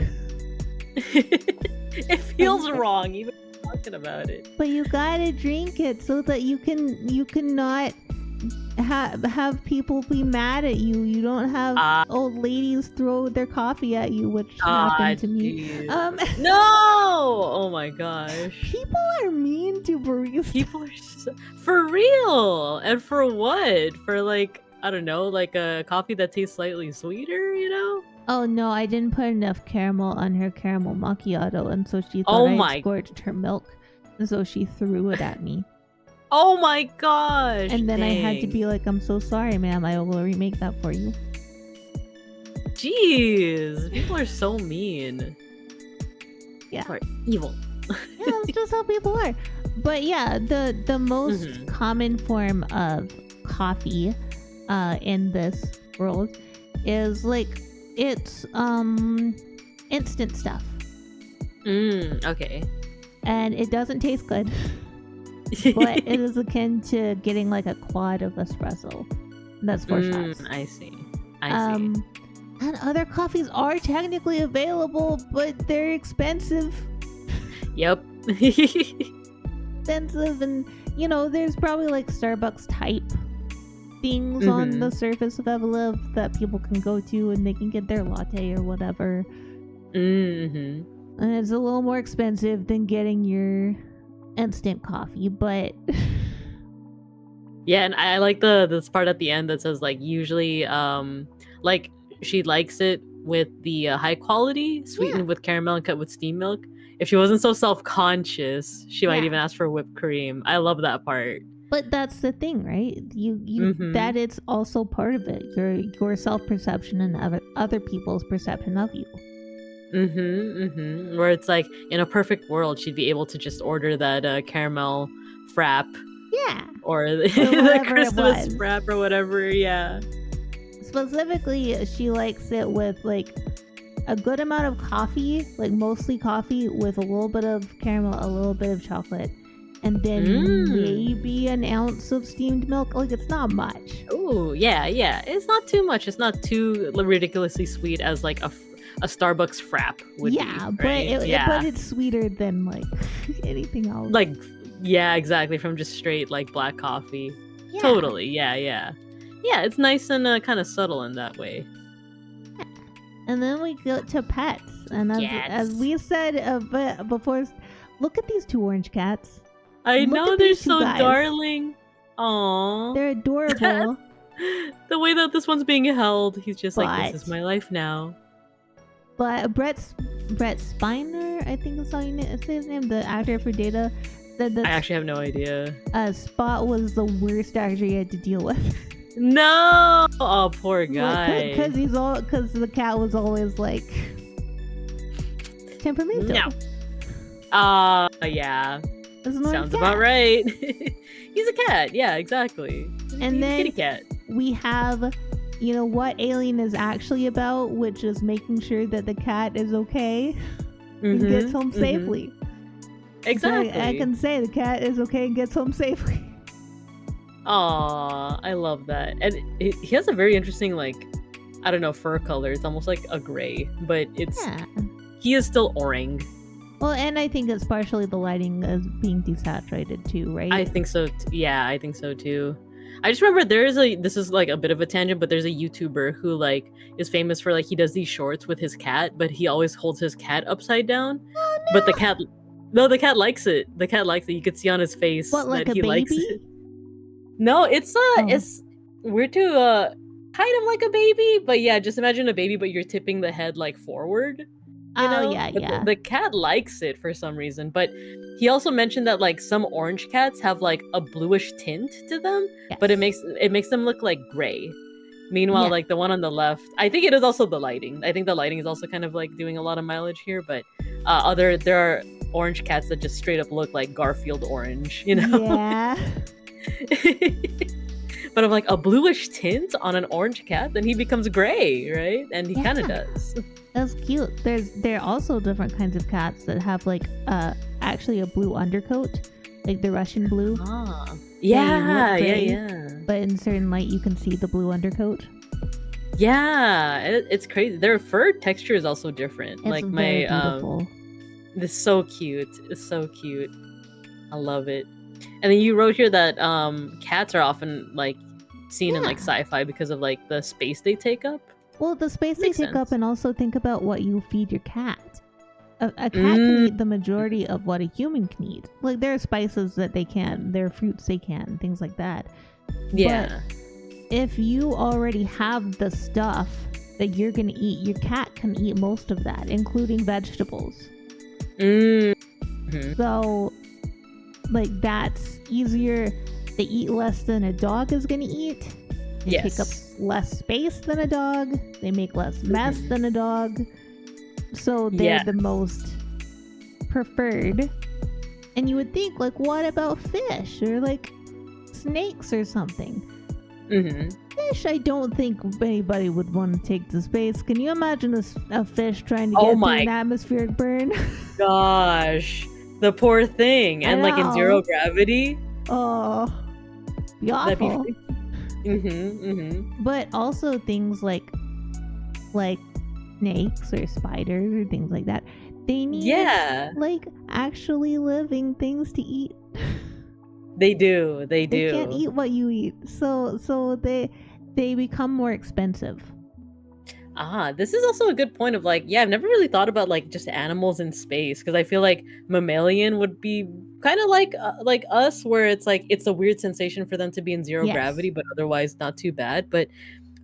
It feels wrong even talking about it. But you gotta drink it so that you can not have people be mad at you. You don't have old ladies throw their coffee at you, which happened to me. No! Oh my gosh. People are mean to baristas. People are for real. And for what? For like, I don't know, like a coffee that tastes slightly sweeter, you know? Oh no, I didn't put enough caramel on her caramel macchiato, and so she thought I scorched her milk, and so she threw it at me. Oh my gosh! And then I had to be like, "I'm so sorry, ma'am. I will remake that for you." Jeez, people are so mean. Yeah, people are evil. Yeah, that's just how people are. But yeah, the most common form of coffee in this world is like, it's instant stuff. Okay. And it doesn't taste good. But it is akin to getting like a quad of espresso. That's 4 shots. I see. And other coffees are technically available, but they're expensive. Yep. Expensive, and you know, there's probably like Starbucks type things on the surface of Evelyn that people can go to and they can get their latte or whatever. And it's a little more expensive than getting your instant coffee, but yeah, and I like this part at the end that says like, usually like she likes it with the high quality, sweetened with caramel and cut with steamed milk. If she wasn't so self-conscious, she might even ask for whipped cream. I love that part. But that's the thing, right? You that it's also part of it. Your self-perception and other people's perception of you. Where it's like, in a perfect world, she'd be able to just order that caramel frap. Yeah. Or the Christmas frap or whatever, yeah. Specifically, she likes it with like a good amount of coffee, like mostly coffee with a little bit of caramel, a little bit of chocolate, and then maybe an ounce of steamed milk. Like, it's not much. Oh, yeah. It's not too much. It's not too ridiculously sweet as like a Starbucks frap would be. Right? But it's sweeter than like anything else. Like, yeah, exactly. From just straight like black coffee. Yeah. Totally. Yeah. It's nice and kind of subtle in that way. Yeah. And then we go to pets, and as we said before, look at these 2 orange cats. I know, they're so darling. Aww. They're adorable. The way that this one's being held, he's just like, this is my life now. But Brett Spiner, I think is how you say his name, the actor for Data, said that I actually have no idea. Spot was the worst actor he had to deal with. No! Oh, poor guy. Because the cat was always like temperamental. No. Yeah. Sounds about right. He's a cat. Yeah, exactly. And he's then a kitty cat. We have, what Alien is actually about, which is making sure that the cat is okay and gets home safely. Exactly. So I can say the cat is okay and gets home safely. Aw, I love that. And he has a very interesting, like, I don't know, fur color. It's almost like a gray, but he is still orange. Well, and I think it's partially the lighting as being desaturated too, right? I think so. Yeah, I think so too. I just remember this is like a bit of a tangent, but there's a YouTuber who like is famous for like he does these shorts with his cat, but he always holds his cat upside down. Oh, no. But the cat likes it. The cat likes it. You could see on his face like that he baby? likes it. No, it's we're too kind of like a baby, but yeah, just imagine a baby, but you're tipping the head like forward. Yeah. The cat likes it for some reason, but he also mentioned that like some orange cats have like a bluish tint to them, but it makes them look like gray. Meanwhile, like the one on the left, I think it is also the lighting. I think the lighting is also kind of like doing a lot of mileage here, but there are orange cats that just straight up look like Garfield orange, Yeah. But I'm like, a bluish tint on an orange cat, then he becomes gray, right? And he kind of does. That's cute. There are also different kinds of cats that have like actually a blue undercoat, like the Russian blue. Yeah. But in certain light, you can see the blue undercoat. Yeah, it's crazy. Their fur texture is also different. It's very beautiful. It's so cute. It's so cute. I love it. And then you wrote here that cats are often like seen in like sci-fi because of like the space they take up. Well, the space they take up, and also think about what you feed your cat. A cat can eat the majority of what a human can eat. Like, there are spices that they can, there are fruits they can, things like that. Yeah. But if you already have the stuff that you're gonna eat, your cat can eat most of that, including vegetables. So, like, that's easier. They eat less than a dog is gonna eat. They take up less space than a dog. They make less mess than a dog. So they're the most preferred. And you would think, like, what about fish or like snakes or something? Fish, I don't think anybody would want to take to space. Can you imagine a fish trying to get through an atmospheric burn? Gosh, the poor thing. And like in zero gravity. Oh, be awful. But also things like snakes or spiders or things like that, they need like actually living things to eat. They do. They can't eat what you eat, so they become more expensive. This is also a good point of like, I've never really thought about like just animals in space, because I feel like mammalian would be kind of like us, where it's like it's a weird sensation for them to be in zero gravity, but otherwise not too bad. But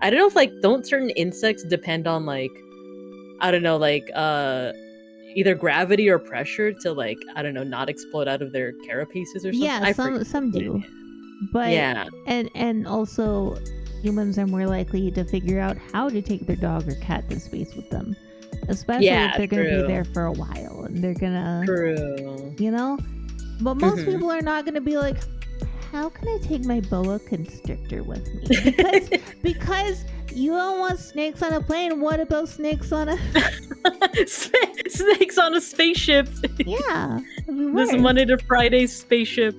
I don't know if like, don't certain insects depend on like, I don't know, like either gravity or pressure to like, I don't know, not explode out of their carapaces or something? Yeah, some do. But and also humans are more likely to figure out how to take their dog or cat to space with them, especially if they're going to be there for a while and they're gonna but most people are not going to be like, how can I take my boa constrictor with me? Because you don't want snakes on a plane. What about snakes on a Snakes on a spaceship. Yeah. This Monday to Friday spaceship.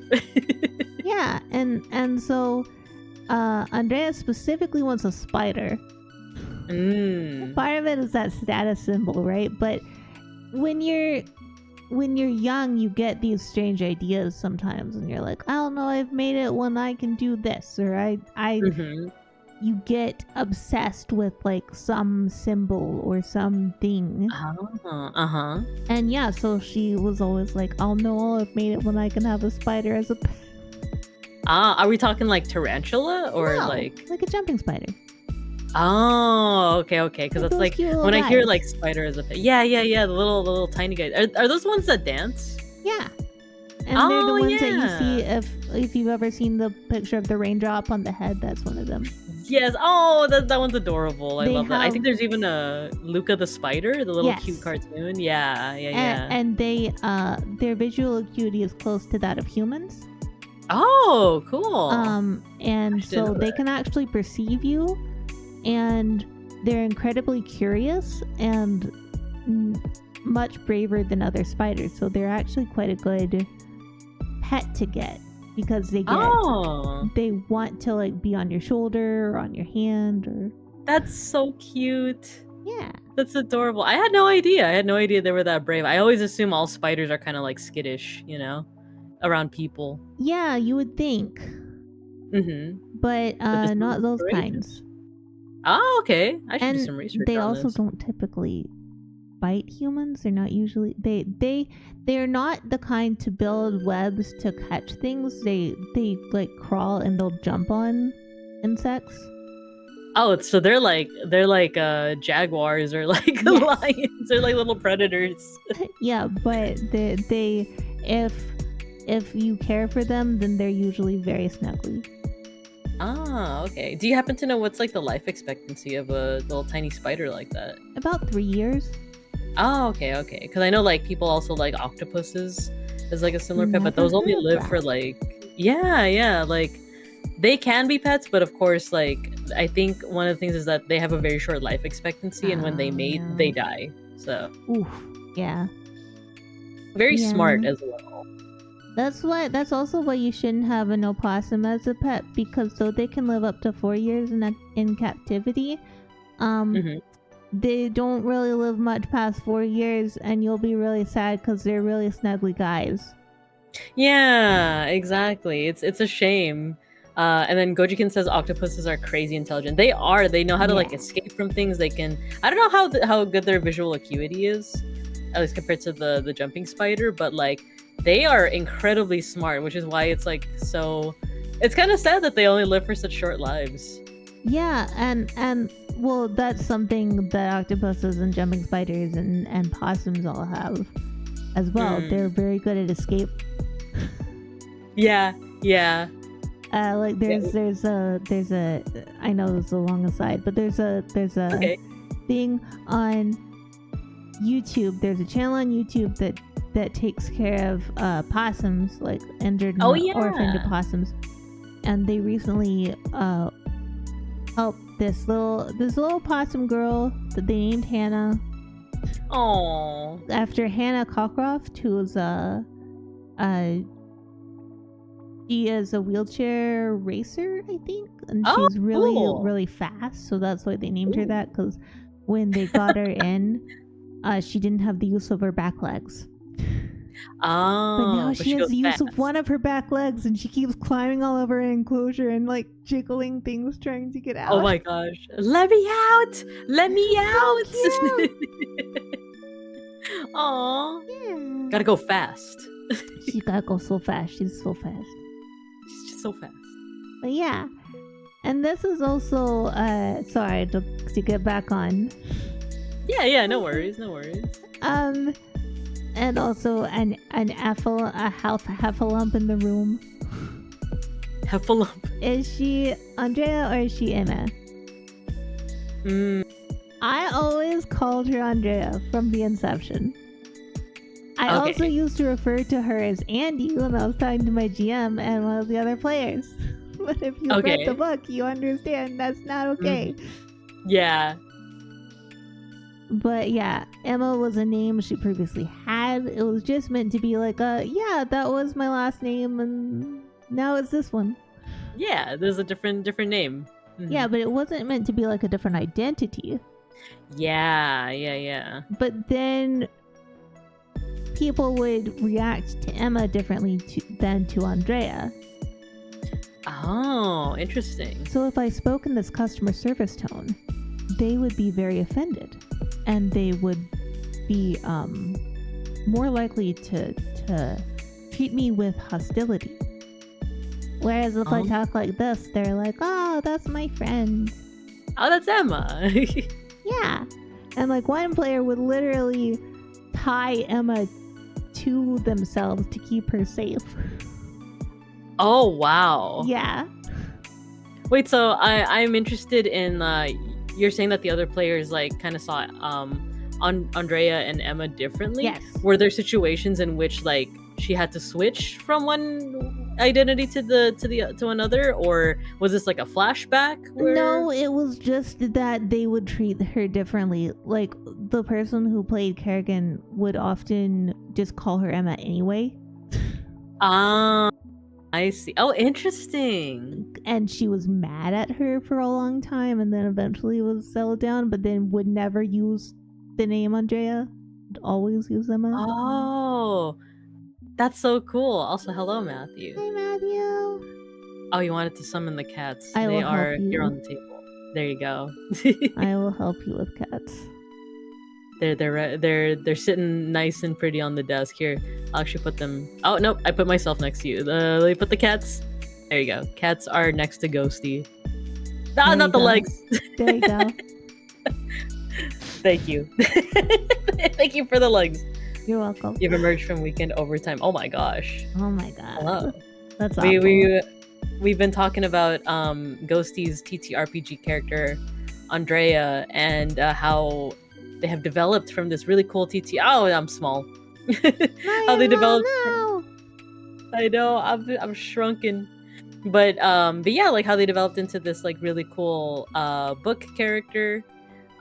Yeah, and so Andrea specifically wants a spider. Part of it is that status symbol, right? But when you're young, you get these strange ideas sometimes, and you're like, I don't know, I've made it when I can do this, or you get obsessed with like some symbol or something. And yeah, so she was always like, I'll know I've made it when I can have a spider as a pet. Are we talking like tarantula or like a jumping spider? Oh, okay. Because that's like when guys. I hear like spider as a pet. Yeah. The little tiny guys. Are those ones that dance? Yeah. And they're the ones that you see if you've ever seen the picture of the raindrop on the head. That's one of them. Yes. Oh, that one's adorable. I love that. I think there's even a Luca the spider, the little cute cartoon. Yeah. And they their visual acuity is close to that of humans. Oh, cool. And so they can actually perceive you, and they're incredibly curious and much braver than other spiders. So they're actually quite a good pet to get, because they want to like be on your shoulder or on your hand. Or that's so cute. Yeah, that's adorable. I had no idea they were that brave. I always assume all spiders are kind of like skittish, around people. Yeah, you would think. But not those kinds. Oh, okay. I should do some research. They also don't typically bite humans. They're not usually they're not the kind to build webs to catch things. They like crawl and they'll jump on insects. Oh, so they're like jaguars or like lions or like little predators. Yeah, but they if you care for them, then they're usually very snuggly. Ah, okay. Do you happen to know what's like the life expectancy of a little tiny spider like that? About 3 years. Oh, okay. Because I know like people also like octopuses as like a similar pet, but those only live for like like they can be pets, but of course like I think one of the things is that they have a very short life expectancy, and when they mate, they die. So very smart as well. That's also why you shouldn't have an opossum as a pet, because though they can live up to 4 years in captivity, they don't really live much past 4 years, and you'll be really sad because they're really snuggly guys. Yeah, exactly. It's a shame. And then Gojikin says octopuses are crazy intelligent. They are. They know how to like escape from things. They can. I don't know how good their visual acuity is, at least compared to the jumping spider, but like they are incredibly smart, which is why it's like so. It's kind of sad that they only live for such short lives. Yeah, and well, that's something that octopuses and jumping spiders and possums all have as well. They're very good at escape. Yeah. Like there's a I know it's a long aside, but there's a thing on YouTube. There's a channel on YouTube that takes care of possums, like injured and orphaned possums, and they recently helped this little possum girl that they named Hannah. Oh, after Hannah Cockcroft, who's she is a wheelchair racer, I think, and she's really fast, so that's why they named her that, because when they got her in, she didn't have the use of her back legs. But now she has the use of one of her back legs, and she keeps climbing all over an enclosure and like jiggling things trying to get out. Oh my gosh. Let me out! Let me out! Aww. Yeah. Gotta go fast. She gotta go so fast. She's so fast. She's just so fast. But yeah. And this is also sorry to get back on. Yeah, no worries. And also a heffalump in the room. Heffalump. Is she Andrea or is she Emma? I always called her Andrea from the inception. I also used to refer to her as Andy when I was talking to my GM and one of the other players. But if you read the book, you understand that's not okay. Yeah. But yeah, Emma was a name she previously had. It was just meant to be like, yeah, that was my last name, and now it's this one. Yeah, there's a different name. Mm-hmm. Yeah, but it wasn't meant to be like a different identity. Yeah. But then people would react to Emma differently than to Andrea. Oh, interesting. So if I spoke in this customer service tone, they would be very offended, and they would be more likely to treat me with hostility. Whereas if I talk like this, they're like, oh, that's my friend. Oh, that's Emma. Yeah. And like one player would literally tie Emma to themselves to keep her safe. Oh, wow. Yeah. Wait, so I'm interested in you're saying that the other players like kind of saw Andrea and Emma differently. Yes. Were there situations in which like she had to switch from one identity to another, or was this like a flashback? No, it was just that they would treat her differently. Like the person who played Kerrigan would often just call her Emma anyway. I see. Oh, interesting. And she was mad at her for a long time, and then eventually was settled down, but then would never use the name Andrea. Would always use Emma. Oh, that's so cool. Also, hello, Matthew. Hi, Matthew. Oh, you wanted to summon the cats. They are here on the table. There you go. I will help you with cats. They're sitting nice and pretty on the desk here. I'll actually put them. Oh nope, I put myself next to you. Let me put the cats. There you go. Cats are next to Ghostie. Ah, not the legs. There you go. Thank you. Thank you for the legs. You're welcome. You've emerged from weekend overtime. Oh my gosh. Oh my god. Hello. That's awful. We've been talking about Ghostie's TTRPG character Andrea and how they have developed from this really cool TT. Oh, I'm small. How they developed. I know I'm shrunken, but yeah, like how they developed into this like really cool book character.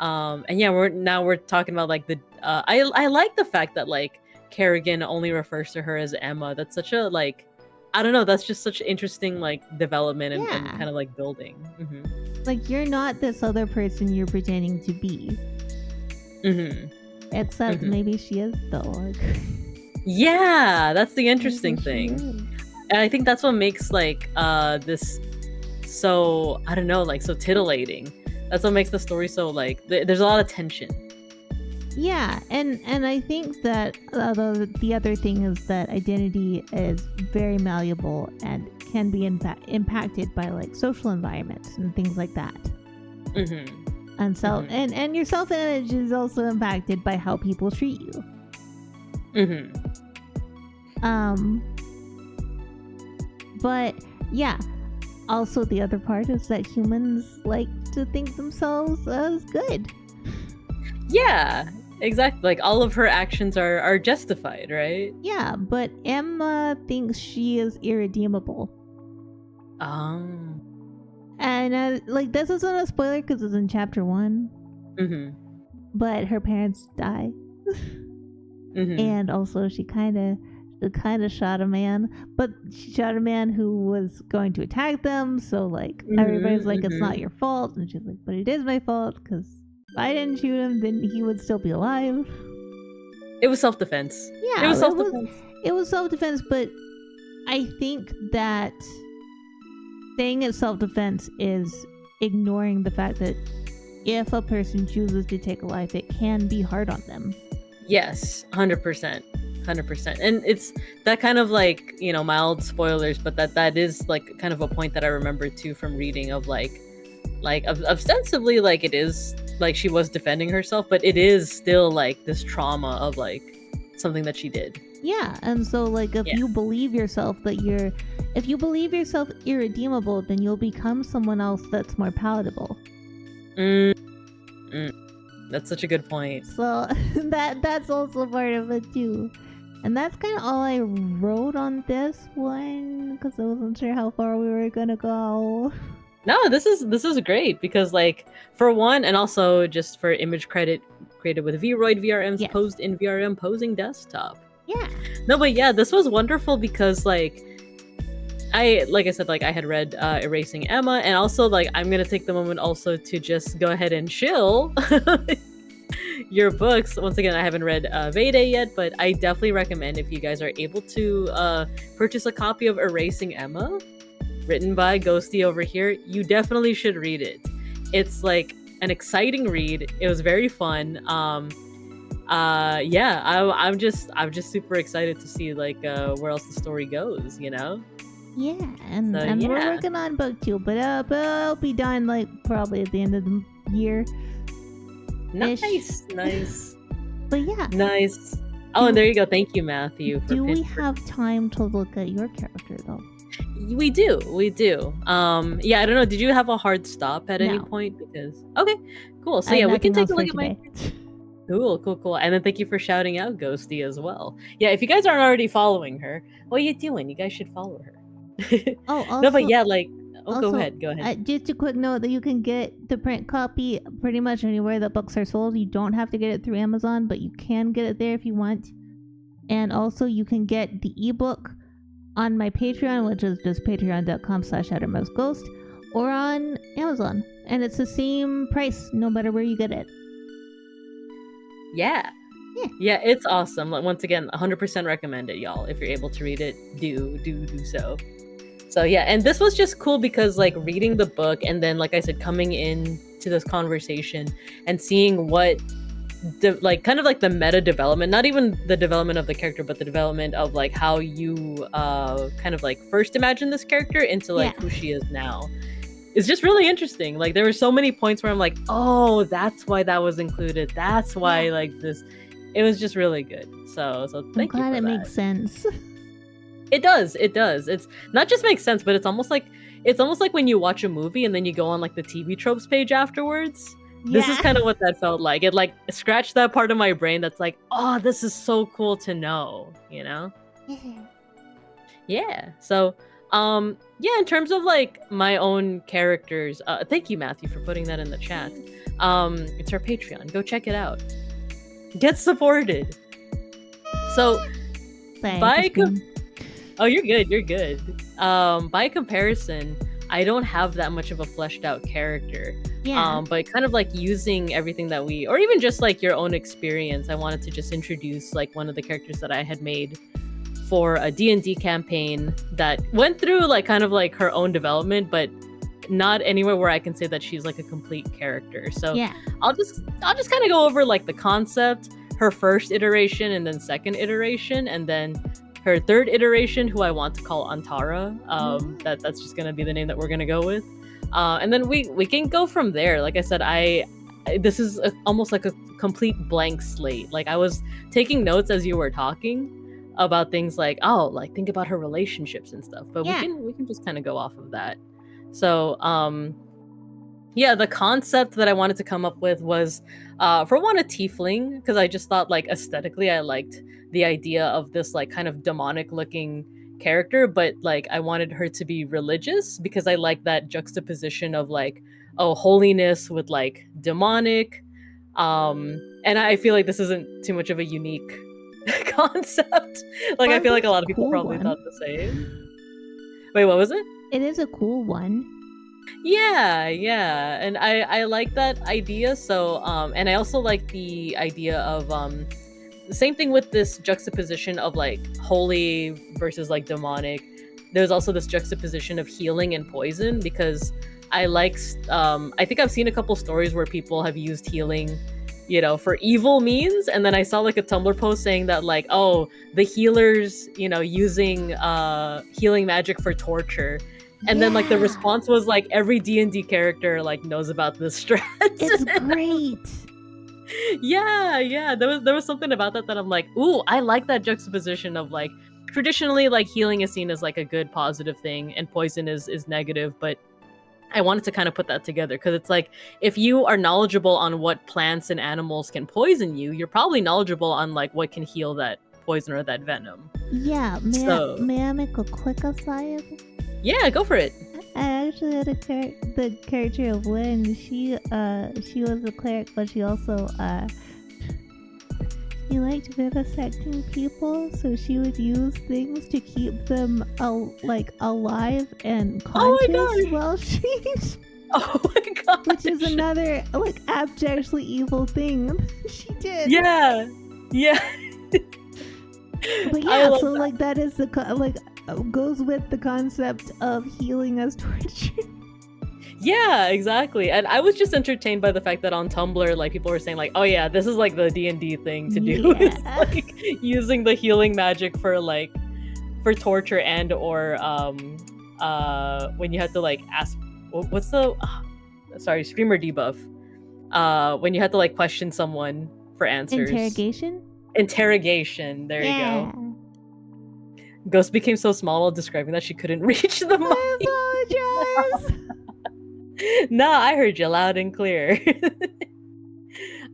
And yeah, we're talking about like the I like the fact that like Kerrigan only refers to her as Emma. That's such a like, I don't know, that's just such interesting like development and kind of like building. Mm-hmm. Like you're not this other person you're pretending to be. Mm-hmm. Except maybe she is though. Yeah, that's the interesting thing. And I think that's what makes like this so, I don't know, like so titillating. That's what makes the story so like there's a lot of tension. Yeah, and I think that the other thing is that identity is very malleable and can be impacted by like social environments and things like that. Mm-hmm. And and your self-image is also impacted by how people treat you. Mm-hmm. But yeah, also the other part is that humans like to think themselves as good. Yeah, exactly. Like all of her actions are justified, right? Yeah, but Emma thinks she is irredeemable. And like this isn't a spoiler because it's in chapter 1. Mm-hmm. But her parents die. Mm-hmm. And also she kind of shot a man, but she shot a man who was going to attack them. So like everybody's like, it's not your fault, and she's like, but it is my fault because if I didn't shoot him, then he would still be alive. It was self-defense. Yeah, it was self-defense. It was self-defense, but I think that saying it's self-defense is ignoring the fact that if a person chooses to take a life, it can be hard on them. Yes, 100%. And it's that kind of like, you know, mild spoilers, but that is like kind of a point that I remember too from reading of like ostensibly like it is like she was defending herself, but it is still like this trauma of like something that she did. Yeah, and so like if you believe yourself irredeemable, then you'll become someone else that's more palatable. That's such a good point. So that's also part of it too. And that's kind of all I wrote on this one because I wasn't sure how far we were gonna go. No, this is great because like for one, and also just for image created with Vroid VRM's Yes. posed in VRM posing desktop. Yeah. No, but yeah, this was wonderful because like I said, like I had read Erasing Emma, and also like I'm gonna take the moment also to just go ahead and chill your books. Once again, I haven't read Vede yet, but I definitely recommend if you guys are able to purchase a copy of Erasing Emma, written by Ghostie over here. You definitely should read it. It's like an exciting read. It was very fun. Yeah, I'm just super excited to see like where else the story goes, you know. Yeah, and So, we're yeah. working on book 2, but it'll be done like probably at the end of the year. Nice. But yeah, nice. Oh, and there you go. Thank you, Matthew. Do we have time to look at your character though? We do. Yeah, I don't know. Did you have a hard stop at any point? Because okay, cool. So yeah, we can take a look at my. Cool. And then thank you for shouting out Ghostie as well. Yeah, if you guys aren't already following her, what are you doing? You guys should follow her. Also, no, but yeah, like, also, go ahead. Just a quick note that you can get the print copy pretty much anywhere that books are sold. You don't have to get it through Amazon, but you can get it there if you want. And also, you can get the ebook on my Patreon, which is just patreon.com/outermostghost, or on Amazon. And it's the same price no matter where you get it. Yeah, it's awesome. Like, once again, 100% recommend it, y'all. If you're able to read it, do so. So yeah, and this was just cool because like reading the book and then like I said, coming in to this conversation and seeing what kind of like the meta development, not even the development of the character, but the development of like how you kind of like first imagine this character into like who she is now. It's just really interesting. Like there were so many points where I'm like, oh, that's why that was included. That's why like this. It was just really good. So thank you for that. I'm glad it makes sense. It does. It's not just makes sense, but it's almost like when you watch a movie and then you go on like the TV tropes page afterwards. This is kind of what that felt like. It like scratched that part of my brain that's like, oh, this is so cool to know, you know? Yeah. So, yeah, in terms of like my own characters, thank you, Matthew, for putting that in the chat. It's our Patreon. Go check it out. Get supported. So, oh, you're good. By comparison, I don't have that much of a fleshed out character. But kind of like using everything that or even just like your own experience, I wanted to just introduce like one of the characters that I had made for a D&D campaign that went through like kind of like her own development, but not anywhere where I can say that she's like a complete character. So I'll just kind of go over like the concept, her first iteration and then second iteration, and then her third iteration, who I want to call Antara. That's just gonna be the name that we're gonna go with. And then we can go from there. Like I said, this is almost like a complete blank slate. Like I was taking notes as you were talking about things like, oh, like think about her relationships and stuff. But we can just kind of go off of that. So the concept that I wanted to come up with was for one, a tiefling, because I just thought like aesthetically I liked the idea of this like kind of demonic looking character, but like I wanted her to be religious because I like that juxtaposition of like, oh, holiness with like demonic. And I feel like this isn't too much of a unique concept. Like I feel like a lot of people probably thought the same. Wait, what was it? It is a cool one. Yeah, and I like that idea. So and I also like the idea of the same thing with this juxtaposition of like holy versus like demonic. There's also this juxtaposition of healing and poison, because I like I think I've seen a couple stories where people have used healing, you know, for evil means, and then I saw like a Tumblr post saying that like, oh, the healers, you know, using healing magic for torture. And then like the response was like every D&D character like knows about this strat. It's great. Yeah. There was something about that I'm like, ooh, I like that juxtaposition of like traditionally like healing is seen as like a good positive thing and poison is negative, but I wanted to kind of put that together because it's like if you are knowledgeable on what plants and animals can poison you, you're probably knowledgeable on like what can heal that poison or that venom. Yeah, may I make a quick aside? Yeah, go for it. I actually had the character of Lynn. She was a cleric, but she also She liked vivisecting people, so she would use things to keep them alive and conscious while she's. Oh my god! Which is another like abjectly evil thing she did. Yeah. But yeah, so like that is the goes with the concept of healing as torture. Yeah, exactly. And I was just entertained by the fact that on Tumblr, like people were saying, like, oh yeah, this is like the D&D thing to do. It's like using the healing magic for torture and or when you have to like ask what's the streamer debuff. When you have to like question someone for answers. Interrogation. There you go. Ghost became so small while describing that she couldn't reach the mic. I apologize. Nah, I heard you loud and clear.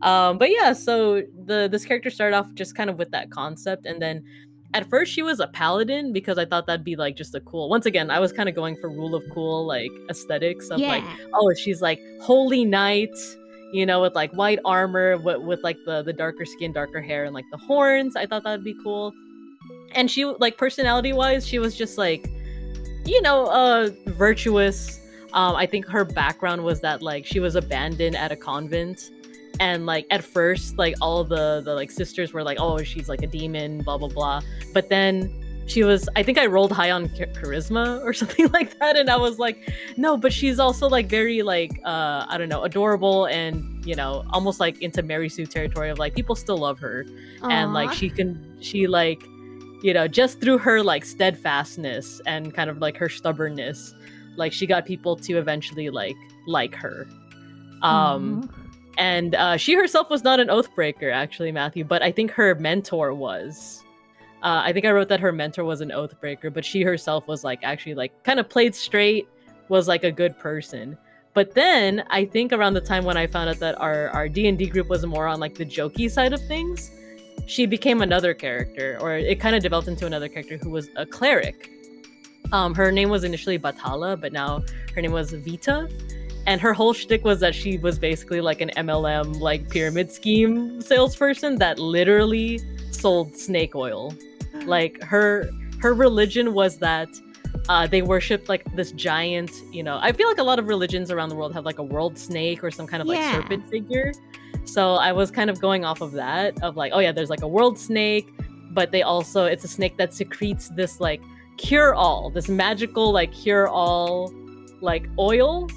But yeah, so this character started off just kind of with that concept, and then at first she was a paladin because I thought that'd be like just a cool. Once again, I was kind of going for rule of cool like aesthetics of like, oh, she's like holy knight, you know, with like white armor, with like the darker skin, darker hair, and like the horns. I thought that'd be cool. And she like personality wise, she was just like, you know, virtuous. I think her background was that like she was abandoned at a convent, and like at first like all the like sisters were like, oh, she's like a demon, blah blah blah. But then she was, I think I rolled high on charisma or something like that, and I was like, no, but she's also like very like I don't know, adorable, and you know, almost like into Mary Sue territory of like people still love her. Aww. And like she like, you know, just through her like steadfastness and kind of like her stubbornness, like she got people to eventually like her. And she herself was not an oathbreaker, actually, Matthew, but I think her mentor was. I think I wrote that her mentor was an oathbreaker, but she herself was like actually like kind of played straight, was like a good person. But then I think around the time when I found out that our D&D group was more on like the jokey side of things, she became another character, or it kind of developed into another character who was a cleric. Her name was initially Batala, but now her name was Vita. And her whole shtick was that she was basically like an MLM, like pyramid scheme salesperson that literally sold snake oil. Like her religion was that they worshipped like this giant, you know, I feel like a lot of religions around the world have like a world snake or some kind of like serpent figure. So I was kind of going off of that, of like, oh yeah, there's like a world snake, but they also, it's a snake that secretes this like cure-all, this magical like cure-all like oil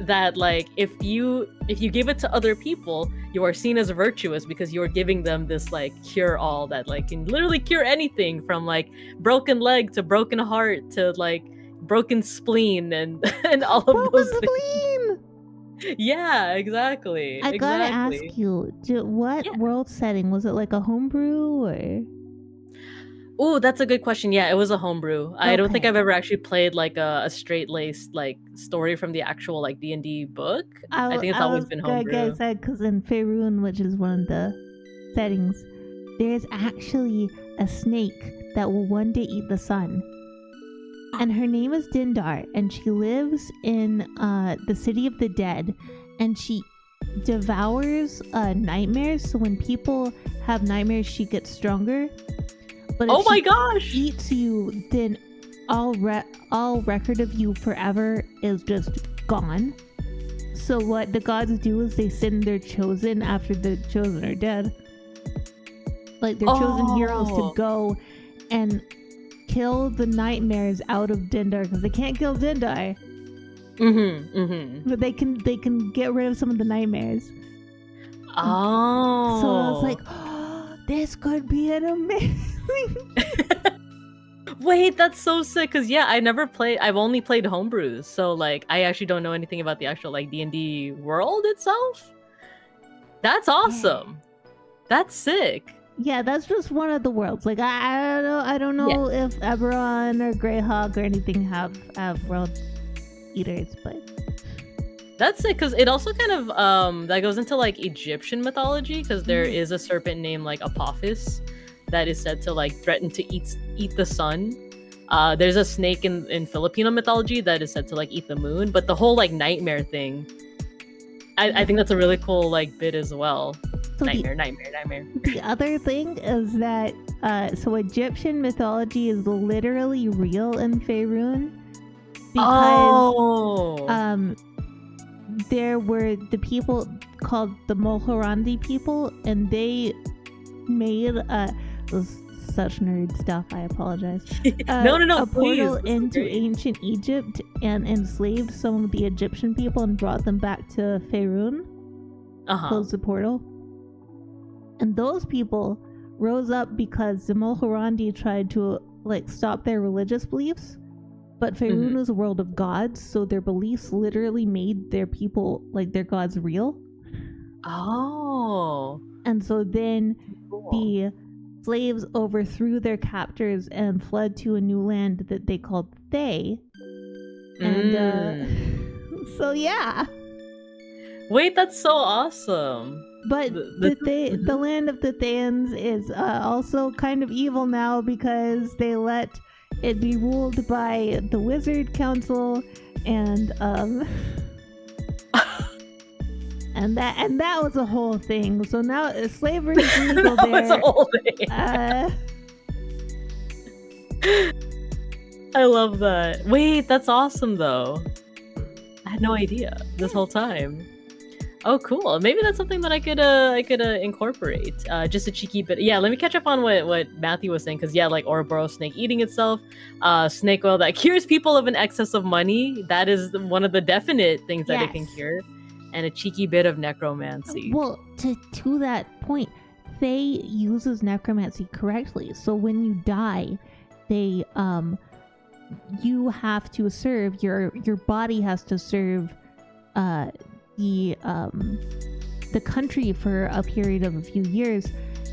that like if you give it to other people, you are seen as virtuous because you're giving them this like cure-all that like can literally cure anything from like broken leg to broken heart to like broken spleen and all of those things. Yeah, exactly. I gotta ask you, what world setting was it? Like a homebrew or? Oh, that's a good question. Yeah, it was a homebrew. Okay. I don't think I've ever actually played like a straight-laced like story from the actual like D&D book. I think it's always been homebrew. I said because in Faerun, which is one of the settings, there's actually a snake that will one day eat the sun. And her name is Dindar, and she lives in the city of the dead, and she devours nightmares. So when people have nightmares, she gets stronger. But if my gosh! Eats you, then all record of you forever is just gone. So what the gods do is they send their chosen after the chosen are dead, like their chosen heroes, to go and kill the nightmares out of Dindar, because they can't kill Dindar. But they can get rid of some of the nightmares. Oh. So I was like, oh, this could be an amazing. Wait, that's so sick, because yeah, I've only played homebrews, so like I actually don't know anything about the actual like D&D world itself. That's awesome. Yeah. That's sick. Yeah, that's just one of the worlds. Like I don't know if Eberron or Greyhawk or anything have world eaters, but that's it, because it also kind of that goes into like Egyptian mythology, because there is a serpent named like Apophis that is said to like threaten to eat the sun. There's a snake in Filipino mythology that is said to like eat the moon, but the whole like nightmare thing, I think that's a really cool like bit as well. nightmare. The other thing is that so Egyptian mythology is literally real in Faerun because there were the people called the Mohorandi people, and they made such nerd stuff. I apologize. No, a portal into ancient Egypt and enslaved some of the Egyptian people and brought them back to Faerun. Closed the portal. And those people rose up because the Mohorandi tried to stop their religious beliefs. But Faerun is a world of gods, so their beliefs literally made their people, their gods, real. Oh. And so then the slaves overthrew their captors and fled to a new land that they called Thay. And so yeah. Wait, that's so awesome. But the land of the Thayans is also kind of evil now because they let it be ruled by the Wizard Council, and and that was a whole thing. So now slavery is legal there. Was a whole thing. I love that. Wait, that's awesome though. I had no idea this whole time. Oh, cool. Maybe that's something that I could incorporate. Just a cheeky bit. Yeah, let me catch up on what Matthew was saying, because Ouroboros snake eating itself, snake oil that cures people of an excess of money. That is one of the definite things that it can cure, and a cheeky bit of necromancy. Well, to that point, Thay uses necromancy correctly. So when you die, they you have to serve your body has to serve the country for a period of a few years,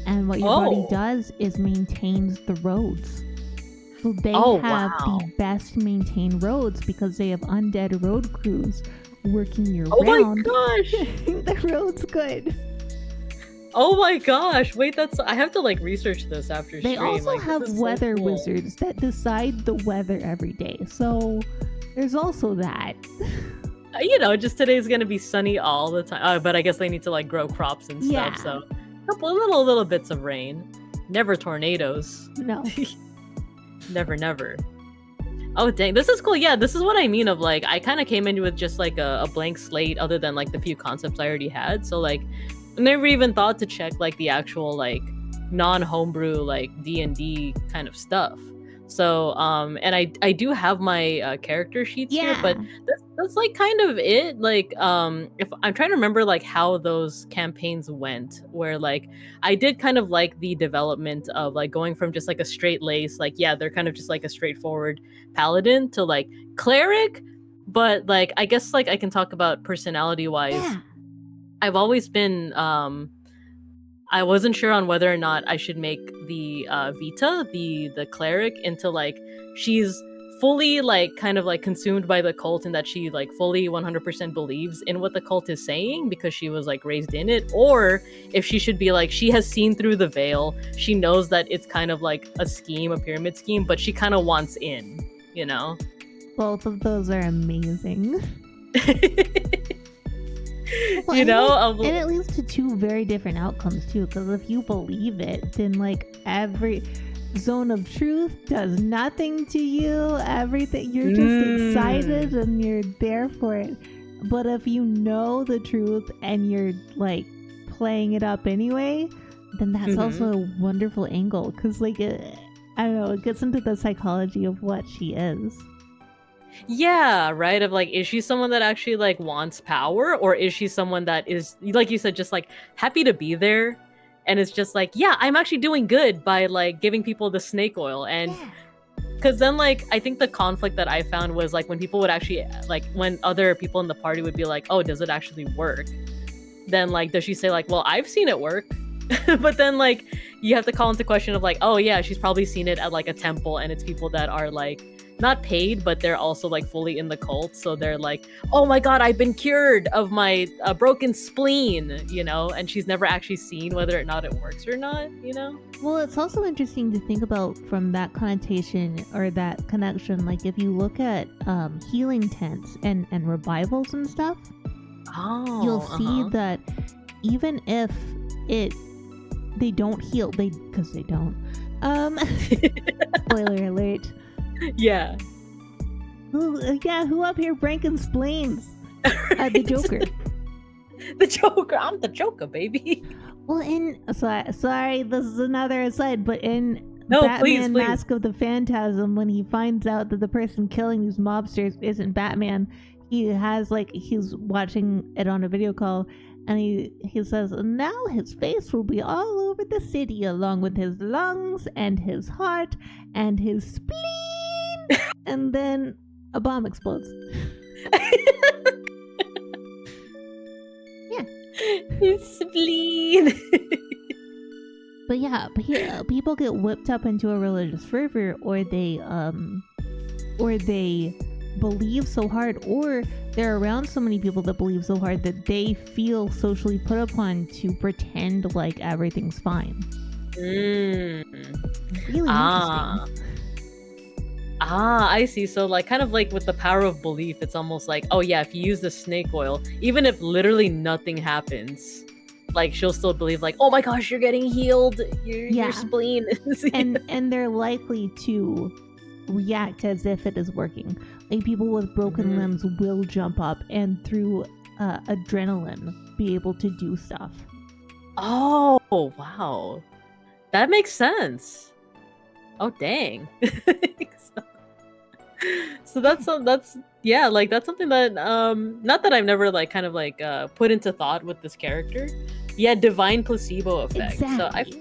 and what your body does is maintains the roads. So they have the best maintained roads because they have undead road crews working year round. Oh my gosh! The road's good. Oh my gosh! Wait, I have to research this after stream. They also have weather wizards that decide the weather every day. So there's also that. Just today's gonna be sunny all the time. But I guess they need to grow crops and stuff. So a couple little bits of rain. Never tornadoes. No. Never. Oh dang, this is cool. Yeah, this is what I mean of I kind of came in with just a blank slate, other than the few concepts I already had. So I never even thought to check the actual non-homebrew D&D kind of stuff. So and I do have my character sheets here, but that's kind of it. If I'm trying to remember how those campaigns went, where I did kind of the development of going from just a straight lace, they're kind of just a straightforward paladin to cleric, but I guess I can talk about personality wise. I've always been I wasn't sure on whether or not I should make the Vita, the cleric, into she's fully kind of consumed by the cult, and that she fully 100% believes in what the cult is saying because she was raised in it, or if she should be she has seen through the veil, she knows that it's kind of a scheme, a pyramid scheme, but she kind of wants in, Both of those are amazing. Well, and it leads to two very different outcomes too, because if you believe it, then every zone of truth does nothing to you. Everything, you're just excited and you're there for it. But if you know the truth and you're playing it up anyway, then that's also a wonderful angle, because I don't know, it gets into the psychology of what she is. Yeah, right, of is she someone that actually wants power, or is she someone that is, like you said, just happy to be there, and it's just I'm actually doing good by giving people the snake oil. And because then I think the conflict that I found was when people would actually when other people in the party would be oh, does it actually work, then does she say well, I've seen it work? But then you have to call into question of oh yeah, she's probably seen it at a temple, and it's people that are not paid, but they're also fully in the cult, so they're oh my god, I've been cured of my broken spleen, and she's never actually seen whether or not it works or not. Well, it's also interesting to think about from that connotation or that connection, if you look at healing tents and revivals and stuff, you'll see that even if they don't heal. Because they don't. Spoiler alert. Yeah. Who up here breaking spleens? The Joker. The Joker. I'm the Joker, baby. Well, sorry, this is another aside, but in Batman please. Mask of the Phantasm, when he finds out that the person killing these mobsters isn't Batman, he's watching it on a video call, and he says, now his face will be all over the city, along with his lungs and his heart and his spleen. And then a bomb explodes. Yeah. His spleen. But people get whipped up into a religious fervor, or they believe so hard, or they're around so many people that believe so hard that they feel socially put upon to pretend like everything's fine. Really interesting. I see. So like kind of like with the power of belief, it's almost like, oh yeah, if you use the snake oil, even if literally nothing happens, like she'll still believe like, oh my gosh, you're getting healed, your spleen. and they're likely to react as if it is working. Like people with broken limbs will jump up and through adrenaline be able to do stuff. Oh wow, that makes sense. Oh dang. So that's yeah, like that's something that not that I've never like kind of like put into thought with this character. Yeah, divine placebo effect. Exactly. So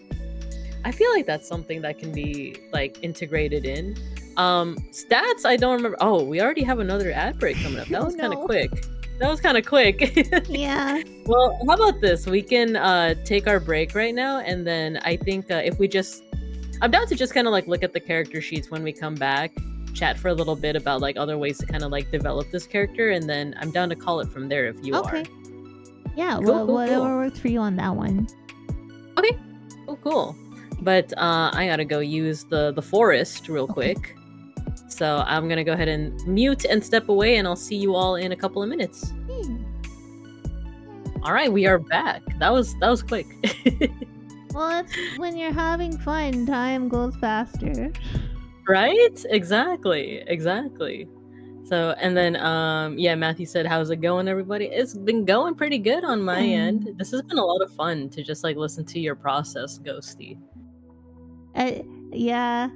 I feel like that's something that can be like integrated in. Stats I don't remember. Oh, we already have another ad break coming up. That was kind of quick. Yeah. Well, how about this? We can take our break right now, and then I think if we just I'm down to just kind of like look at the character sheets when we come back, chat for a little bit about like other ways to kind of like develop this character, and then I'm down to call it from there if you are. Yeah, whatever works for you on that one. Okay. Oh, cool. But I gotta go use the forest real quick. So I'm gonna go ahead and mute and step away, and I'll see you all in a couple of minutes. All right, we are back. That was quick. Well, it's when you're having fun, time goes faster. Right? Exactly. So, and then, yeah, Matthew said, how's it going, everybody? It's been going pretty good on my end. This has been a lot of fun to just, like, listen to your process, Ghostie. Yeah.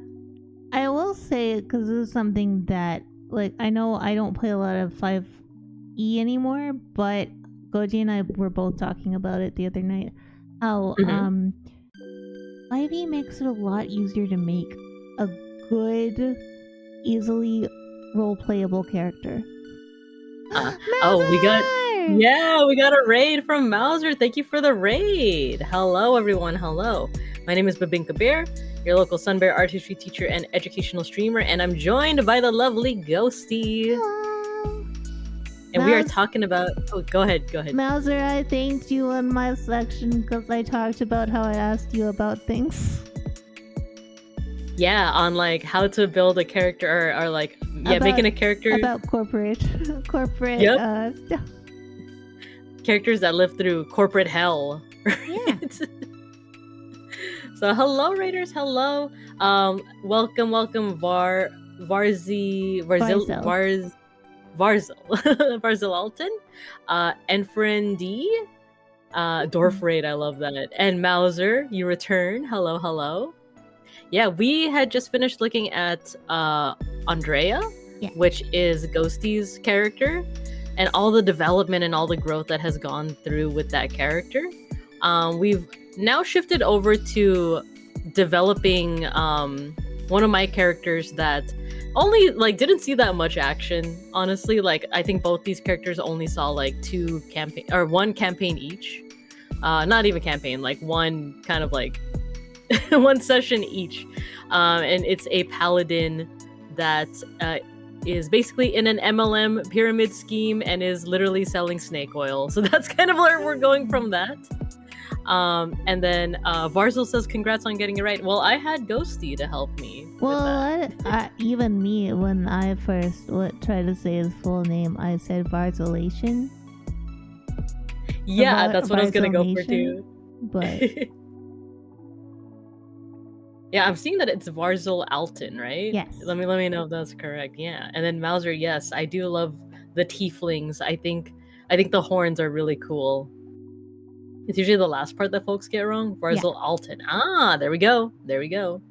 I will say, because this is something that, like, I know I don't play a lot of 5e anymore, but Goji and I were both talking about it the other night. How, 5e makes it a lot easier to make a good, easily role-playable character. We got a raid from Mauser. Thank you for the raid. Hello, everyone. Hello. My name is BibingkaBear, your local Sunbear art history teacher and educational streamer, and I'm joined by the lovely Ghostie. Hello. And we are talking about... Oh, go ahead. Mauser, I thanked you on my section because I talked about how I asked you about things. Yeah, on like how to build a character or like making a character about corporate stuff. Characters that live through corporate hell. Yeah. So hello raiders, hello. Welcome Varzel Alton, Enfrendi, Dorf Raid, I love that. And Mauser, you return. Hello. Yeah, we had just finished looking at Andrea, which is Ghostie's character, and all the development and all the growth that has gone through with that character. We've now shifted over to developing one of my characters that only like didn't see that much action, honestly. Like I think both these characters only saw like one campaign each. Not even campaign, like one kind of like one session each. And it's a paladin that is basically in an MLM pyramid scheme and is literally selling snake oil. So that's kind of where we're going from that. And then Varzel says, congrats on getting it right. Well, I had Ghostie to help me. Well, even me, when I first tried to say his full name, I said Varzelation. Yeah, that's what I was going to go for too. but yeah, I'm seeing that it's Varzul Alton, right? yes. Let me know if that's correct. Yeah, and then Mauser, yes, I do love the tieflings. I think the horns are really cool. It's usually the last part that folks get wrong. Varzul Alton. Ah, there we go. There we go.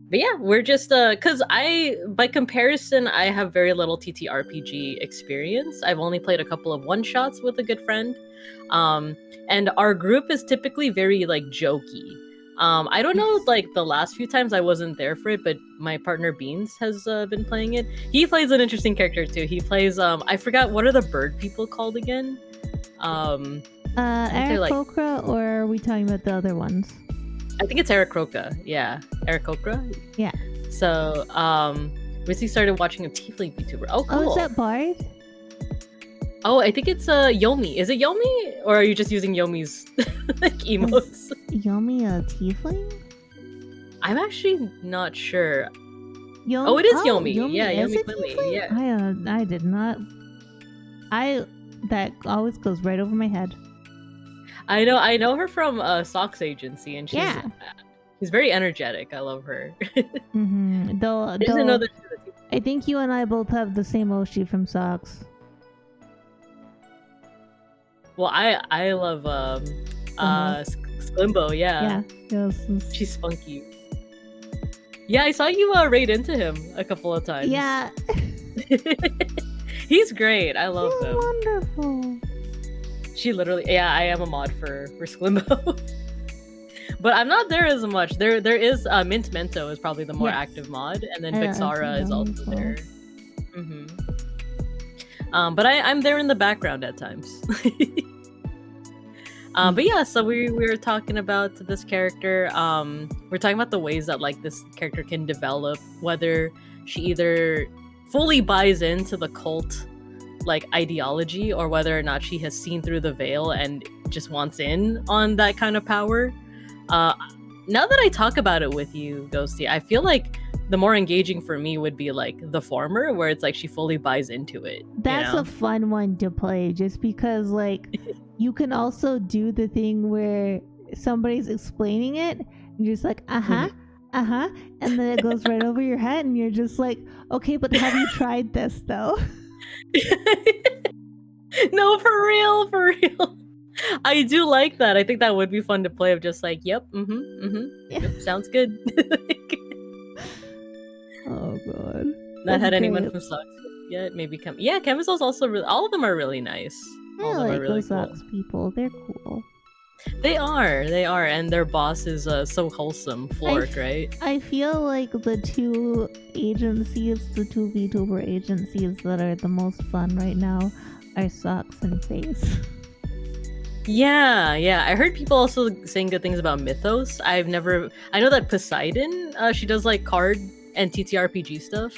But yeah, we're just cuz by comparison I have very little TTRPG experience. I've only played a couple of one-shots with a good friend. And our group is typically very like jokey. I don't know, like the last few times I wasn't there for it, but my partner Beans has been playing it. He plays an interesting character too. He plays I forgot, what are the bird people called again? Aarakocra, or are we talking about the other ones? I think it's Aarakocra. Yeah, Aarakocra. Yeah. So recently started watching a tiefling VTuber. Oh, cool. Oh, is that Bard? Oh, I think it's Yomi. Is it Yomi, or are you just using Yomi's like emotes? Is Yomi a tiefling? I'm actually not sure. Yomi? Oh, it is Yomi. Yeah, Yomi Clearly. Yeah. I did not. That always goes right over my head. I know her from Socks Agency, and she's very energetic. I love her. Mm-hmm. Though, I think you and I both have the same Oshi from Socks. Well, I love Sklimbo. Yeah. Yes. She's spunky. Yeah, I saw you raid into him a couple of times. Yeah. He's great. I love him. Wonderful. She literally, yeah, I am a mod for Sklimbo. But I'm not there as much. There is Mint Mento is probably the more active mod, and then Vixara is also there. Mm-hmm. But I'm there in the background at times. But yeah, so we were talking about this character. We're talking about the ways that like this character can develop, whether she either fully buys into the cult like ideology, or whether or not she has seen through the veil and just wants in on that kind of power. Now that I talk about it with you, Ghostie, I feel like the more engaging for me would be like the former, where it's like she fully buys into it. That's a fun one to play, just because like you can also do the thing where somebody's explaining it and you're just like and then it goes right over your head and you're just like, okay, but have you tried this though? No, for real. I do like that. I think that would be fun to play, of just like, yep, yep, sounds good. Oh god. Not had anyone from Socks yet. Maybe Chemisal's also really, all of them are really nice. I like those Socks people. They're cool. They are, and their boss is so wholesome, Flork, right? I feel like the two VTuber agencies that are the most fun right now are Socks and Face. Yeah. I heard people also saying good things about Mythos. I know that Poseidon, she does like card and TTRPG stuff.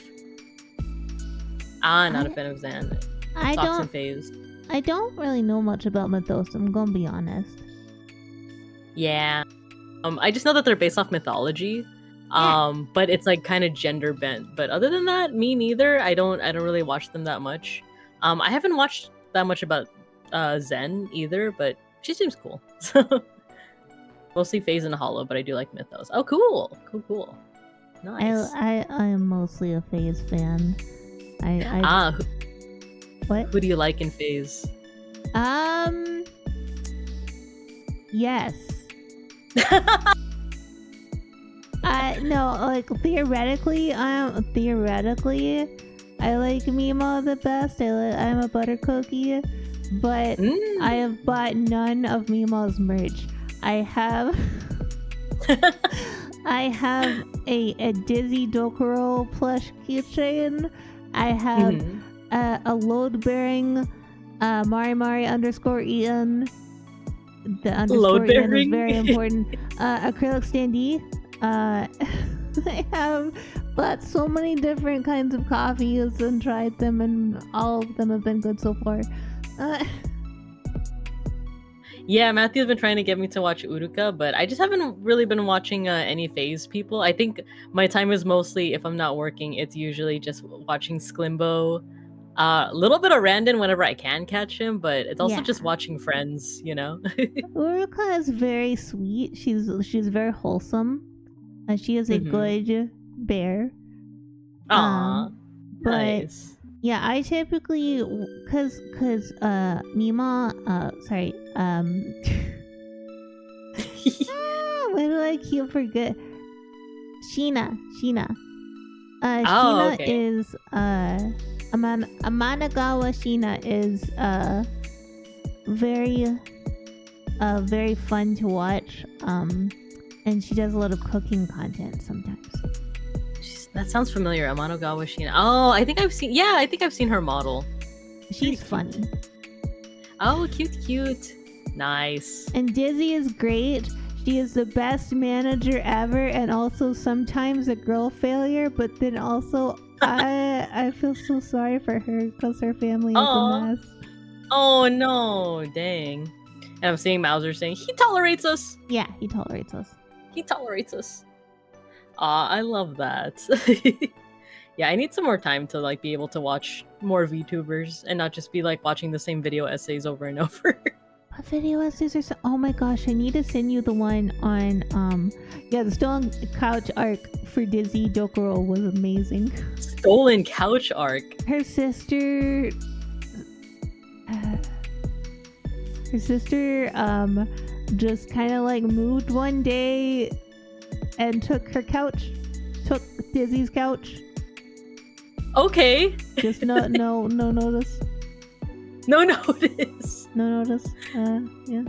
Not a fan of Zan. Socks and Phase. I don't really know much about Mythos, I'm gonna be honest. Yeah. I just know that they're based off mythology. But it's like kind of gender bent. But other than that, me neither. I don't really watch them that much. I haven't watched that much about Zen either, but she seems cool. So mostly Phase and Hollow, but I do like Mythos. Oh, cool. Nice. I am mostly a Phase fan. What? Who do you like in Phase? Yes. No, like theoretically, I like Mimo the best. I'm a butter cookie, but I have bought none of Mimo's merch. I have a Dizzy Dokuro plush keychain. I have a load-bearing Mari _Ian. The underscore Ian is very important. Acrylic standee. I have bought so many different kinds of coffees and tried them, and all of them have been good so far. Yeah, Matthew's been trying to get me to watch Uruka, but I just haven't really been watching any Phase people. I think my time is mostly, if I'm not working, it's usually just watching Sklimbo, A little bit of Randon whenever I can catch him, but it's also just watching friends, you know. Uruka is very sweet. She's very wholesome. She is a good bear. Aww, but nice. Yeah, I typically cause Mima why do I keep forget? Sheena. Sheena okay. is Amanagawa Sheena is very fun to watch. And she does a lot of cooking content sometimes. That sounds familiar. Amanogawa Sheena. Oh, I think I've seen her model. She's funny. Oh, cute. Nice. And Dizzy is great. She is the best manager ever, and also sometimes a girl failure, but then also I feel so sorry for her because her family is a mess. Oh no, dang. And I'm seeing Mauser saying, he tolerates us. Yeah, he tolerates us. He tolerates us. I love that. Yeah, I need some more time to like be able to watch more VTubers and not just be like watching the same video essays over and over. What video essays are oh my gosh, I need to send you the one on the stolen couch arc for Dizzy Dokuro was amazing. Stolen couch arc. Her sister just kind of like moved one day and took Dizzy's couch. Okay. Just no notice. No notice. No notice. Yeah.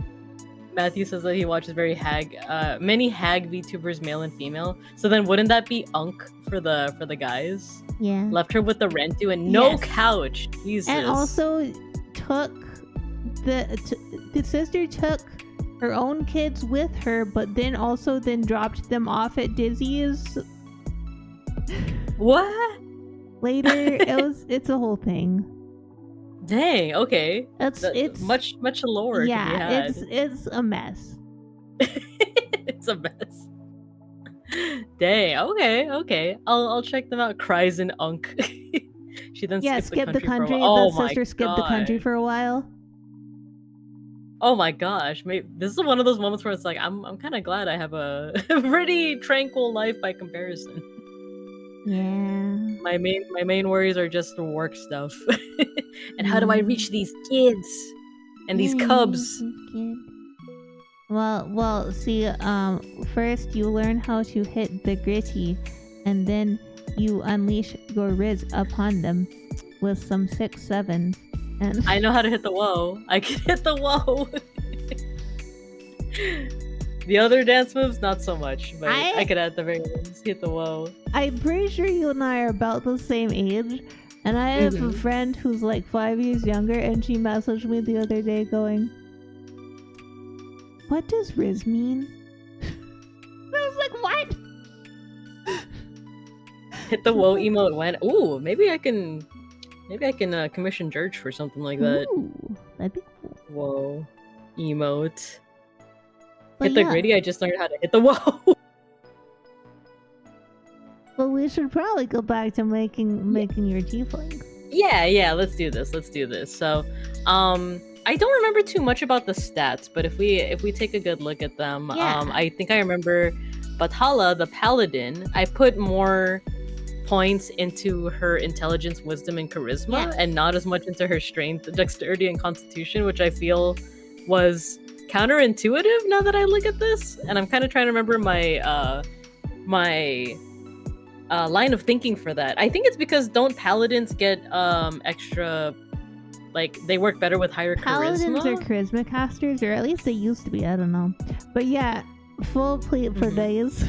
Matthew says that he watches many hag VTubers, male and female. So then wouldn't that be Unk for the guys? Yeah. Left her with the Rentu and no couch. Jesus. And also took the sister took her own kids with her, but then dropped them off at Dizzy's. What? Later, it's a whole thing. Dang. Okay. It's much lore. Yeah, it's a mess. It's a mess. Dang. Okay. I'll check them out. Cries and Unk. She then skipped the country. The sister skipped the country for a while. Oh my gosh, this is one of those moments where it's like I'm kind of glad I have a pretty tranquil life by comparison. Yeah. My main worries are just the work stuff. And how do I reach these kids and these cubs? Well, see, first you learn how to hit the gritty, and then you unleash your Riz upon them with some 6-7. And I know how to hit the whoa. I can hit the whoa. The other dance moves, not so much, but I could at the very least hit the whoa. I'm pretty sure you and I are about the same age, and I have a friend who's like 5 years younger, and she messaged me the other day going, "What does Riz mean?" I was like, "What?" Hit the whoa emote when. Ooh, maybe I can commission George for something like that. Ooh, that'd be cool. Whoa, emote. Hit the gritty. I just learned how to hit the whoa. Well, we should probably go back to making your tiefling. Yeah. Let's do this. So, I don't remember too much about the stats, but if we take a good look at them, I think I remember Bathala, the paladin. I put more points into her intelligence, wisdom, and charisma, and not as much into her strength, dexterity, and constitution, which I feel was counterintuitive now that I look at this. And I'm kind of trying to remember my line of thinking for that. I think it's because don't paladins get extra, like they work better with higher paladins charisma? Are charisma casters, or at least they used to be. I don't know, but yeah, full plate for days.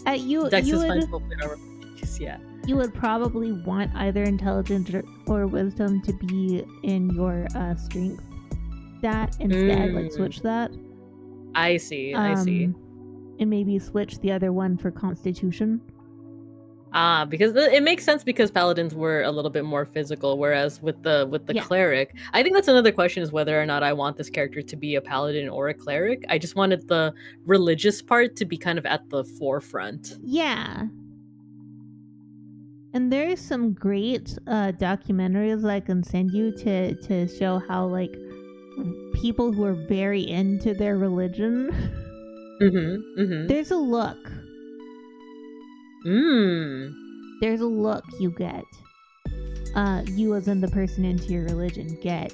Dex is fine, full plate armor. Yeah. You would probably want either intelligence or wisdom to be in your strength stat instead. Like switch that. I see. And maybe switch the other one for constitution. Because it makes sense because paladins were a little bit more physical, whereas with the cleric, I think that's another question is whether or not I want this character to be a paladin or a cleric. I just wanted the religious part to be kind of at the forefront. Yeah. And there's some great documentaries I can send you to show how like people who are very into their religion, there's a look. There's a look you get. You as in the person into your religion get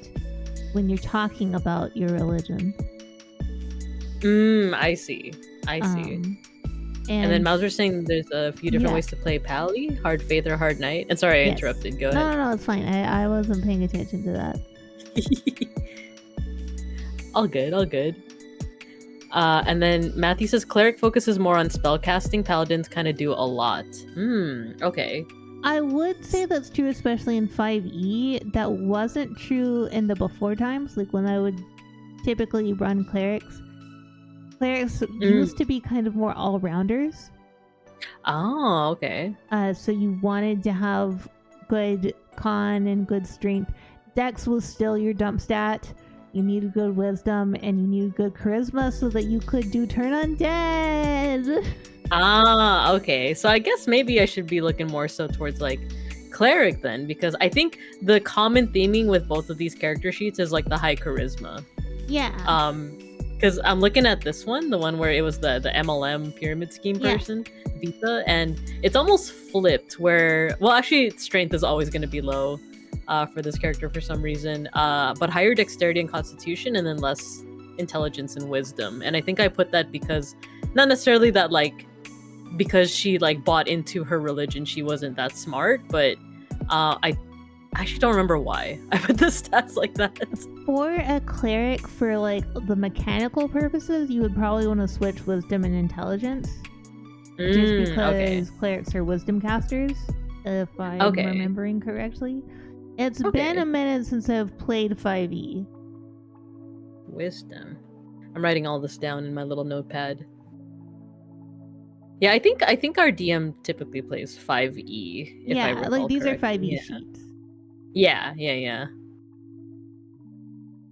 when you're talking about your religion. I see. And then Mauser's saying there's a few different ways to play Pally, Hard Faith or Hard Knight. And sorry, I interrupted. Go ahead. No, it's fine. I wasn't paying attention to that. All good. And then Matthew says Cleric focuses more on spellcasting. Paladins kind of do a lot. Okay. I would say that's true, especially in 5e. That wasn't true in the before times, like when I would typically run clerics. Clerics used to be kind of more all-rounders. Oh, okay. So you wanted to have good con and good strength. Dex was still your dump stat. You needed good wisdom and you needed good charisma so that you could do turn undead. Okay. So I guess maybe I should be looking more so towards like cleric then, because I think the common theming with both of these character sheets is like the high charisma. Yeah. Because I'm looking at this one, the one where it was the MLM pyramid scheme person, Vita, and it's almost flipped where, well, actually strength is always going to be low for this character for some reason, but higher dexterity and constitution, and then less intelligence and wisdom. And I think I put that because, not necessarily that like, because she like bought into her religion, she wasn't that smart, but I actually don't remember why I put the stats like that. For a cleric, for like the mechanical purposes, you would probably want to switch wisdom and intelligence. Just because clerics are wisdom casters, if I'm remembering correctly. It's been a minute since I've played 5e. Wisdom. I'm writing all this down in my little notepad. Yeah, I think our DM typically plays 5e. If I recall these correctly. are 5e sheets. Yeah.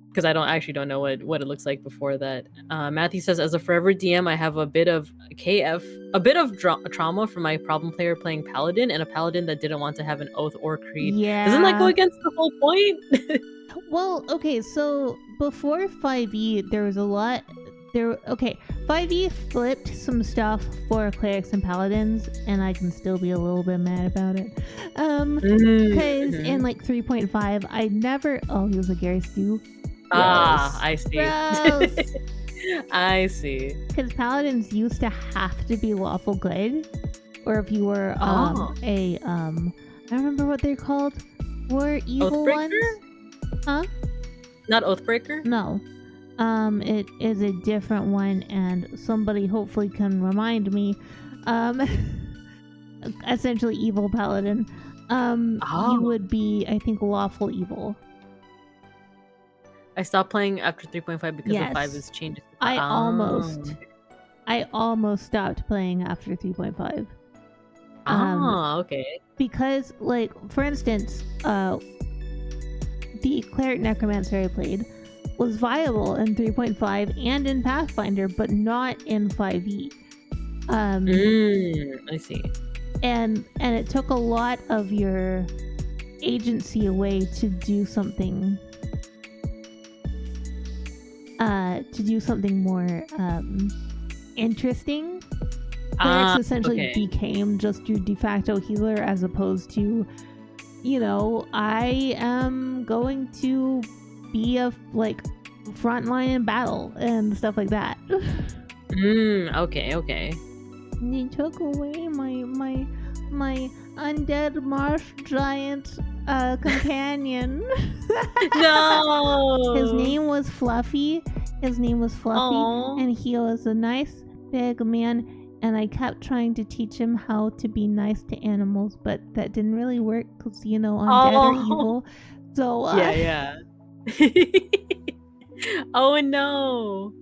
Because I don't know what it looks like before that. Matthew says, as a forever DM, I have a bit of trauma from my problem player playing paladin, and a paladin that didn't want to have an oath or creed. Yeah. Doesn't that go against the whole point? Well, okay, so before 5e, there was a lot. 5e flipped some stuff for clerics and paladins, and I can still be a little bit mad about it. Because in like 3.5, I never. Oh, he was a Gary Stew. I see. I see. Because paladins used to have to be lawful good, or if you were I don't remember what they're called. Were evil ones? Huh? Not Oathbreaker? No. It is a different one, and somebody hopefully can remind me. Essentially evil paladin. You would be, I think, lawful evil. I stopped playing after 3.5 because the 5 is changed. I almost stopped playing after 3.5. Okay. Because, like, for instance, the cleric necromancer I played was viable in 3.5 and in Pathfinder, but not in 5e. I see. And it took a lot of your agency away to do something more interesting. Clerics essentially became just your de facto healer, as opposed to, I am going to be a frontline in battle and stuff like that. Okay. You took away my undead marsh giant companion. No. His name was Fluffy. Aww. And he was a nice big man. And I kept trying to teach him how to be nice to animals, but that didn't really work because undead are evil. So yeah. Oh no!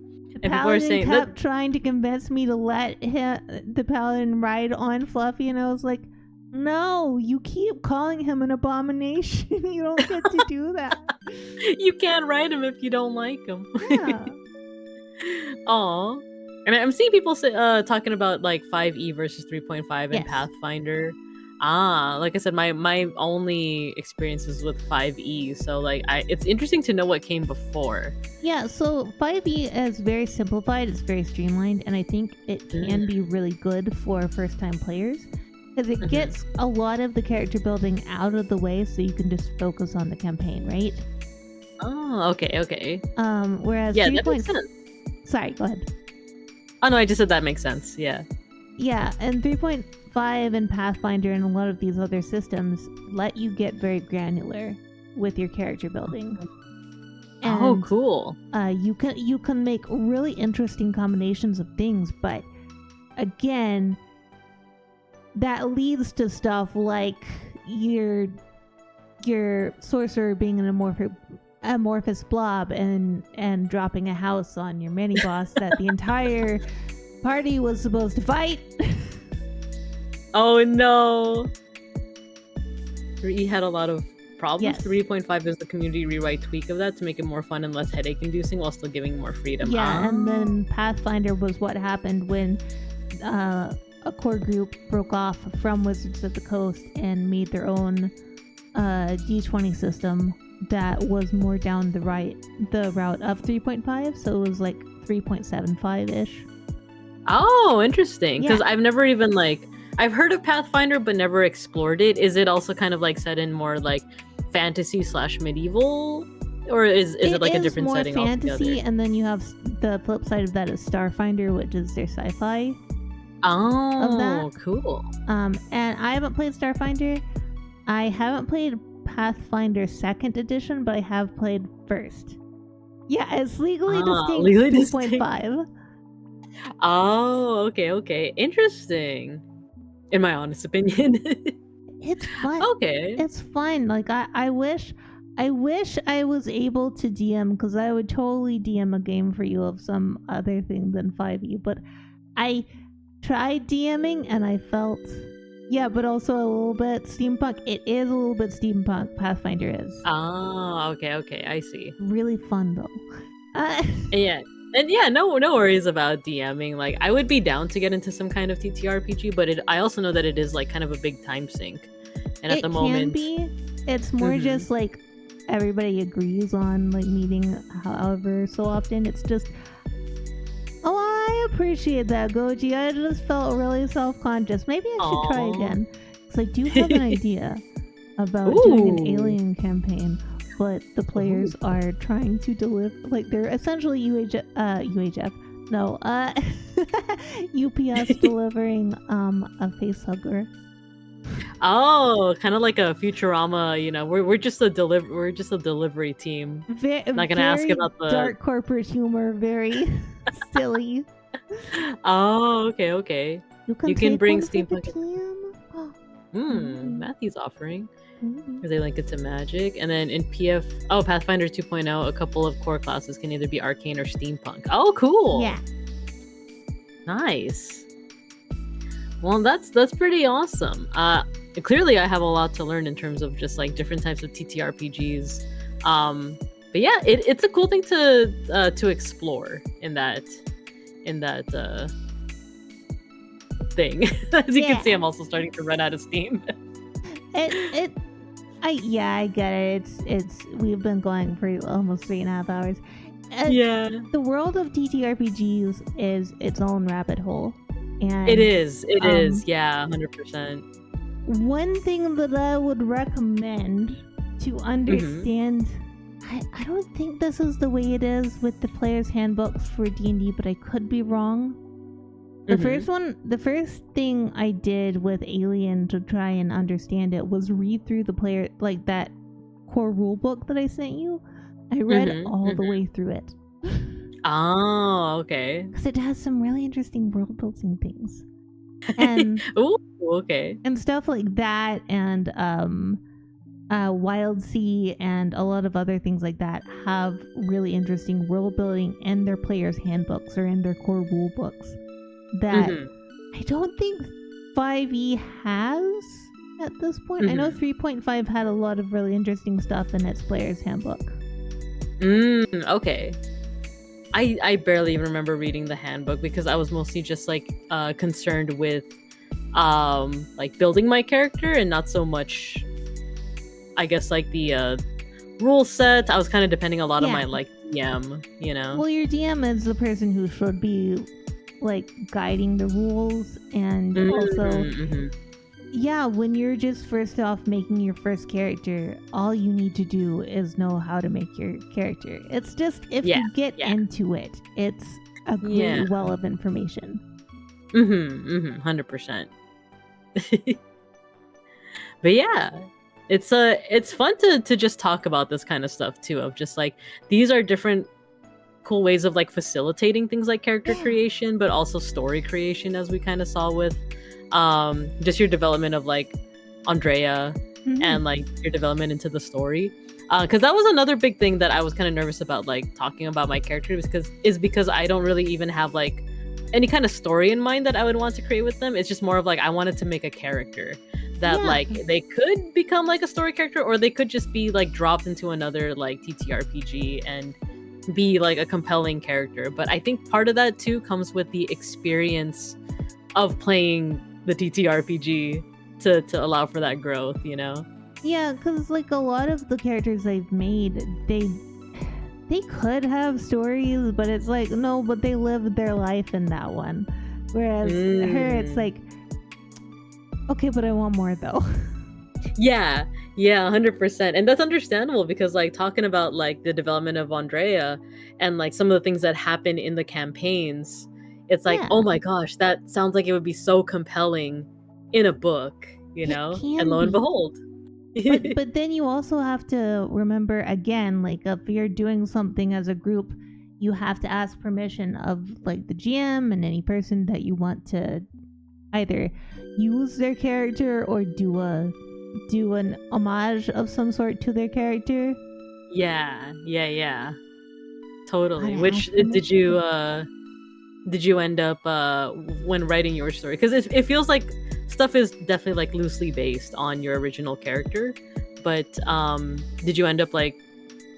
And Paladin kept trying to convince me to let the Paladin ride on Fluffy, and I was like, no, you keep calling him an abomination. You don't get to do that. You can't ride him if you don't like him. Yeah. Aw. And I'm seeing people say, talking about like 5e versus 3.5 in Pathfinder. Like I said, my only experiences with 5e, so like it's interesting to know what came before. Yeah, so 5e is very simplified, it's very streamlined, and I think it can be really good for first-time players because it gets a lot of the character building out of the way, so you can just focus on the campaign, right? Oh, okay. Whereas that makes sense. Sorry, go ahead. Oh no, I just said that makes sense. Yeah. Yeah, and 3.5 and Pathfinder and a lot of these other systems let you get very granular with your character building. And, cool. You can make really interesting combinations of things, but again, that leads to stuff like your sorcerer being an amorphous blob and dropping a house on your mini boss that the entire party was supposed to fight. Oh no. 3E had a lot of problems. Yes. 3.5 is the community rewrite tweak of that to make it more fun and less headache inducing while still giving more freedom. Yeah, and then Pathfinder was what happened when a core group broke off from Wizards of the Coast and made their own D20 system that was more down the route of 3.5, so it was like 3.75-ish. Oh, interesting. Because I've never even I've heard of Pathfinder but never explored it. Is it also kind of like set in more like fantasy / medieval, or is it like a different setting altogether? It is more fantasy, and then you have the flip side of that is Starfinder, which is their sci-fi. Oh, cool. And I haven't played Starfinder. I haven't played Pathfinder 2nd edition, but I have played first. Yeah, it's legally distinct 2.5. Oh, okay. Interesting. In my honest opinion. It's fun. Okay. It's fun. Like I wish I was able to DM, because I would totally DM a game for you of some other thing than 5e, but I tried DMing and I felt but also a little bit steampunk. It is a little bit steampunk, Pathfinder is. Oh, okay, I see. Really fun though. Yeah. And yeah, no worries about DMing. Like, I would be down to get into some kind of TTRPG, but I also know that it is like kind of a big time sink. And at the moment, it's more just like everybody agrees on like meeting however so often. It's just, I appreciate that, Goji. I just felt really self-conscious. Maybe I should try again. Because I do have an idea about doing an alien campaign, but the players are trying to deliver, like, they're essentially UPS delivering a facehugger. Oh, kind of like a Futurama, we're just a delivery team. Not gonna ask about the dark corporate humor, very silly. Oh, okay. You can bring steampunk. Matthew's offering. Because they link it to magic. And then in Pathfinder 2.0, a couple of core classes can either be arcane or steampunk. Oh, cool. Yeah. Nice. Well, that's pretty awesome. Clearly I have a lot to learn in terms of just like different types of TTRPGs. But yeah, it's a cool thing to explore in that thing. As you can see, I'm also starting to run out of steam. I get it. It's we've been going for almost 3.5 hours. The world of TTRPGs is its own rabbit hole. And it is, yeah, 100%. One thing that I would recommend to understand, I don't think this is the way it is with the player's handbooks for D&D, but I could be wrong. The first thing I did with Alien to try and understand it was read through the player, like that core rule book that I sent you. I read all the way through it. Oh, okay. Because it has some really interesting world building things. And ooh, okay. And stuff like that, and Wild Sea and a lot of other things like that have really interesting world building in their players' handbooks or in their core rule books that I don't think 5e has at this point. I know 3.5 had a lot of really interesting stuff in its player's handbook. Okay. I barely even remember reading the handbook because I was mostly just like concerned with like building my character and not so much, I guess, like the rule set. I was kind of depending a lot on my like DM, you know. Well, your DM is the person who should be like guiding the rules, and also when you're just first off making your first character, all you need to do is know how to make your character. It's just if you get into it, it's a great well of information. 100%. But yeah, it's fun to just talk about this kind of stuff too, of just like these are different cool ways of like facilitating things like character creation, but also story creation, as we kind of saw with just your development of like Andrea and like your development into the story, because that was another big thing that I was kind of nervous about, like talking about my character, because I don't really even have like any kind of story in mind that I would want to create with them. It's just more of like I wanted to make a character that like they could become like a story character, or they could just be like dropped into another like TTRPG and be like a compelling character. But I think part of that too comes with the experience of playing the TTRPG to allow for that growth, you know? Yeah, because like a lot of the characters I've made, they could have stories, but it's like, no, but they lived their life in that one. Whereas her, it's like, okay, but I want more though. Yeah, 100%. And that's understandable, because like talking about like the development of Andrea and like some of the things that happen in the campaigns, it's like, oh my gosh, that sounds like it would be so compelling in a book, you know? And lo and behold. but then you also have to remember, again, like if you're doing something as a group, you have to ask permission of like the GM and any person that you want to either use their character or do an homage of some sort to their character. Yeah. Totally. Which did you end up when writing your story? Because it feels like stuff is definitely like loosely based on your original character, but did you end up like,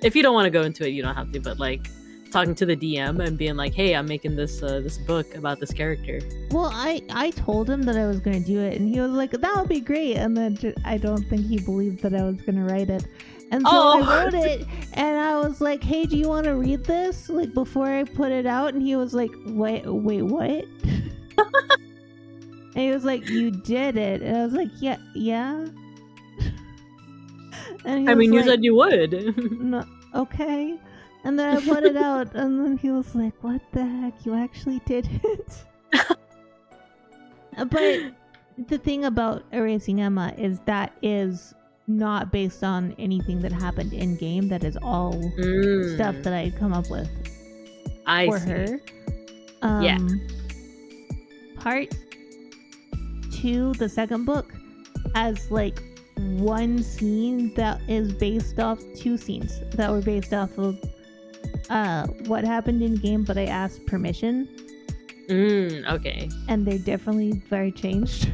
if you don't want to go into it, you don't have to, but like talking to the DM and being like, hey, I'm making this book about this character? Well, I told him that I was going to do it, and he was like, that would be great, and then I don't think he believed that I was going to write it. And so I wrote it, and I was like, hey, do you want to read this like before I put it out? And he was like, wait, what? And he was like, you did it. And I was like, yeah. And I mean, you said you would. No, okay. And then I put it out, and then he was like, what the heck? You actually did it? But the thing about Erasing Emma is that is not based on anything that happened in game. That is all stuff that I come up with for her. Part 2, the second book, has like one scene that is based off 2 scenes that were based off of what happened in game, but I asked permission. Okay. And they're definitely very changed.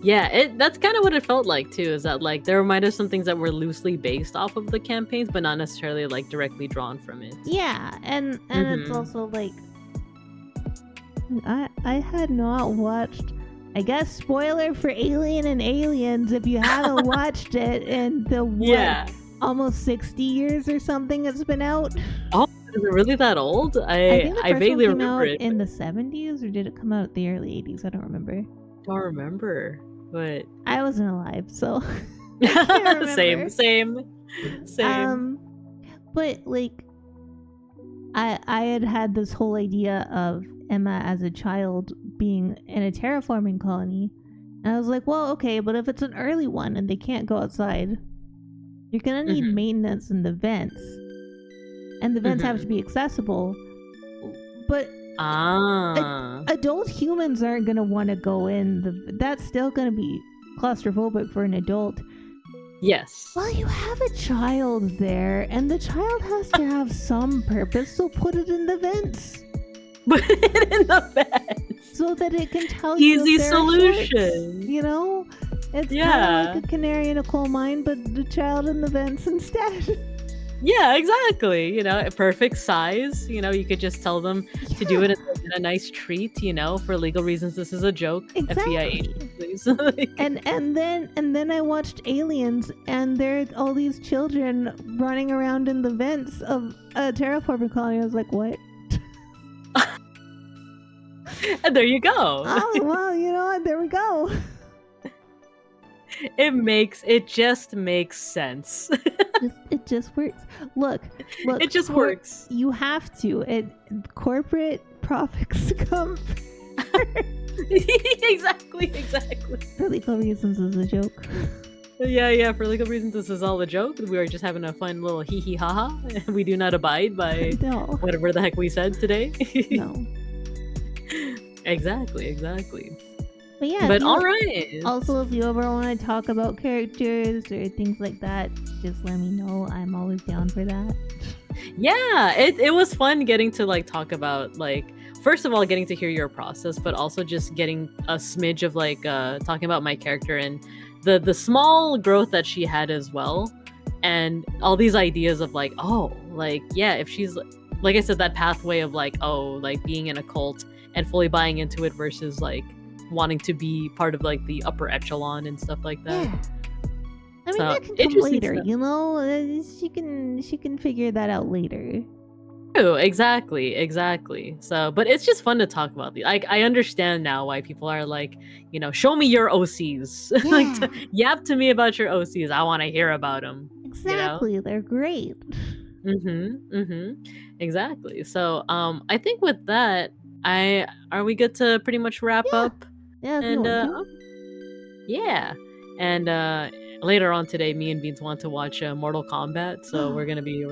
Yeah, that's kind of what it felt like too, is that like there might have some things that were loosely based off of the campaigns, but not necessarily like directly drawn from it. Yeah, and it's also like I had not watched, I guess, spoiler for Alien and Aliens, if you haven't watched it in the almost 60 years or something it's been out. Oh, is it really that old? I vaguely remember it in the 70s, or did it come out the early 80s? I don't remember. Don't remember, but I wasn't alive, so I same. But like I had this whole idea of Emma as a child being in a terraforming colony, and I was like, well, okay, but if it's an early one and they can't go outside, you're gonna need maintenance in the vents, and the vents have to be accessible. But adult humans aren't gonna want to go in. That's still gonna be claustrophobic for an adult. Yes. Well, you have a child there, and the child has to have some purpose, so put it in the vents. Put it in the vents. So that it can tell you. Easy solution. You know? It's kind of like a canary in a coal mine, but the child in the vents instead. Yeah, exactly. You know, a perfect size. You know, you could just tell them to do it in a nice treat. You know, for legal reasons, this is a joke. FBI agent, please. and then I watched Aliens, and there's all these children running around in the vents of a terraforming colony. I was like, what? And there you go. Oh well, you know what? There we go. It just makes sense. It just works. Look, it just works. You have to. Corporate profits come. exactly. For legal reasons, is a joke. Yeah. For legal reasons, this is all a joke. We are just having a fun little hee hee ha ha. We do not abide by whatever the heck we said today. No. Exactly. But yeah. But all right. Also, if you ever want to talk about characters or things like that, just let me know. I'm always down for that. Yeah, it was fun getting to like talk about like, first of all, getting to hear your process, but also just getting a smidge of like talking about my character and the small growth that she had as well, and all these ideas of like, oh, like yeah, if she's like I said, that pathway of like, oh, like being in a cult and fully buying into it versus like wanting to be part of like the upper echelon and stuff like that. Yeah. I mean, that can come later, you know. She can figure that out later. True, exactly. So, but it's just fun to talk about these. Like, I understand now why people are like, you know, show me your OCs. Yeah. Like, yap to me about your OCs. I want to hear about them. Exactly, you know? They're great. Exactly. So, I think with that, are we good to pretty much wrap up? Yeah. And yeah, and later on today, me and Beans want to watch Mortal Kombat, so we're gonna be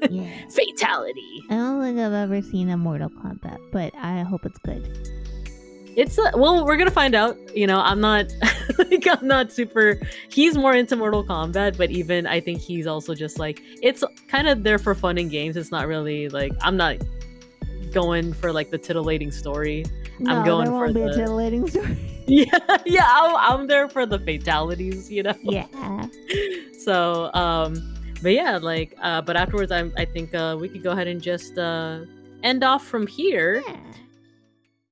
yeah. fatality. I don't think I've ever seen a Mortal Kombat, but I hope it's good. It's well, we're gonna find out. You know, I'm not like I'm not super. He's more into Mortal Kombat, but even I think he's also just like, it's kind of there for fun and games. It's not really like, I'm not going for like the titillating story. No, I'm going there won't for be a titillating story. Yeah, I'm there for the fatalities, you know. Yeah. So, but yeah, like, but afterwards, I think we could go ahead and just end off from here. Yeah.